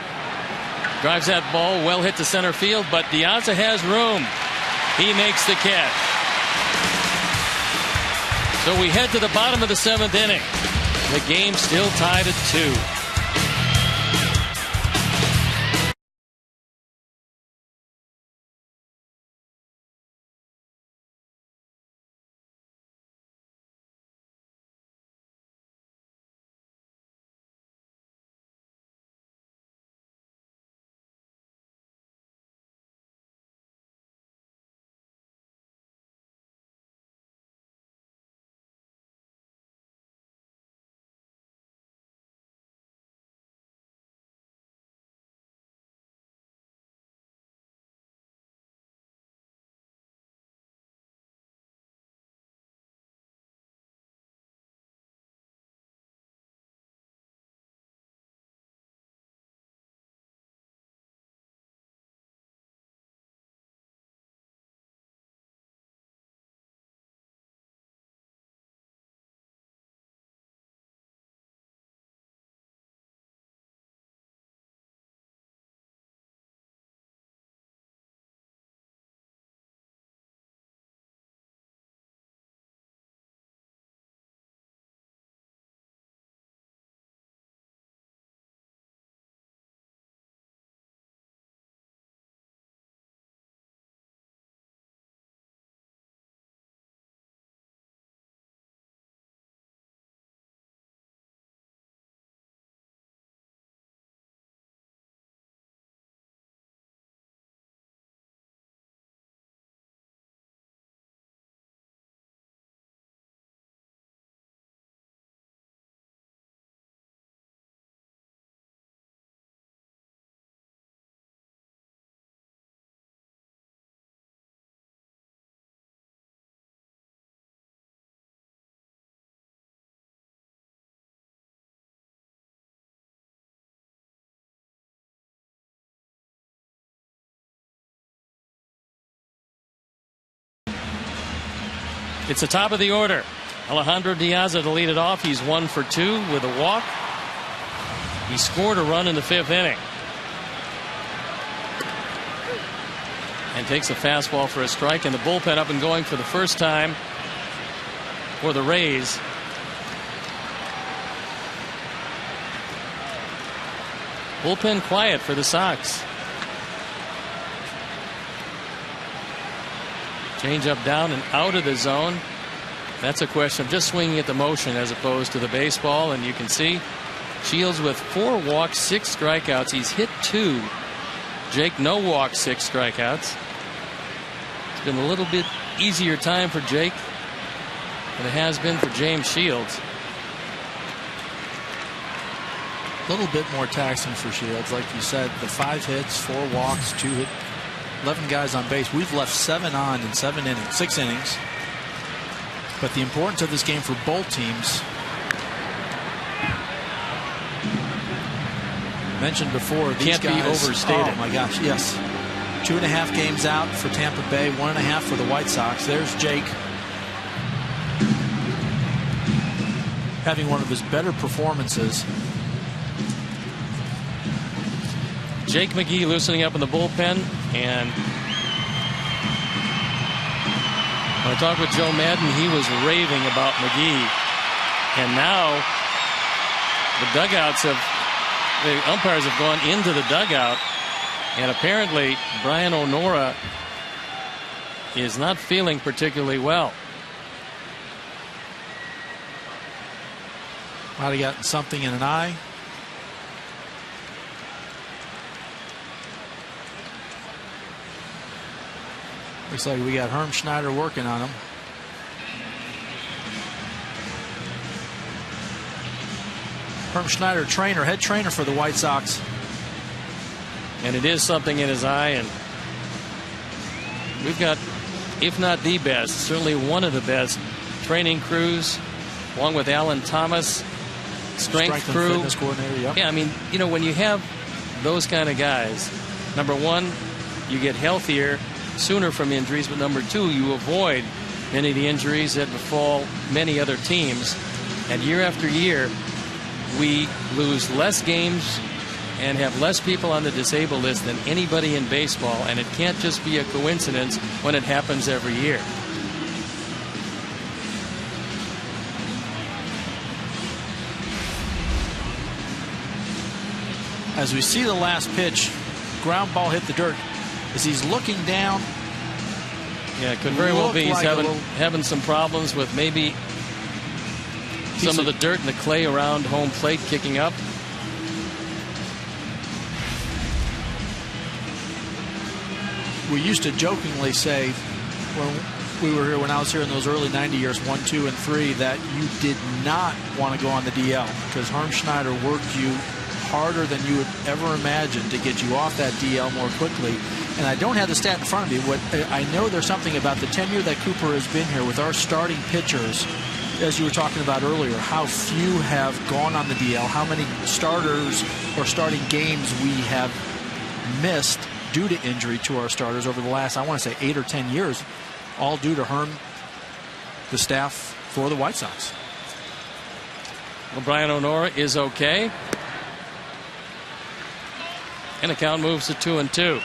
drives that ball well hit to center field, but De Aza has room. He makes the catch. So we head to the bottom of the 7th inning. The game still tied at 2. It's the top of the order. Alejandro Diaz to lead it off. He's 1 for 2 with a walk. He scored a run in the 5th inning. And takes a fastball for a strike, and the bullpen up and going for the first time for the Rays. Bullpen quiet for the Sox. Change up down and out of the zone. That's a question of just swinging at the motion as opposed to the baseball. And you can see Shields with 4 walks, 6 strikeouts. He's hit 2. Jake, no walks, 6 strikeouts. It's been a little bit easier time for Jake than it has been for James Shields. A little bit more taxing for Shields, like you said. The 5 hits, 4 walks, 2 hit, 11 guys on base. We've left 7 on in 6 innings. But the importance of this game for both teams, mentioned before, these can't guys be overstated. Oh my gosh, yes. 2.5 games out for Tampa Bay, 1.5 for the White Sox. There's Jake having one of his better performances. Jake McGee loosening up in the bullpen. And when I talked with Joe Madden, he was raving about McGee. And now the umpires have gone into the dugout. And apparently Brian O'Nora is not feeling particularly well. Might have gotten something in an eye. Looks like we got Herm Schneider working on him. Herm Schneider, head trainer for the White Sox. And it is something in his eye. And we've got, if not the best, certainly one of the best training crews, along with Alan Thomas, strength crew. Fitness coordinator, yep. Yeah, I mean, you know, when you have those kind of guys, number one, you get healthier sooner from injuries, but number two, you avoid many of the injuries that befall many other teams. And year after year, we lose less games and have less people on the disabled list than anybody in baseball, and it can't just be a coincidence when it happens every year. As we see the last pitch, ground ball hit the dirt. As he's looking down, yeah, it could very well be he's having some problems with maybe some of the dirt and the clay around home plate kicking up. We used to jokingly say when we were here, when I was here in those early 90 years, 1, 2, and 3, that you did not want to go on the DL because Herm Schneider worked you harder than you would ever imagine to get you off that DL more quickly. And I don't have the stat in front of me. What I know, there's something about the tenure that Cooper has been here with our starting pitchers, as you were talking about earlier, how few have gone on the DL, how many starters or starting games we have missed due to injury to our starters over the last, I want to say, 8 or 10 years, all due to Herm, the staff for the White Sox. Well, Brian O'Nora is okay. And the count moves to 2-2.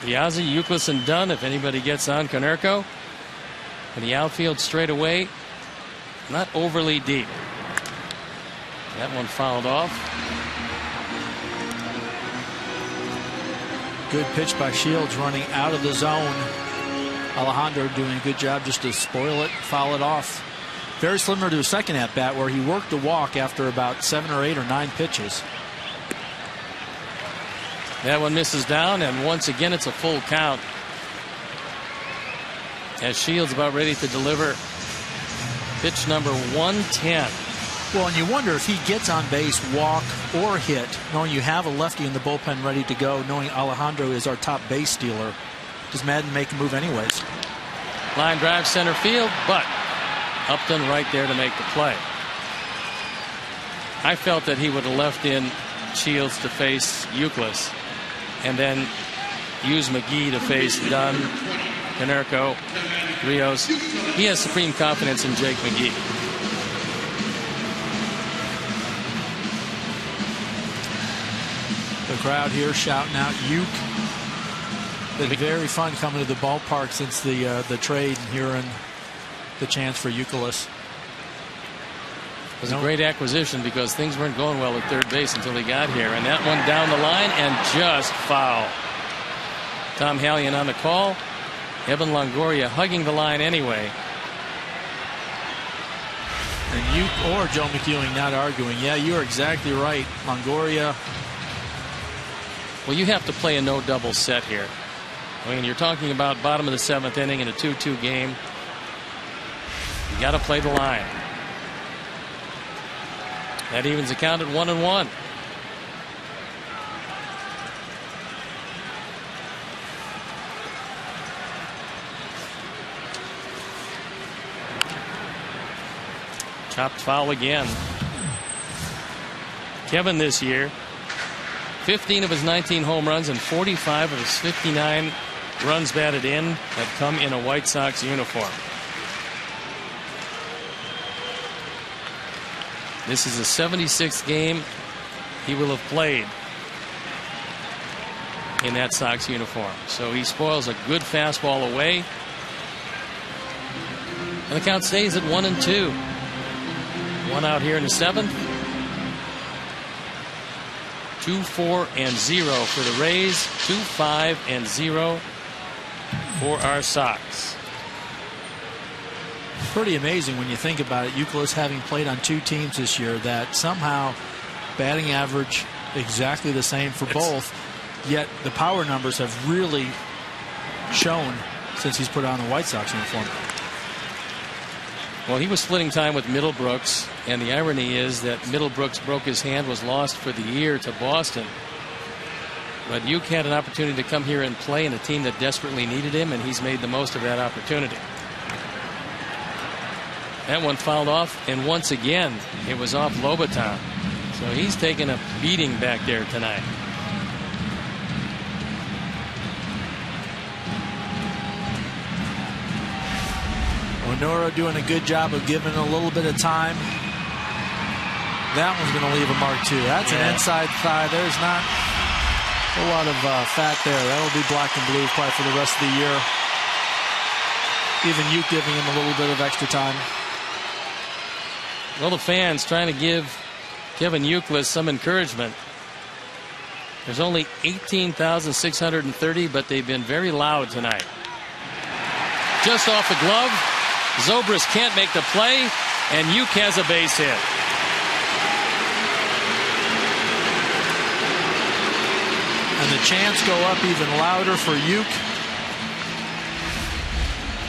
Piazza, Youkilis, and Dunn, if anybody gets on KONERKO. And the outfield straight away, not overly deep. That one fouled off. Good pitch by Shields, running out of the zone. Alejandro doing a good job just to spoil it, foul it off. Very similar to his second at bat, where he worked the walk after about 7 or 8 or 9 pitches. That one misses down, and once again it's a full count as Shields about ready to deliver pitch number 110. Well, and you wonder if he gets on base, walk, or hit, knowing you have a lefty in the bullpen ready to go, knowing Alejandro is our top base stealer. Does Madden make a move anyways? Line drive center field, but Upton right there to make the play. I felt that he would have left in Shields to face Youkilis, and then use McGee to face Dunn, KONERKO, Rios. He has supreme confidence in Jake McGee. The crowd here shouting out Uke. Been very fun coming to the ballpark since the trade and hearing the chance for YOUKILIS. It was a great acquisition because things weren't going well at third base until he got here. And that one down the line and just foul. Tom Hallion on the call. Evan Longoria hugging the line anyway. And Uke or Joe McEwing not arguing. Yeah, you're exactly right. Longoria. Well, you have to play a no double set here. I mean, you're talking about bottom of the 7th inning in a 2-2 game. You got to play the line. That evens the count at 1-1. Chopped foul again. Kevin this year, 15 of his 19 home runs and 45 of his 59 runs batted in have come in a White Sox uniform. This is the 76th game he will have played in that Sox uniform. So he spoils a good fastball away. And the count stays at 1-2. One out here in the 7th. 2-4-0 for the Rays. 2-5-0 for our Sox. Pretty amazing when you think about it. YOUKILIS having played on 2 teams this year, that somehow batting average exactly the same for both, yet the power numbers have really shown since he's put on the White Sox uniform. Well, he was splitting time with Middlebrooks, and the irony is that Middlebrooks broke his hand, was lost for the year to Boston. But Uke had an opportunity to come here and play in a team that desperately needed him, and he's made the most of that opportunity. That one fouled off, and once again, it was off Lobaton. So he's taking a beating back there tonight. Winora doing a good job of giving a little bit of time. That one's going to leave a mark too. That's an inside thigh. There's not a lot of fat there. That'll be black and blue probably for the rest of the year. Even Uke giving him a little bit of extra time. Well, the fans trying to give Kevin YOUKILIS some encouragement. There's only 18,630, but they've been very loud tonight. Just off the glove. Zobrist can't make the play, and Uke has a base hit. And the chants go up even louder for Uke.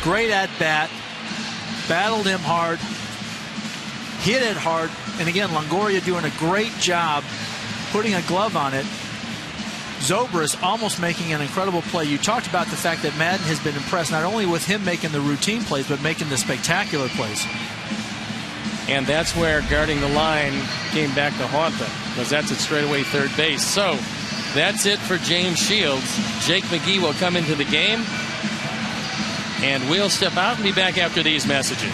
Great at bat. Battled him hard. Hit it hard. And again, Longoria doing a great job putting a glove on it. Zobrist almost making an incredible play. You talked about the fact that Madden has been impressed not only with him making the routine plays, but making the spectacular plays. And that's where guarding the line came back to haunt them, because that's at straightaway third base. So that's it for James Shields. Jake McGee will come into the game, and we'll step out and be back after these messages.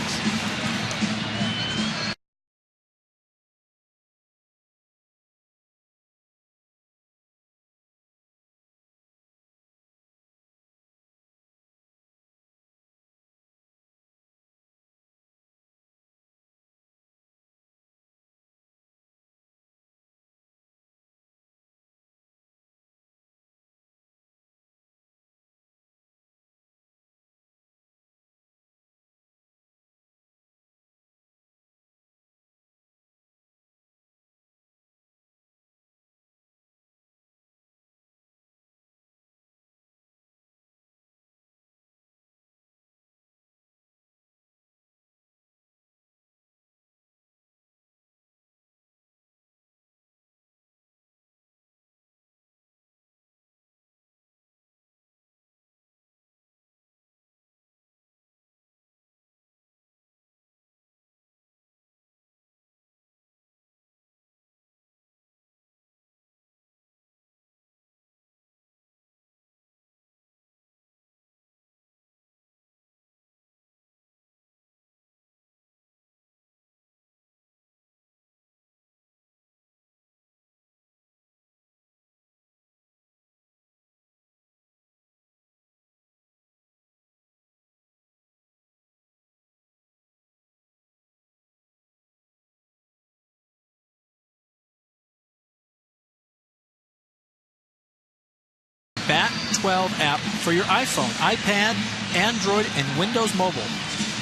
TB12 app for your iPhone, iPad, Android, and Windows Mobile.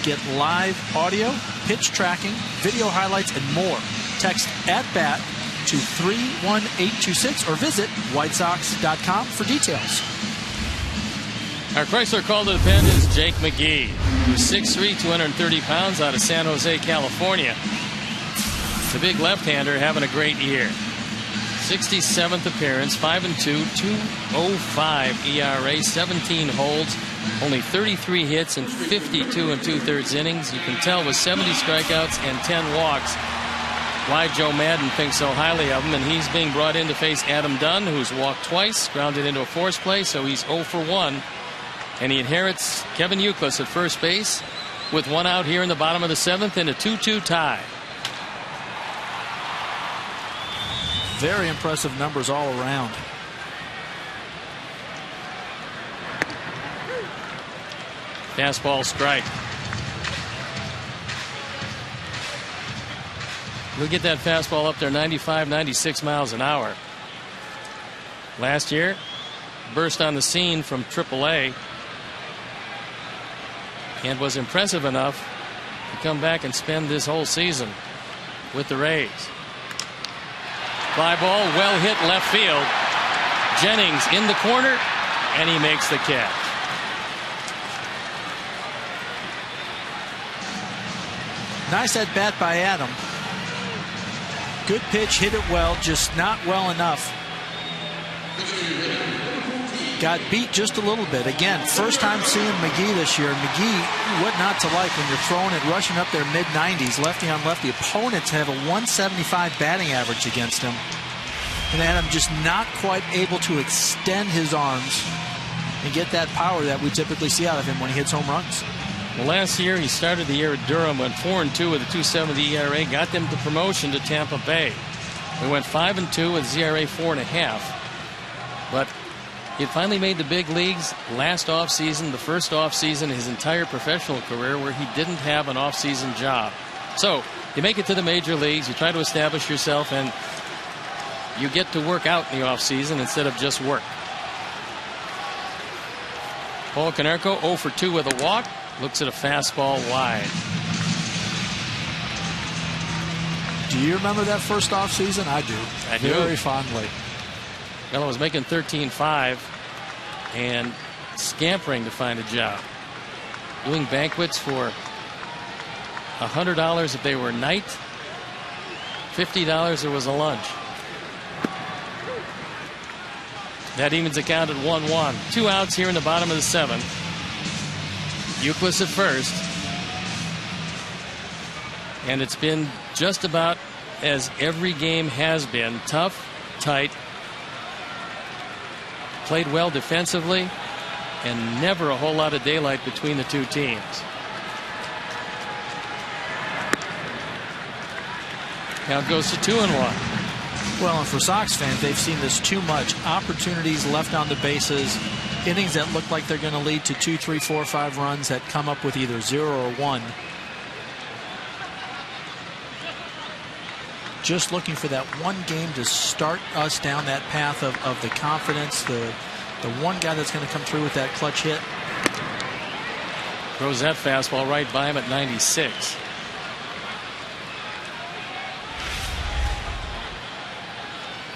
Get live audio, pitch tracking, video highlights, and more. Text @BAT to 31826 or visit whitesox.com for details. Our Chrysler call to the pen is Jake McGee, who's 6'3", 230 pounds, out of San Jose, California. The big left-hander having a great year. 67th appearance, 5-2, 2.05 ERA, 17 holds, only 33 hits and 52 2/3 innings. You can tell with 70 strikeouts and 10 walks why Joe Madden thinks so highly of him, and he's being brought in to face Adam Dunn, who's walked twice, grounded into a force play, so he's 0 for 1. And he inherits Kevin YOUKILIS at first base with 1 out here in the bottom of the 7th and a 2-2 tie. Very impressive numbers all around. Fastball strike. We'll get that fastball up there 95, 96 miles an hour. Last year, burst on the scene from AAA and was impressive enough to come back and spend this whole season with the Rays. Fly ball, well hit left field. Jennings in the corner, and he makes the catch. Nice at bat by Adam. Good pitch, hit it well, just not well enough. Got beat just a little bit. Again, first time seeing McGee this year. McGee, what not to like when you're throwing it, rushing up there mid-90s, lefty on lefty. Opponents have a 175 batting average against him. And Adam just not quite able to extend his arms and get that power that we typically see out of him when he hits home runs. Well, last year he started the year at Durham, went 4-2 with a 2.70 ERA, got them to promotion to Tampa Bay. We went 5-2 with ERA 4.5. But he had finally made the big leagues last offseason, the first offseason his entire professional career where he didn't have an offseason job. So you make it to the major leagues, you try to establish yourself, and you get to work out in the offseason instead of just work. Paul KONERKO 0 for 2 with a walk. Looks at a fastball wide. Do you remember that first offseason? I do. I do. Very fondly. Well, I was making $13.5 and scampering to find a job. Doing banquets for $100 if they were night, $50 there was a lunch. That evens the count at 1-1. 2 outs here in the bottom of the 7th. YOUKILIS at first. And it's been just about as every game has been. Tough, tight, played well defensively, and never a whole lot of daylight between the two teams. Count goes to 2-1. Well, and for Sox fans, they've seen this too much. Opportunities left on the bases, innings that look like they're going to lead to 2, 3, 4, 5 runs that come up with either 0 or 1. Just looking for that one game to start us down that path of the confidence, the one guy that's going to come through with that clutch hit. Throws that fastball right by him at 96.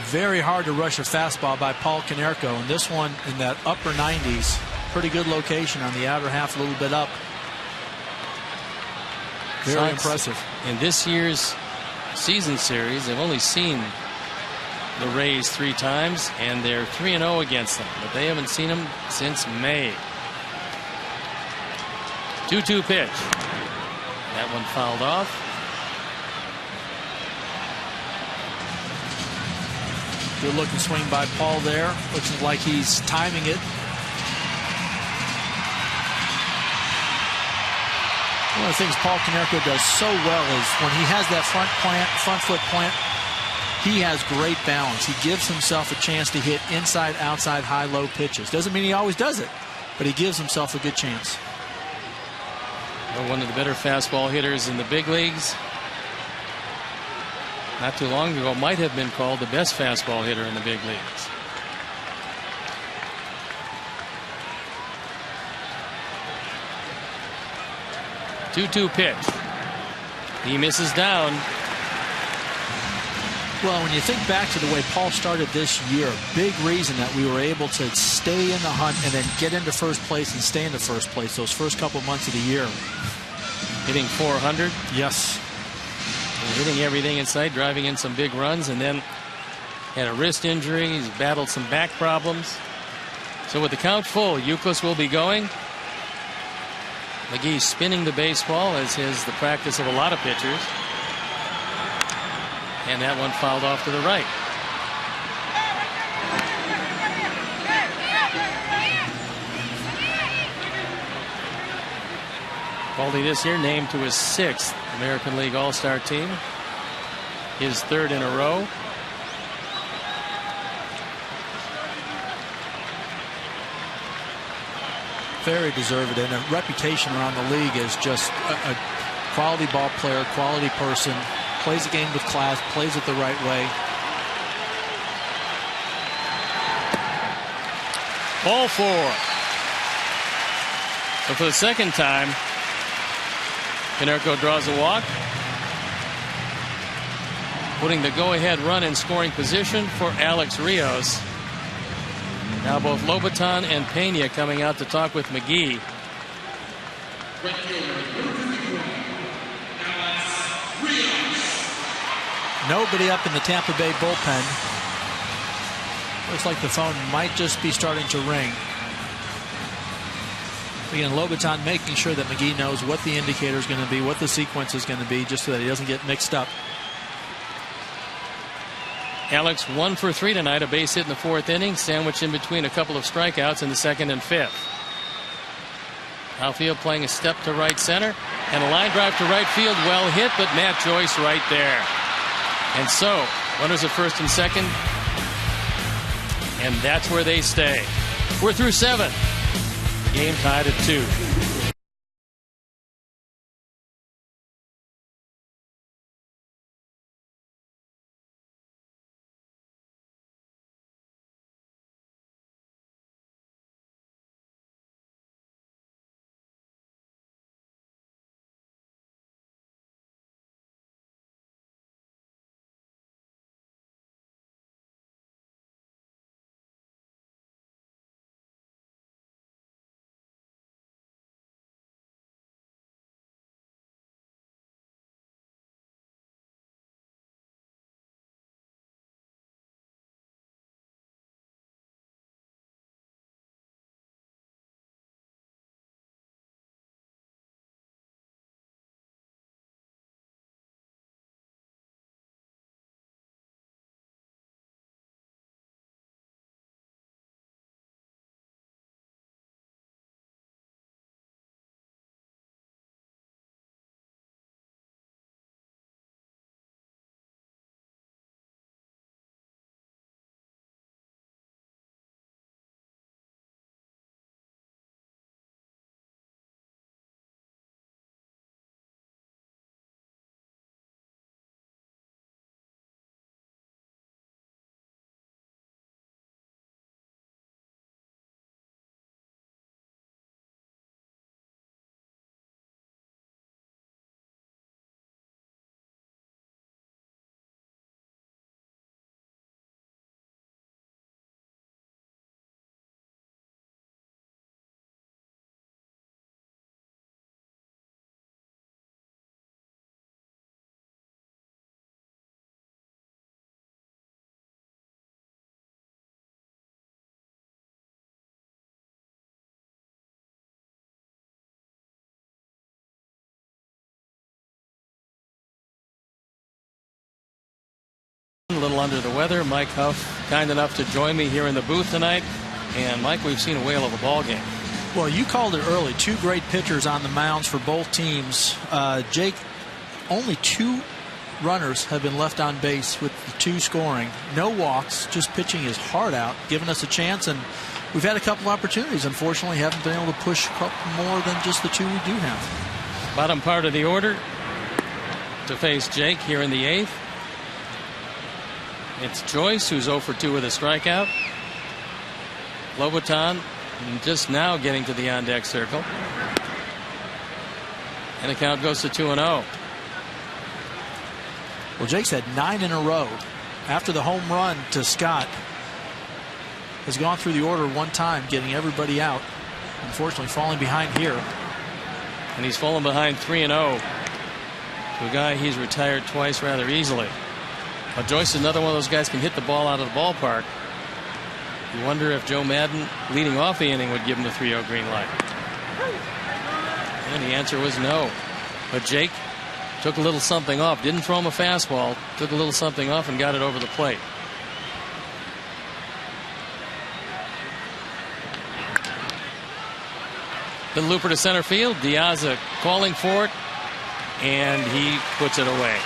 Very hard to rush a fastball by Paul KONERKO, and this one in that upper 90s. Pretty good location on the outer half, a little bit up. Very Sox, impressive. In this year's season series, they've only seen the Rays 3 times, and they're 3-0 against them, but they haven't seen them since May. 2-2 pitch. That one fouled off. Good looking swing by Paul there. Looks like he's timing it. One of the things Paul KONERKO does so well is when he has that front foot plant, he has great balance. He gives himself a chance to hit inside, outside, high, low pitches. Doesn't mean he always does it, but he gives himself a good chance. One of the better fastball hitters in the big leagues. Not too long ago, might have been called the best fastball hitter in the big leagues. 2-2 pitch. He misses down. Well, when you think back to the way Paul started this year, a big reason that we were able to stay in the hunt and then get into first place and stay in the first place those first couple months of the year. Hitting .400. Yes. And hitting everything in sight, driving in some big runs, and then had a wrist injury. He's battled some back problems. So with the count full, YOUKILIS will be going. McGee spinning the baseball, as is the practice of a lot of pitchers. And that one fouled off to the right. Baldy this year named to his 6th American League All-Star team. His 3rd in a row. Very deserved, and a reputation around the league as just a quality ball player, quality person, plays the game with class, plays it the right way. Ball 4. So for the second time, KONERKO draws a walk, putting the go-ahead run in scoring position for Alex Rios. Now both Lobaton and PENA coming out to talk with McGee. Nobody up in the Tampa Bay bullpen. Looks like the phone might just be starting to ring. Again, Lobaton making sure that McGee knows what the indicator is going to be, what the sequence is going to be, just so that he doesn't get mixed up. Alex 1 for 3 tonight, a base hit in the 4th inning, sandwiched in between a couple of strikeouts in the 2nd and 5th. Outfield playing a step to right center, and a line drive to right field, well hit, but Matt Joyce right there. And so, runners at 1st and 2nd, and that's where they stay. We're through 7. Game tied at 2. A little under the weather. Mike Huff, kind enough to join me here in the booth tonight. And Mike, we've seen a whale of a ball game. Well, you called it early. 2 great pitchers on the mounds for both teams. Jake, only 2 runners have been left on base with the 2 scoring. No walks, just pitching his heart out, giving us a chance. And we've had a couple opportunities. Unfortunately, haven't been able to push a couple more than just the 2 we do have. Bottom part of the order to face Jake here in the 8th. It's Joyce, who's 0 for 2 with a strikeout. Lobaton just now getting to the on-deck circle. And the count goes to 2-0. Well, Jake's had 9 in a row. After the home run to Scott, has gone through the order one time, getting everybody out. Unfortunately, falling behind here. And he's fallen behind 3-0 to a guy he's retired twice rather easily. But Joyce is another one of those guys can hit the ball out of the ballpark. You wonder if Joe Madden, leading off the inning, would give him the 3-0 green light. And the answer was no. But Jake took a little something off. Didn't throw him a fastball. Took a little something off and got it over the plate. The looper to center field. Diaz calling for it. And he puts it away.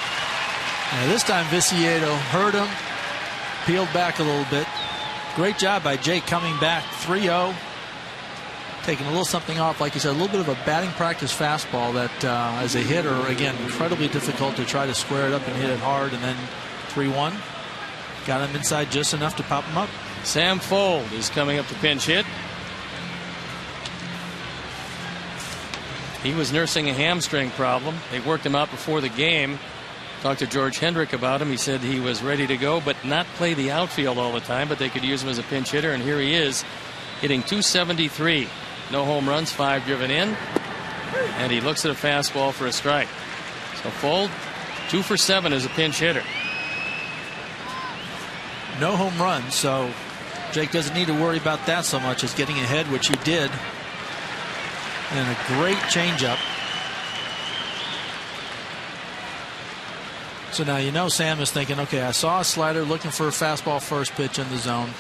Now this time Viciedo heard him. Peeled back a little bit. Great job by Jake coming back. 3-0. Taking a little something off, like you said, a little bit of a batting practice fastball that, as a hitter, again, incredibly difficult to try to square it up and hit it hard. And then 3-1. Got him inside just enough to pop him up. Sam Fold is coming up to pinch hit. He was nursing a hamstring problem. They worked him out before the game. Talked to George Hendrick about him. He said he was ready to go, but not play the outfield all the time, but they could use him as a pinch hitter. And here he is, hitting .273. No home runs, 5 driven in. And he looks at a fastball for a strike. So Fold, 2 for 7 as a pinch hitter. No home runs, so Jake doesn't need to worry about that so much as getting ahead, which he did. And a great changeup. So now you know Sam is thinking, okay, I saw a slider, looking for a fastball first pitch in the zone.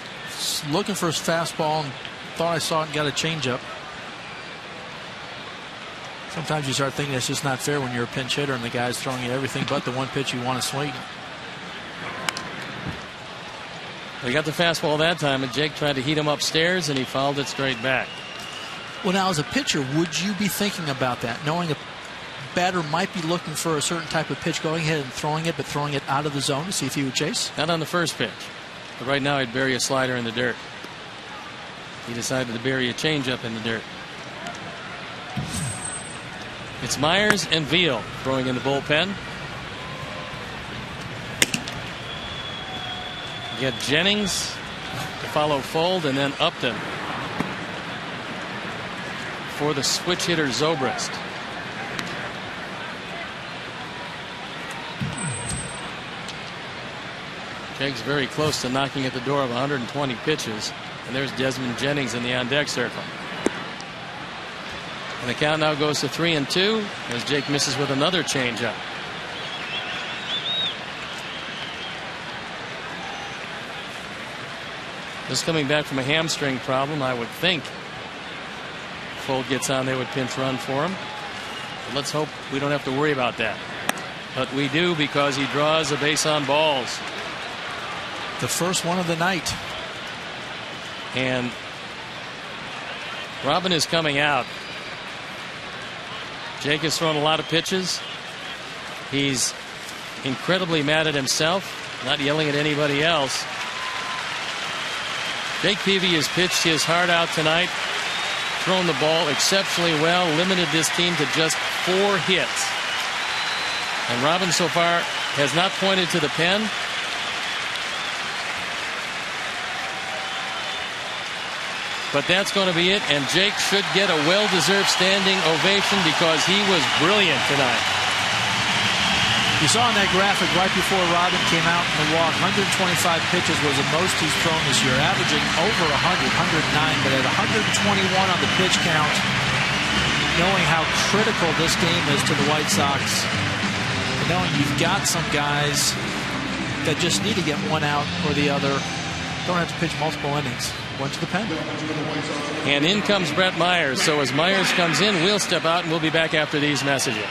Looking for a fastball and thought I saw it and got a changeup. Sometimes you start thinking that's just not fair when you're a pinch hitter and the guy's throwing you everything but the one pitch you want to swing. They got the fastball that time, and Jake tried to heat him upstairs, and he fouled it straight back. Well, now as a pitcher, would you be thinking about that, knowing a batter might be looking for a certain type of pitch, going ahead and throwing it, but throwing it out of the zone to see if he would chase? Not on the first pitch, but right now he'd bury a slider in the dirt. He decided to bury a changeup in the dirt. It's Myers and Veal throwing in the bullpen. You get Jennings to follow Fold, and then Upton for the switch hitter Zobrist. Jake's very close to knocking at the door of 120 pitches. And there's Desmond Jennings in the on-deck circle. And the count now goes to 3-2 as Jake misses with another changeup. Just coming back from a hamstring problem, I would think Fold gets on, they would pinch run for him. But let's hope we don't have to worry about that. But we do, because he draws a base on balls. The first one of the night. And Robin is coming out. Jake has thrown a lot of pitches. He's incredibly mad at himself, not yelling at anybody else. Jake Peavy has pitched his heart out tonight, thrown the ball exceptionally well, limited this team to just 4 hits. And Robin so far has not pointed to the pen. But that's going to be it, and Jake should get a well-deserved standing ovation because he was brilliant tonight. You saw in that graphic right before Robin came out in the walk, 125 pitches was the most he's thrown this year, averaging over 100, 109, but at 121 on the pitch count, knowing how critical this game is to the White Sox, and knowing you've got some guys that just need to get one out or the other, don't have to pitch multiple innings. Went to the pen. And in comes Brett Myers. So as Myers comes in, we'll step out and we'll be back after these messages.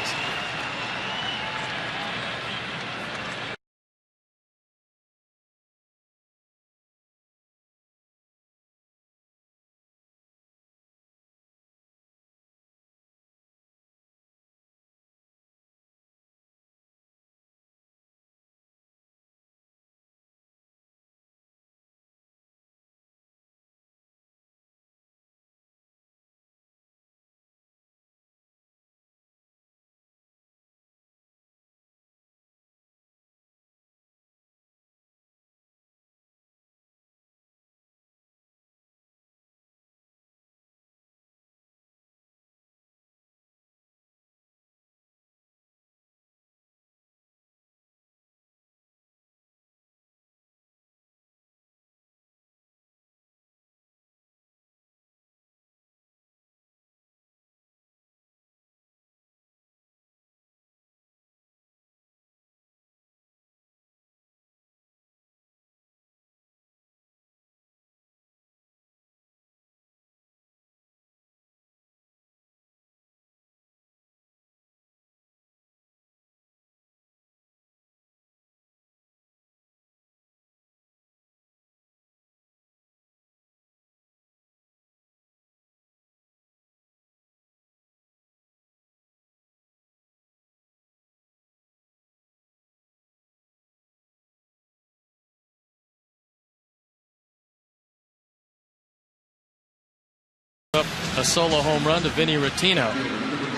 a solo home run to Vinny Rottino.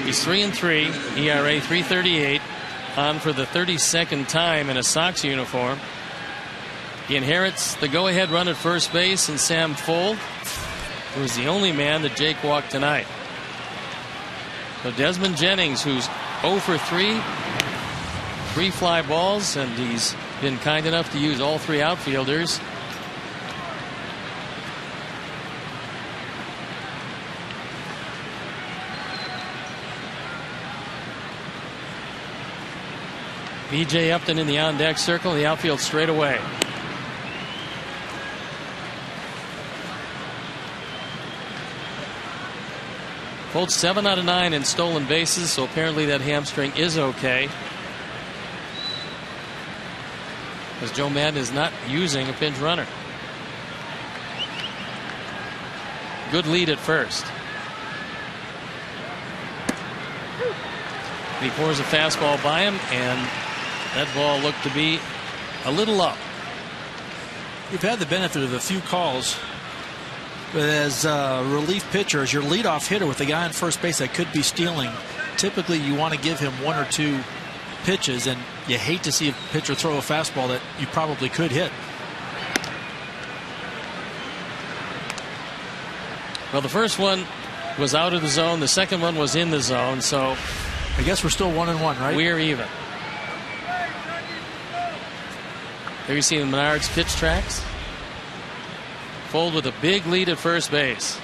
He's 3-3, ERA 3.38, on for the 32nd time in a Sox uniform. He inherits the go-ahead run at first base in Sam Fuld, who is the only man that Jake walked tonight. So Desmond Jennings, who's 0 for 3, 3 fly balls, and he's been kind enough to use all 3 outfielders. B.J. Upton in the on-deck circle, the outfield straight away. Fuld's 7 out of 9 in stolen bases, so apparently that hamstring is okay, as Joe Maddon is not using a pinch runner. Good lead at first. He pours a fastball by him, and that ball looked to be a little up. You've had the benefit of a few calls, but as a relief pitcher, as your leadoff hitter with the guy on first base that could be stealing, typically you want to give him 1 or 2 pitches, and you hate to see a pitcher throw a fastball that you probably could hit. Well, the first one was out of the zone. The second one was in the zone, so I guess we're still 1-1, right? We're even. There you see the Menards pitch tracks. Fuld with a big lead at first base.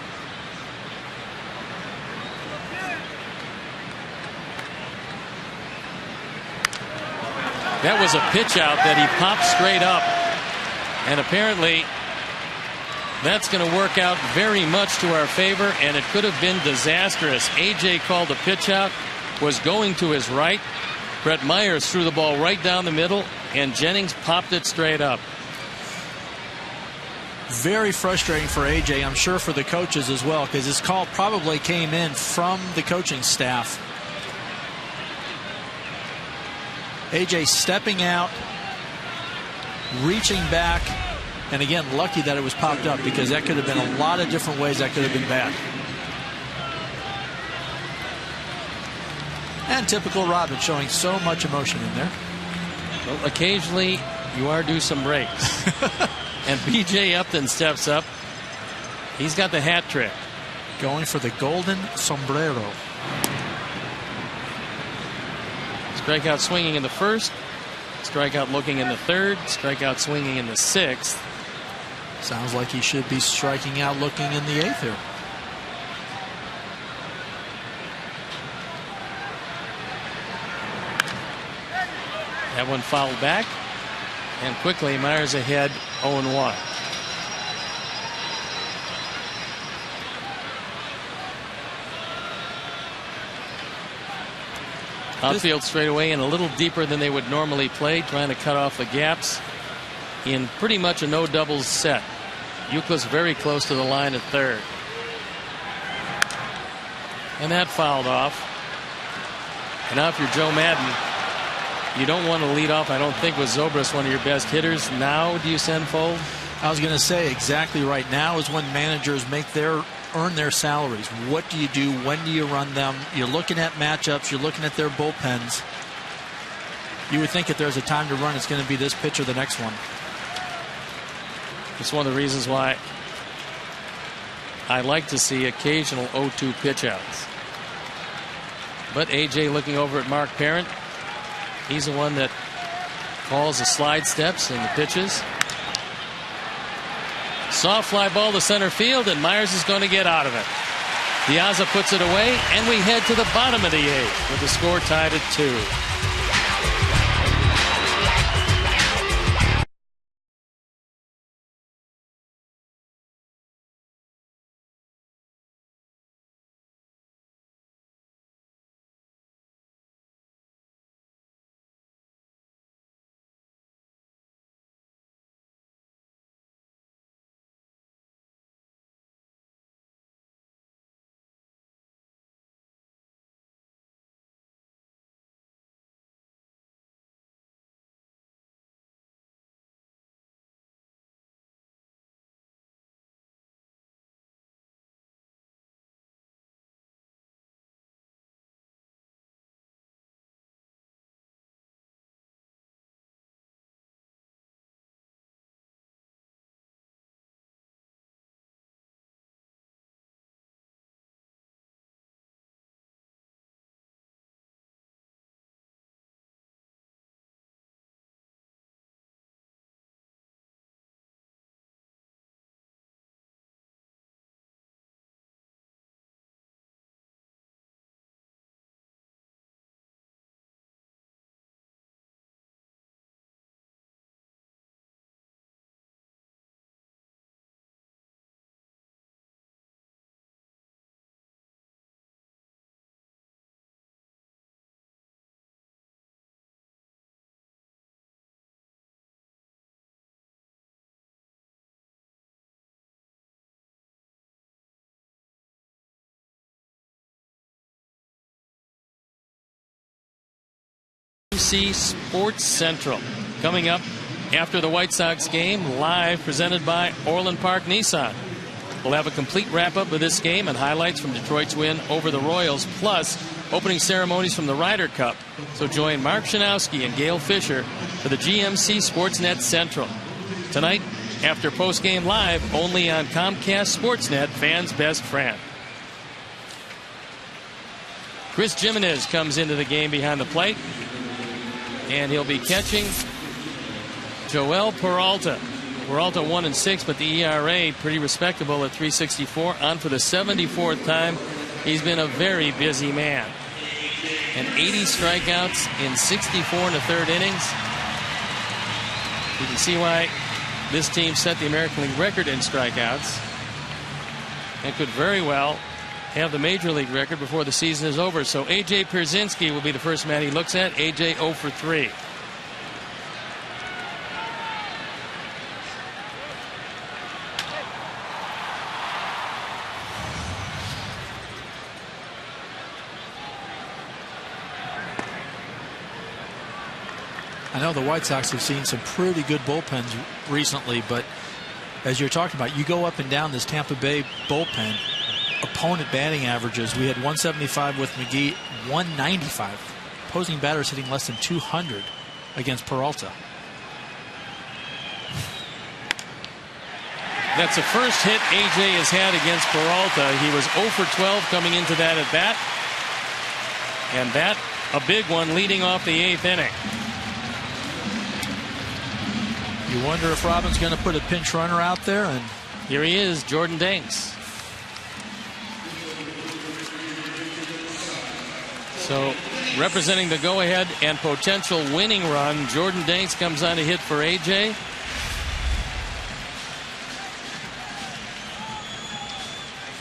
That was a pitch out that he popped straight up, and apparently that's going to work out very much to our favor, and it could have been disastrous. AJ called a pitch out, was going to his right. Brett Myers threw the ball right down the middle, and Jennings popped it straight up. Very frustrating for AJ, I'm sure for the coaches as well, because his call probably came in from the coaching staff. AJ stepping out, reaching back, and again, lucky that it was popped up, because that could have been a lot of different ways that could have been bad. And typical Robin, showing so much emotion in there. Well, occasionally you are due some breaks. And B.J. Upton steps up. He's got the hat trick. Going for the golden sombrero. Strikeout swinging in the first. Strikeout looking in the third. Strikeout swinging in the sixth. Sounds like he should be striking out looking in the eighth here. That one fouled back, and quickly Myers ahead 0-1. Outfield straight away and a little deeper than they would normally play, trying to cut off the gaps in pretty much a no doubles set. Youkilis very close to the line at third. And that fouled off. And now if you're Joe Maddon, you don't want to lead off, I don't think, with Zobrist, one of your best hitters. Now do you send Fuld? I was going to say exactly right. Now is when managers earn their salaries. What do you do? When do you run them? You're looking at matchups. You're looking at their bullpens. You would think if there's a time to run, it's going to be this pitch or the next one. It's one of the reasons why I like to see occasional 0-2 pitch outs. But AJ looking over at Mark Parent. He's the one that calls the slide steps and the pitches. Soft fly ball to center field, and Myers is going to get out of it. Piazza puts it away, and we head to the bottom of the eighth with the score tied at 2. GMC Sports Central. Coming up after the White Sox game, live presented by Orland Park Nissan. We'll have a complete wrap-up of this game and highlights from Detroit's win over the Royals, plus opening ceremonies from the Ryder Cup. So join Mark Shanowski and Gail Fisher for the GMC Sportsnet Central. Tonight, after post-game live, only on Comcast Sportsnet, fans' best friend. Chris Jimenez comes into the game behind the plate, and he'll be catching Joel Peralta. Peralta 1-6, but the ERA pretty respectable at 3.64. On for the 74th time. He's been a very busy man. And 80 strikeouts in 64 in the third innings. You can see why this team set the American League record in strikeouts. And could very well have the Major League record before the season is over. So A.J. Pierzynski will be the first man he looks at. A.J. 0 for 3. I know the White Sox have seen some pretty good bullpens recently, but as you're talking about, you go up and down this Tampa Bay bullpen, opponent batting averages. We had 175 with McGee, 195. Opposing batters hitting less than 200 against Peralta. That's the first hit A.J. has had against Peralta. He was 0 for 12 coming into that at bat. And that, a big one leading off the 8th inning. You wonder if Robin's going to put a pinch runner out there, and here he is, Jordan Danks. So representing the go-ahead and potential winning run, Jordan Danks comes on to hit for A.J.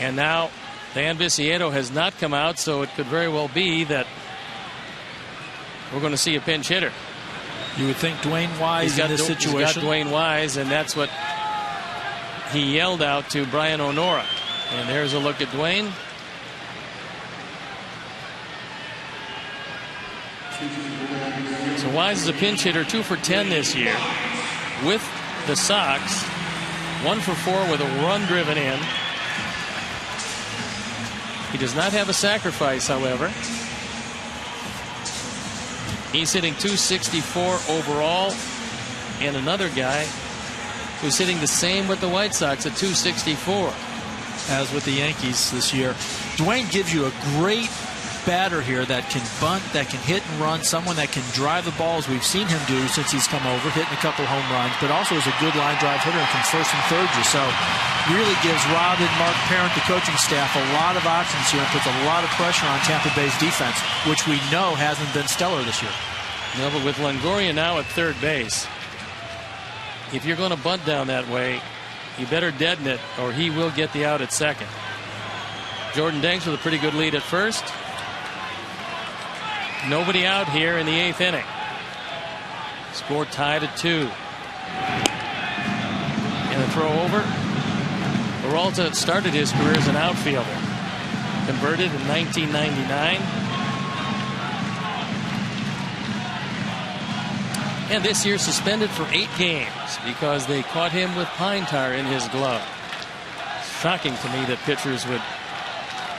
And now Dan Viciedo has not come out, so it could very well be that we're going to see a pinch hitter. You would think Dwayne Wise in this situation. He's got Dwayne Wise, and that's what he yelled out to Brian O'Nora. And there's a look at Dwayne. So Wise is a pinch hitter, 2 for 10 this year with the Sox. 1 for 4 with a run driven in. He does not have a sacrifice, however. He's hitting 264 overall, and another guy who's hitting the same with the White Sox at 264. As with the Yankees this year. Dwayne gives you a great batter here that can bunt, that can hit and run, someone that can drive the balls. We've seen him do since he's come over, hitting a couple home runs, but also is a good line drive hitter and can first and third you. So really gives Robin, Mark Parent, the coaching staff, a lot of options here and puts a lot of pressure on Tampa Bay's defense, which we know hasn't been stellar this year. No, but with Longoria now at third base, if you're going to bunt down that way, you better deaden it or he will get the out at second. Jordan Danks with a pretty good lead at first. Nobody out here in the 8th inning. Score tied at 2. And the throw over. Peralta started his career as an outfielder. Converted in 1999. And this year suspended for 8 games because they caught him with pine tar in his glove. Shocking to me that pitchers would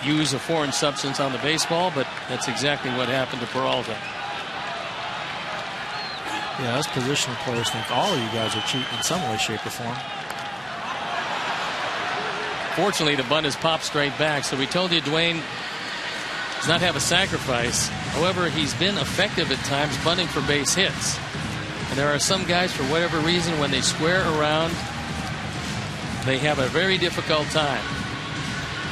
use a foreign substance on the baseball, but that's exactly what happened to Peralta. Yeah, us positional players think all of you guys are cheating in some way, shape, or form. Fortunately, the bunt has popped straight back, so we told you Dwayne does not have a sacrifice. However, he's been effective at times bunting for base hits. And there are some guys, for whatever reason, when they square around, they have a very difficult time.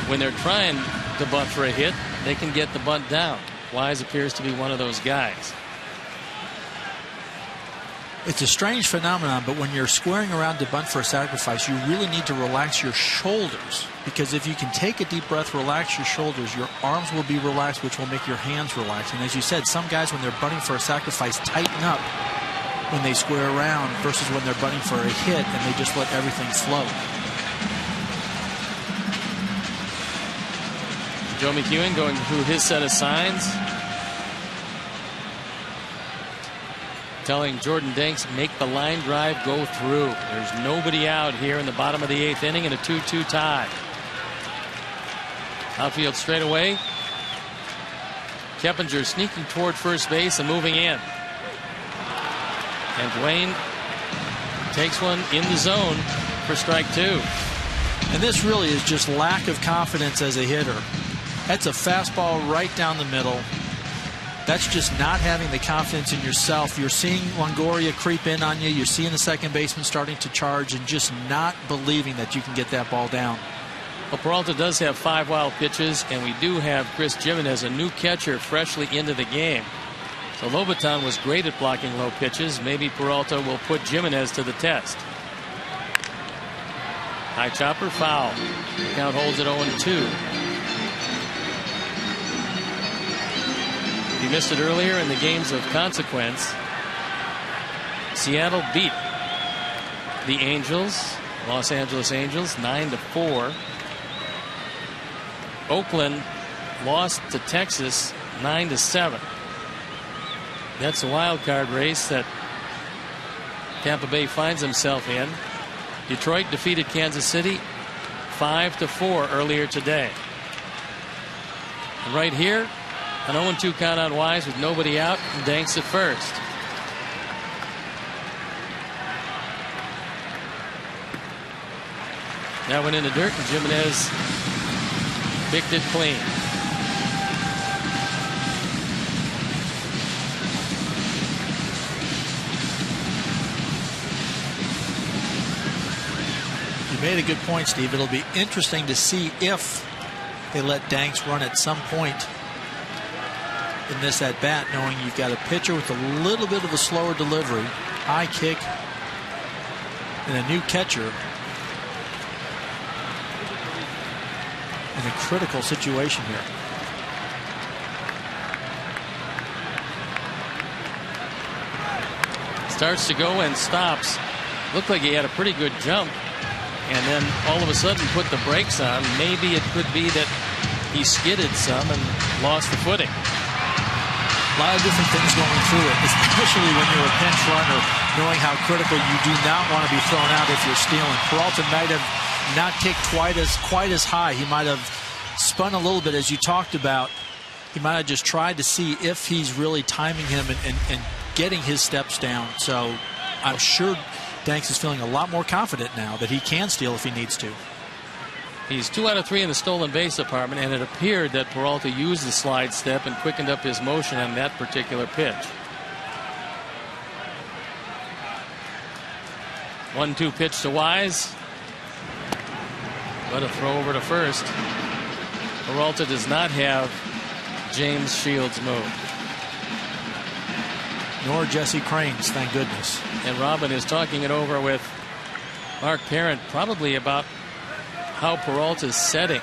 When they're trying to bunt for a hit, they can get the bunt down. Wise appears to be one of those guys. It's a strange phenomenon, but when you're squaring around to bunt for a sacrifice, you really need to relax your shoulders. Because if you can take a deep breath, relax your shoulders, your arms will be relaxed, which will make your hands relax. And as you said, some guys, when they're bunting for a sacrifice, tighten up when they square around versus when they're bunting for a hit and they just let everything flow. Joe McEwen going through his set of signs. telling Jordan Danks, make the line drive go through. There's nobody out here in the bottom of the 8th inning in a 2-2 tie. Outfield straight away. Keppinger sneaking toward first base and moving in. And Dwayne takes one in the zone for strike 2. And this really is just lack of confidence as a hitter. That's a fastball right down the middle. That's just not having the confidence in yourself. You're seeing Longoria creep in on you. You're seeing the second baseman starting to charge and just not believing that you can get that ball down. Well, Peralta does have 5 wild pitches, and we do have Chris Jimenez, a new catcher, freshly into the game. So Lobaton was great at blocking low pitches. Maybe Peralta will put Jimenez to the test. High chopper, foul. Count holds at 0-2. He missed it earlier in the games of consequence. Seattle beat the Angels, Los Angeles Angels, 9-4. Oakland lost to Texas 9-7. That's a wild card race that Tampa Bay finds himself in. Detroit defeated Kansas City 5-4 earlier today. And right here, an 0-2 count on Wise with nobody out, and Danks at first. That went in the dirt, and Jimenez picked it clean. You made a good point, Steve. It'll be interesting to see if they let Danks run at some point in this at bat, knowing you've got a pitcher with a little bit of a slower delivery, high kick, and a new catcher in a critical situation here. Starts to go and stops. Looked like he had a pretty good jump, and then all of a sudden put the brakes on. Maybe it could be that he skidded some and lost the footing. A lot of different things going through it, especially when you're a pinch runner, knowing how critical you do not want to be thrown out if you're stealing. Peralta might have not kicked quite as high. He might have spun a little bit, as you talked about. He might have just tried to see if he's really timing him and getting his steps down. So I'm sure Danks is feeling a lot more confident now that he can steal if he needs to. He's 2 out of 3 in the stolen base department, and it appeared that Peralta used the slide step and quickened up his motion on that particular pitch. 1-2 pitch to Wise. But a throw over to first. Peralta does not have James Shields' move. Nor Jesse Crane's, thank goodness. And Robin is talking it over with Mark Parent, probably about how Peralta's setting.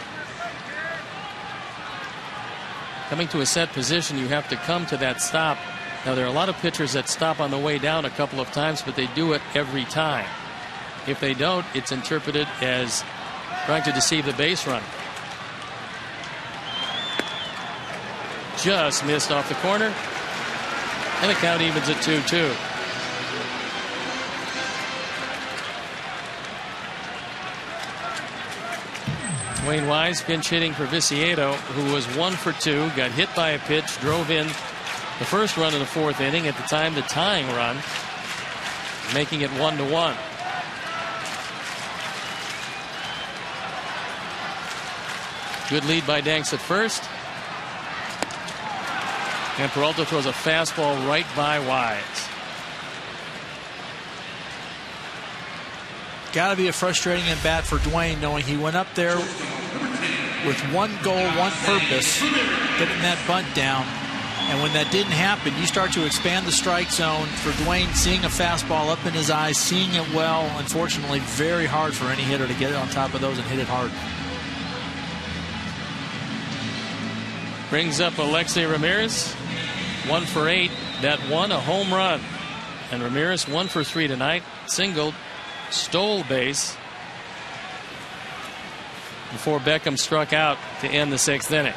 Coming to a set position, you have to come to that stop. Now, there are a lot of pitchers that stop on the way down a couple of times, but they do it every time. If they don't, it's interpreted as trying to deceive the base runner. Just missed off the corner, and the count evens at 2-2. Wayne Wise pinch hitting for Viciedo, who was 1 for 2, got hit by a pitch, drove in the first run of the 4th inning, at the time the tying run, making it 1-1. Good lead by Danks at first. And Peralta throws a fastball right by Wise. Got to be a frustrating at bat for Dwayne, knowing he went up there with one goal, one purpose, getting that bunt down. And when that didn't happen, you start to expand the strike zone. For Dwayne, seeing a fastball up in his eyes, seeing it well, unfortunately, very hard for any hitter to get on top of those and hit it hard. Brings up Alexei Ramirez, 1 for 8. That one, a home run. And Ramirez 1 for 3 tonight, singled, stole base before Beckham struck out to end the 6th inning.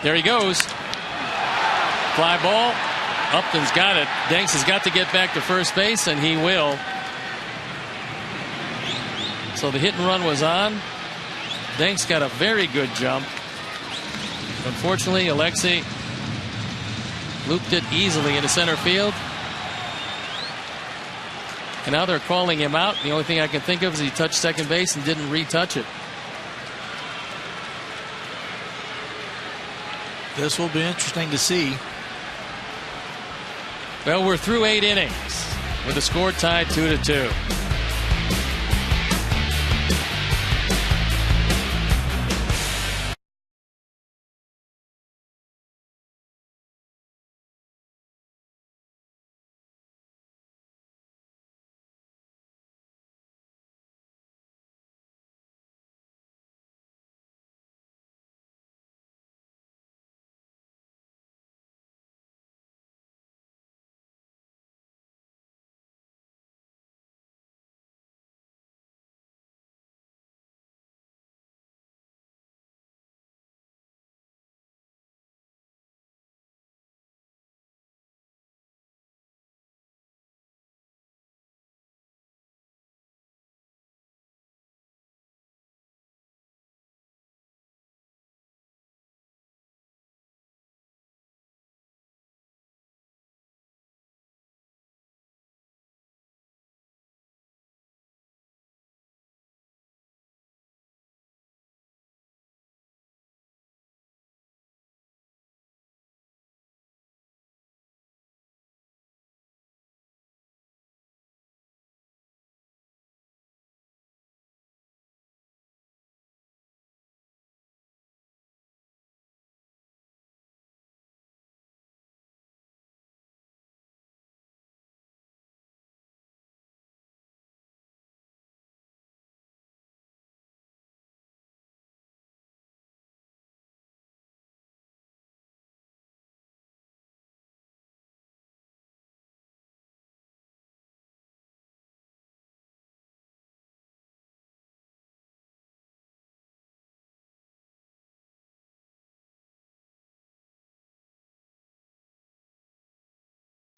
There he goes. Fly ball. Upton's got it. Danks has got to get back to first base, and he will. So the hit and run was on. Danks got a very good jump. Unfortunately, Alexei looped it easily into center field. And now they're calling him out. The only thing I can think of is he touched second base and didn't retouch it. This will be interesting to see. Well, we're through 8 innings with the score tied 2-2.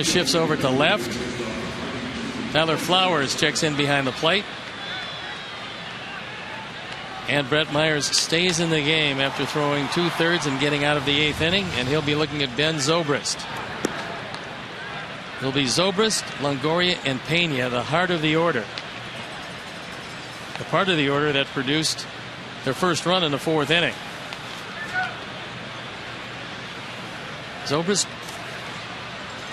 Shifts over to left. Tyler Flowers checks in behind the plate. And Brett Myers stays in the game after throwing 2/3 and getting out of the 8th inning. And he'll be looking at Ben Zobrist. It'll be Zobrist, Longoria, and Pena, the heart of the order. The part of the order that produced their first run in the 4th inning. Zobrist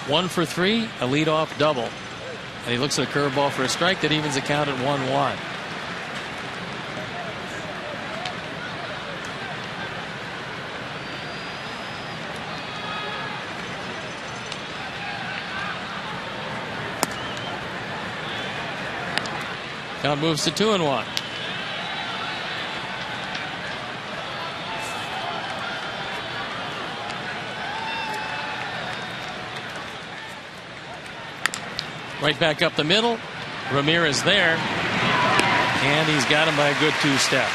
1 for 3, a leadoff double. And he looks at a curveball for a strike that evens the count at 1-1. Count moves to 2-1. Right back up the middle. Ramirez there. And he's got him by a good 2 steps.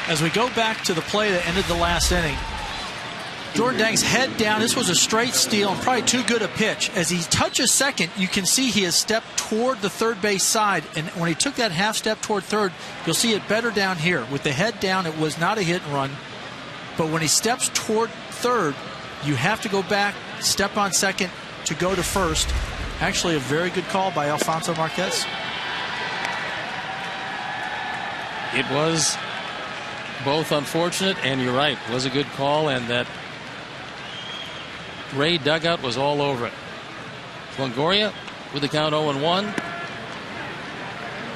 As we go back to the play that ended the last inning, Jordan Danks head down. This was a straight steal and probably too good a pitch. As he touches second, you can see he has stepped toward the third base side. And when he took that half step toward third, you'll see it better down here. With the head down, it was not a hit and run. But when he steps toward third, you have to go back, step on second to go to first. Actually, a very good call by Alfonso Marquez. It was both unfortunate and, you're right, was a good call, and that Ray dugout was all over it. Longoria with the count 0-1.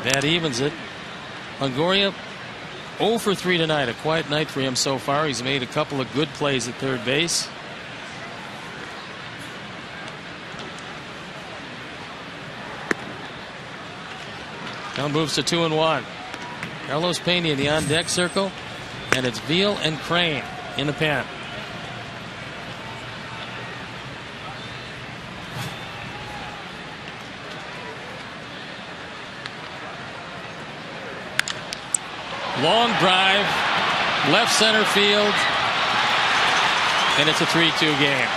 That evens it. Longoria 0 for 3 tonight. A quiet night for him so far. He's made a couple of good plays at third base. Now moves to 2-1. Carlos Pena in the on-deck circle, and it's Veal and Crane in the pen. Long drive, left center field, and it's a 3-2 game.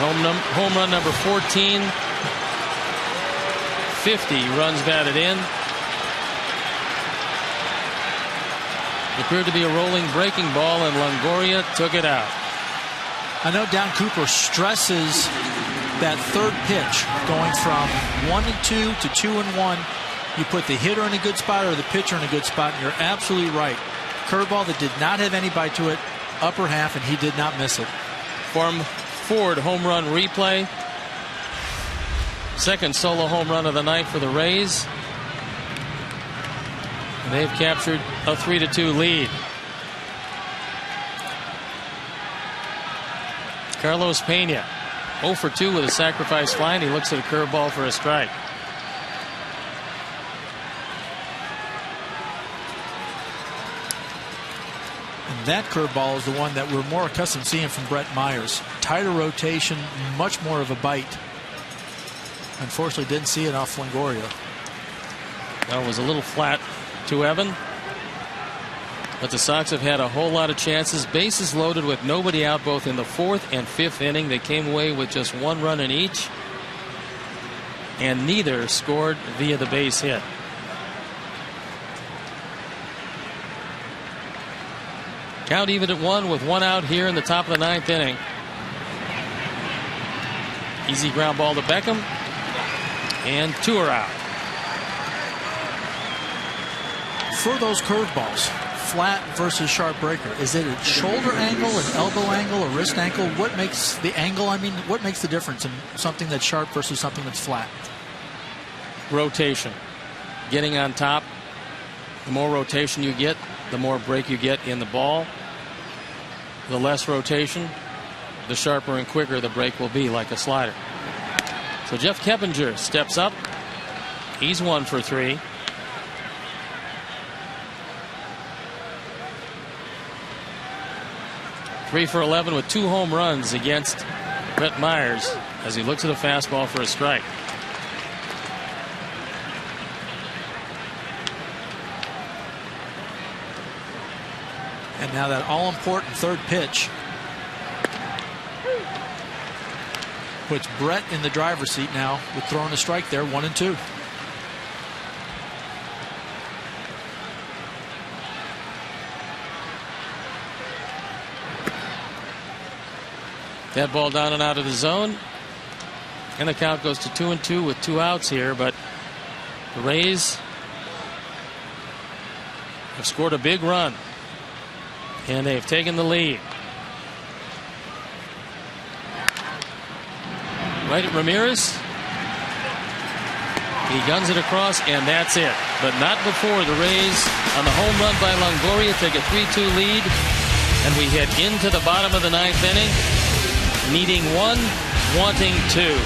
Home run number 14. 50 runs batted in. It appeared to be a rolling breaking ball, and Longoria took it out. I know Don Cooper stresses that third pitch going from 1-2 to 2-1. You put the hitter in a good spot or the pitcher in a good spot, and you're absolutely right. Curveball that did not have any bite to it, upper half, and he did not miss it. Form Ford home run replay. Second solo home run of the night for the Rays. And they've captured a 3-2 lead. Carlos Pena 0 for 2 with a sacrifice fly, and he looks at a curveball for a strike. And that curveball is the one that we're more accustomed to seeing from Brett Myers. Tighter rotation, much more of a bite. Unfortunately, didn't see it off Longoria. Well, it was a little flat to Evan. But the Sox have had a whole lot of chances. Bases loaded with nobody out both in the 4th and 5th inning. They came away with just 1 run in each. And neither scored via the base hit. Count even at 1 with 1 out here in the top of the 9th inning. Easy ground ball to Beckham. And 2 are out. For those curveballs, flat versus sharp breaker, is it a shoulder angle, an elbow angle, a wrist angle? What makes the angle, what makes the difference in something that's sharp versus something that's flat? Rotation. Getting on top. The more rotation you get, the more break you get in the ball. The less rotation, the sharper and quicker the break will be, like a slider. So Jeff Keppinger steps up. He's 1 for 3. Three for 11 with 2 home runs against Brett Myers as he looks at a fastball for a strike. And now that all-important third pitch puts Brett in the driver's seat now with throwing a strike there, 1-2. That ball down and out of the zone. And the count goes to 2-2 with 2 outs here, but the Rays have scored a big run. And they've taken the lead. Right at Ramirez. He guns it across, and that's it. But not before the Rays, on the home run by Longoria, take a 3-2 lead. And we head into the bottom of the 9th inning, needing 1, wanting 2.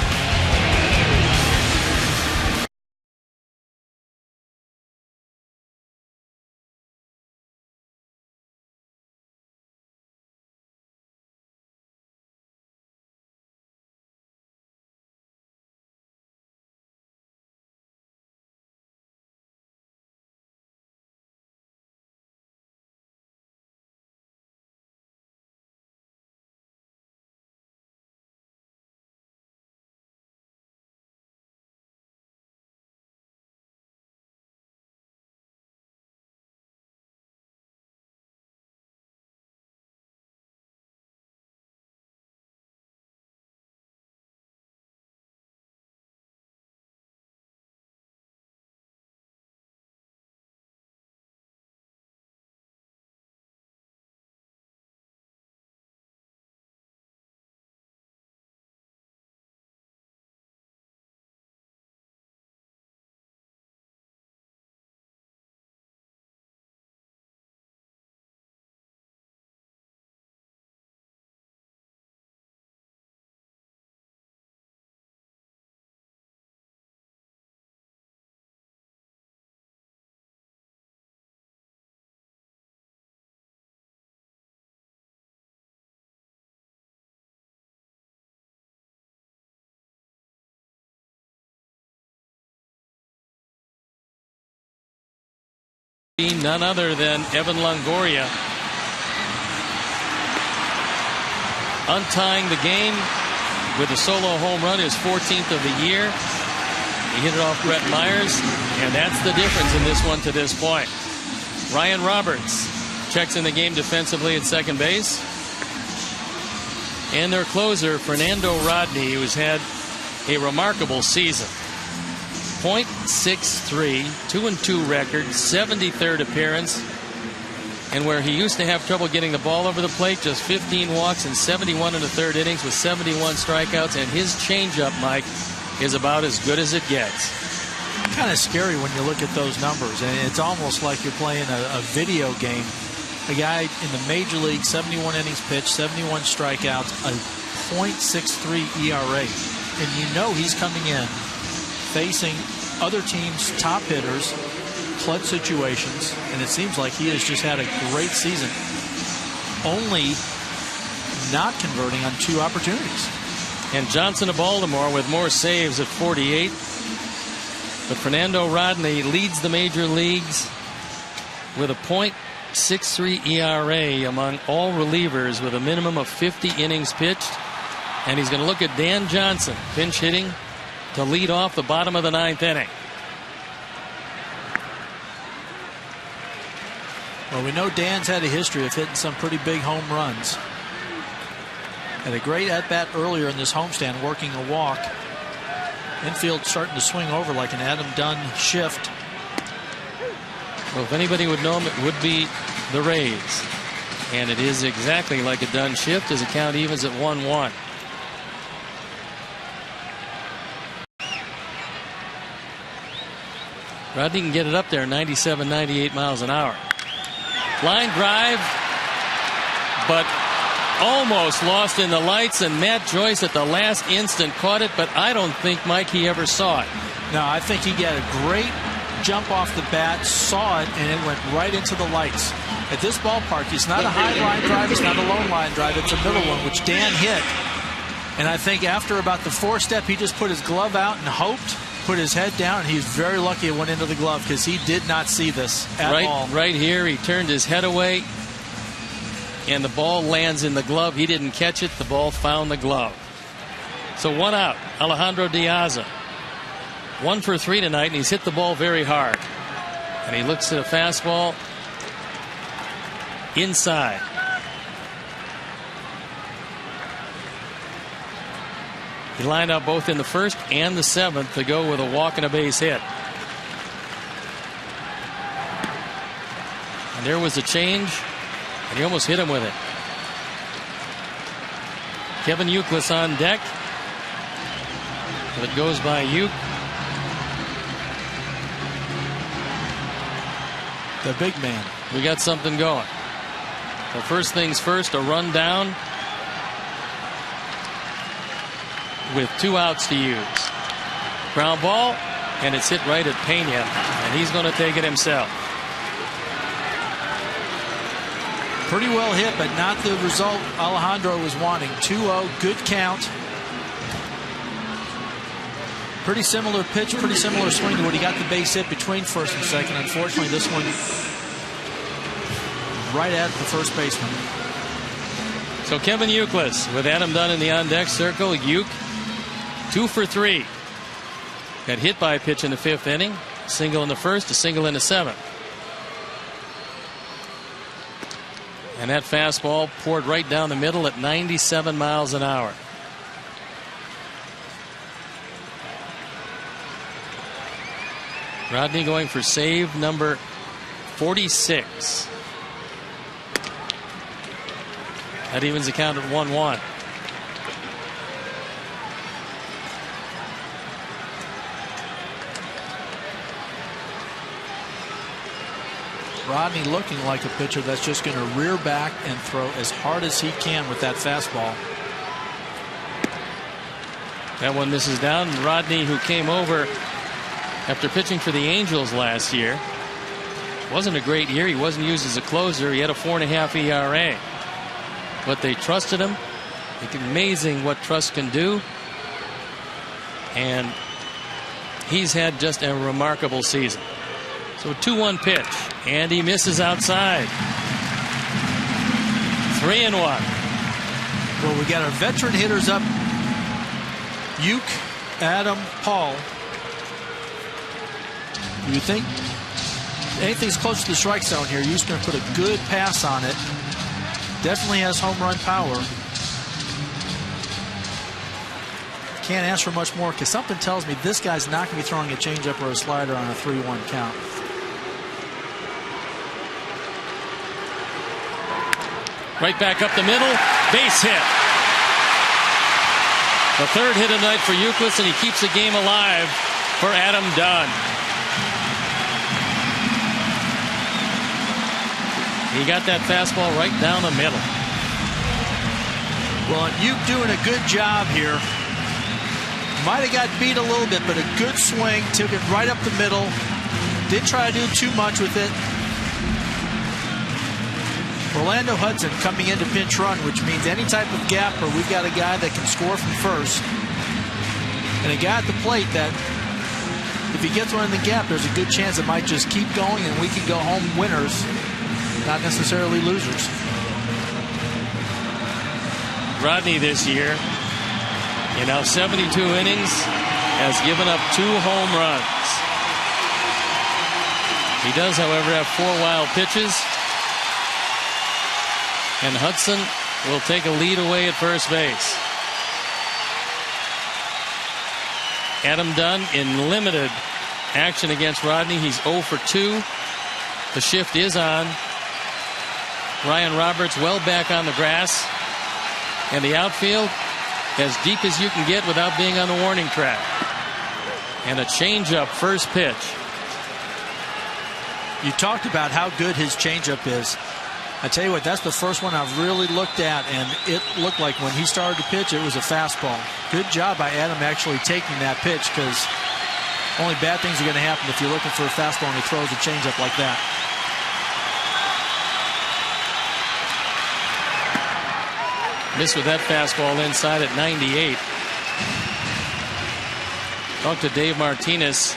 None other than Evan Longoria. Untying the game with a solo home run, his 14th of the year. He hit it off Brett Myers, and that's the difference in this one to this point. Ryan Roberts checks in the game defensively at second base. And their closer, Fernando Rodney, who's had a remarkable season. .63, 2-2 record, 73rd appearance. And where he used to have trouble getting the ball over the plate, just 15 walks and 71 in the third innings with 71 strikeouts. And his changeup, Mike, is about as good as it gets. Kind of scary when you look at those numbers. And it's almost like you're playing a video game. A guy in the major league, 71 innings pitched, 71 strikeouts, a .63 ERA. And you know he's coming in facing other teams' top hitters, clutch situations, and it seems like he has just had a great season, only not converting on 2 opportunities. And Johnson of Baltimore with more saves at 48. But Fernando Rodney leads the major leagues with a .63 ERA among all relievers with a minimum of 50 innings pitched. And he's going to look at Dan Johnson, pinch hitting, to lead off the bottom of the 9th inning. Well, we know Dan's had a history of hitting some pretty big home runs. Had a great at-bat earlier in this homestand, working a walk. Infield starting to swing over like an Adam Dunn shift. Well, if anybody would know him, it would be the Rays. And it is exactly like a Dunn shift as the count evens at 1-1. Rodney can get it up there, 97, 98 miles an hour. Line drive, but almost lost in the lights, and Matt Joyce at the last instant caught it, but I don't think, Mike, he ever saw it. No, I think he got a great jump off the bat, saw it, and it went right into the lights. At this ballpark, it's not a high line drive, it's not a low line drive, it's a middle one, which Dan hit. And I think after about the 4th step, he just put his glove out and hoped, put his head down, and he's very lucky it went into the glove because he did not see this at all. Right here, he turned his head away, and the ball lands in the glove. He didn't catch it. The ball found the glove. So 1 out. Alejandro Diaz. 1 for 3 tonight, and he's hit the ball very hard. And he looks at a fastball inside. He lined up both in the 1st and the 7th to go with a walk and a base hit. And there was a change, and he almost hit him with it. Kevin Youkilis on deck. But it goes by Youk. The big man. We got something going. Well, first things first, a run down with 2 outs to use. Ground ball, and it's hit right at PENA, and he's going to take it himself. Pretty well hit, but not the result Alejandro was wanting. 2-0, good count. Pretty similar pitch, pretty similar swing to what he got the base hit between 1st and 2nd. Unfortunately, this one right at the first baseman. So Kevin Youkilis with Adam Dunn in the on-deck circle. Youk, 2 for 3. Got hit by a pitch in the 5th inning. Single in the 1st, a single in the 7th. And that fastball poured right down the middle at 97 miles an hour. Rodney going for save number 46. That evens the count at 1-1. Rodney looking like a pitcher that's just going to rear back and throw as hard as he can with that fastball. That one misses down. Rodney, who came over after pitching for the Angels last year, wasn't a great year. He wasn't used as a closer. He had a 4.5 ERA. But they trusted him. It's amazing what trust can do. And he's had just a remarkable season. So 2-1 pitch, and he misses outside. 3-1. Well, we got our veteran hitters up. Uke, Adam, Paul. You think anything's close to the strike zone here, Uke's going to put a good pass on it. Definitely has home run power. Can't ask for much more because something tells me this guy's not going to be throwing a changeup or a slider on a 3-1 count. Right back up the middle, base hit. The third hit of the night for YOUKILIS, and he keeps the game alive for Adam Dunn. He got that fastball right down the middle. Well, Uke doing a good job here. Might have got beat a little bit, but a good swing. Took it right up the middle. Didn't try to do too much with it. Orlando Hudson coming into pinch run, which means any type of gapper, we've got a guy that can score from first. And a guy at the plate that, if he gets one in the gap, there's a good chance it might just keep going and we can go home winners, not necessarily losers. Rodney this year, in now 72 innings, has given up 2 home runs. He does, however, have 4 wild pitches. And Hudson will take a lead away at first base. Adam Dunn in limited action against Rodney. He's 0 for 2. The shift is on. Ryan Roberts well back on the grass. And the outfield as deep as you can get without being on the warning track. And a changeup first pitch. You talked about how good his changeup is. I tell you what, that's the first one I've really looked at, and it looked like when he started to pitch, it was a fastball. Good job by Adam actually taking that pitch, because only bad things are going to happen if you're looking for a fastball and he throws a changeup like that. Missed with that fastball inside at 98. Talked to Dave Martinez,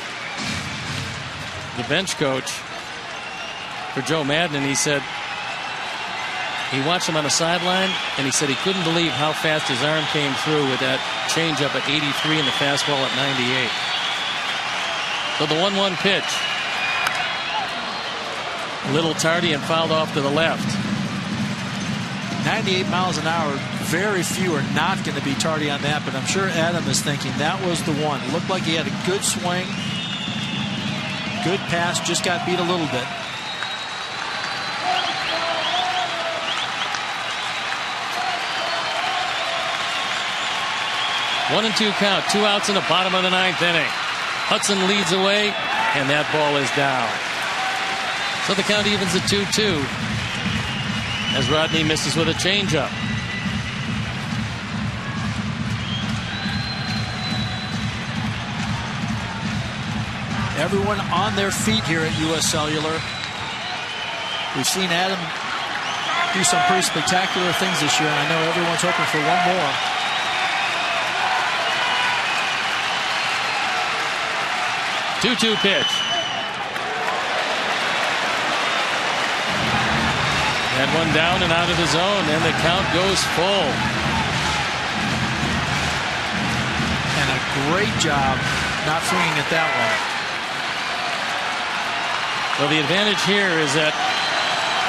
the bench coach for Joe Madden, and he said he watched him on the sideline, and he said he couldn't believe how fast his arm came through with that changeup at 83 and the fastball at 98. So the 1-1 pitch. A little tardy and fouled off to the left. 98 miles an hour. Very few are not going to be tardy on that, but I'm sure Adam is thinking that was the one. Looked like he had a good swing. Good pass, just got beat a little bit. One and 2 count, 2 outs in the bottom of the 9th inning. Hudson leads away, and that ball is down. So the count evens at 2-2 as Rodney misses with a changeup. Everyone on their feet here at U.S. Cellular. We've seen Adam do some pretty spectacular things this year, and I know everyone's hoping for one more. Two-two pitch. That one down and out of the zone, and the count goes full. And a great job not swinging at that one. Well, the advantage here is that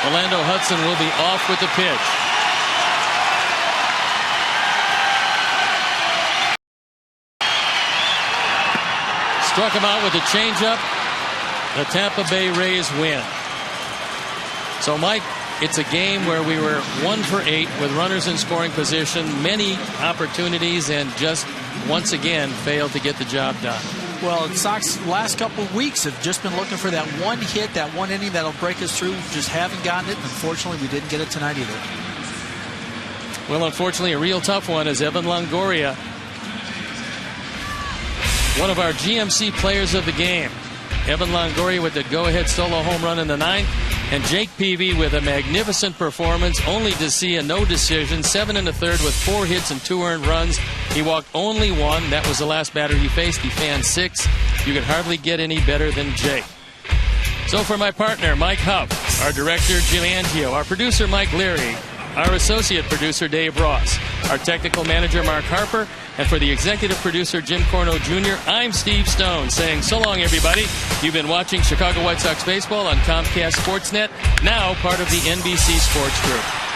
Orlando Hudson will be off with the pitch. Struck him out with a changeup. The Tampa Bay Rays win. So, Mike, it's a game where we were 1 for 8 with runners in scoring position, many opportunities, and just once again failed to get the job done. Well, the Sox last couple of weeks have just been looking for that one hit, that one inning that'll break us through. Just haven't gotten it. Unfortunately, we didn't get it tonight either. Well, unfortunately, a real tough one is Evan Longoria, one of our GMC players of the game. Evan Longoria with the go-ahead solo home run in the 9th, and Jake Peavy with a magnificent performance, only to see a no decision, 7 1/3 with 4 hits and 2 earned runs. He walked only 1. That was the last batter he faced. He fanned 6. You could hardly get any better than Jake. So for my partner, Mike Huff, our director, Jim Angio, our producer, Mike Leary, our associate producer, Dave Ross, our technical manager, Mark Harper, and for the executive producer, Jim Corno Jr., I'm Steve Stone, saying so long, everybody. You've been watching Chicago White Sox baseball on Comcast Sportsnet, now part of the NBC Sports Group.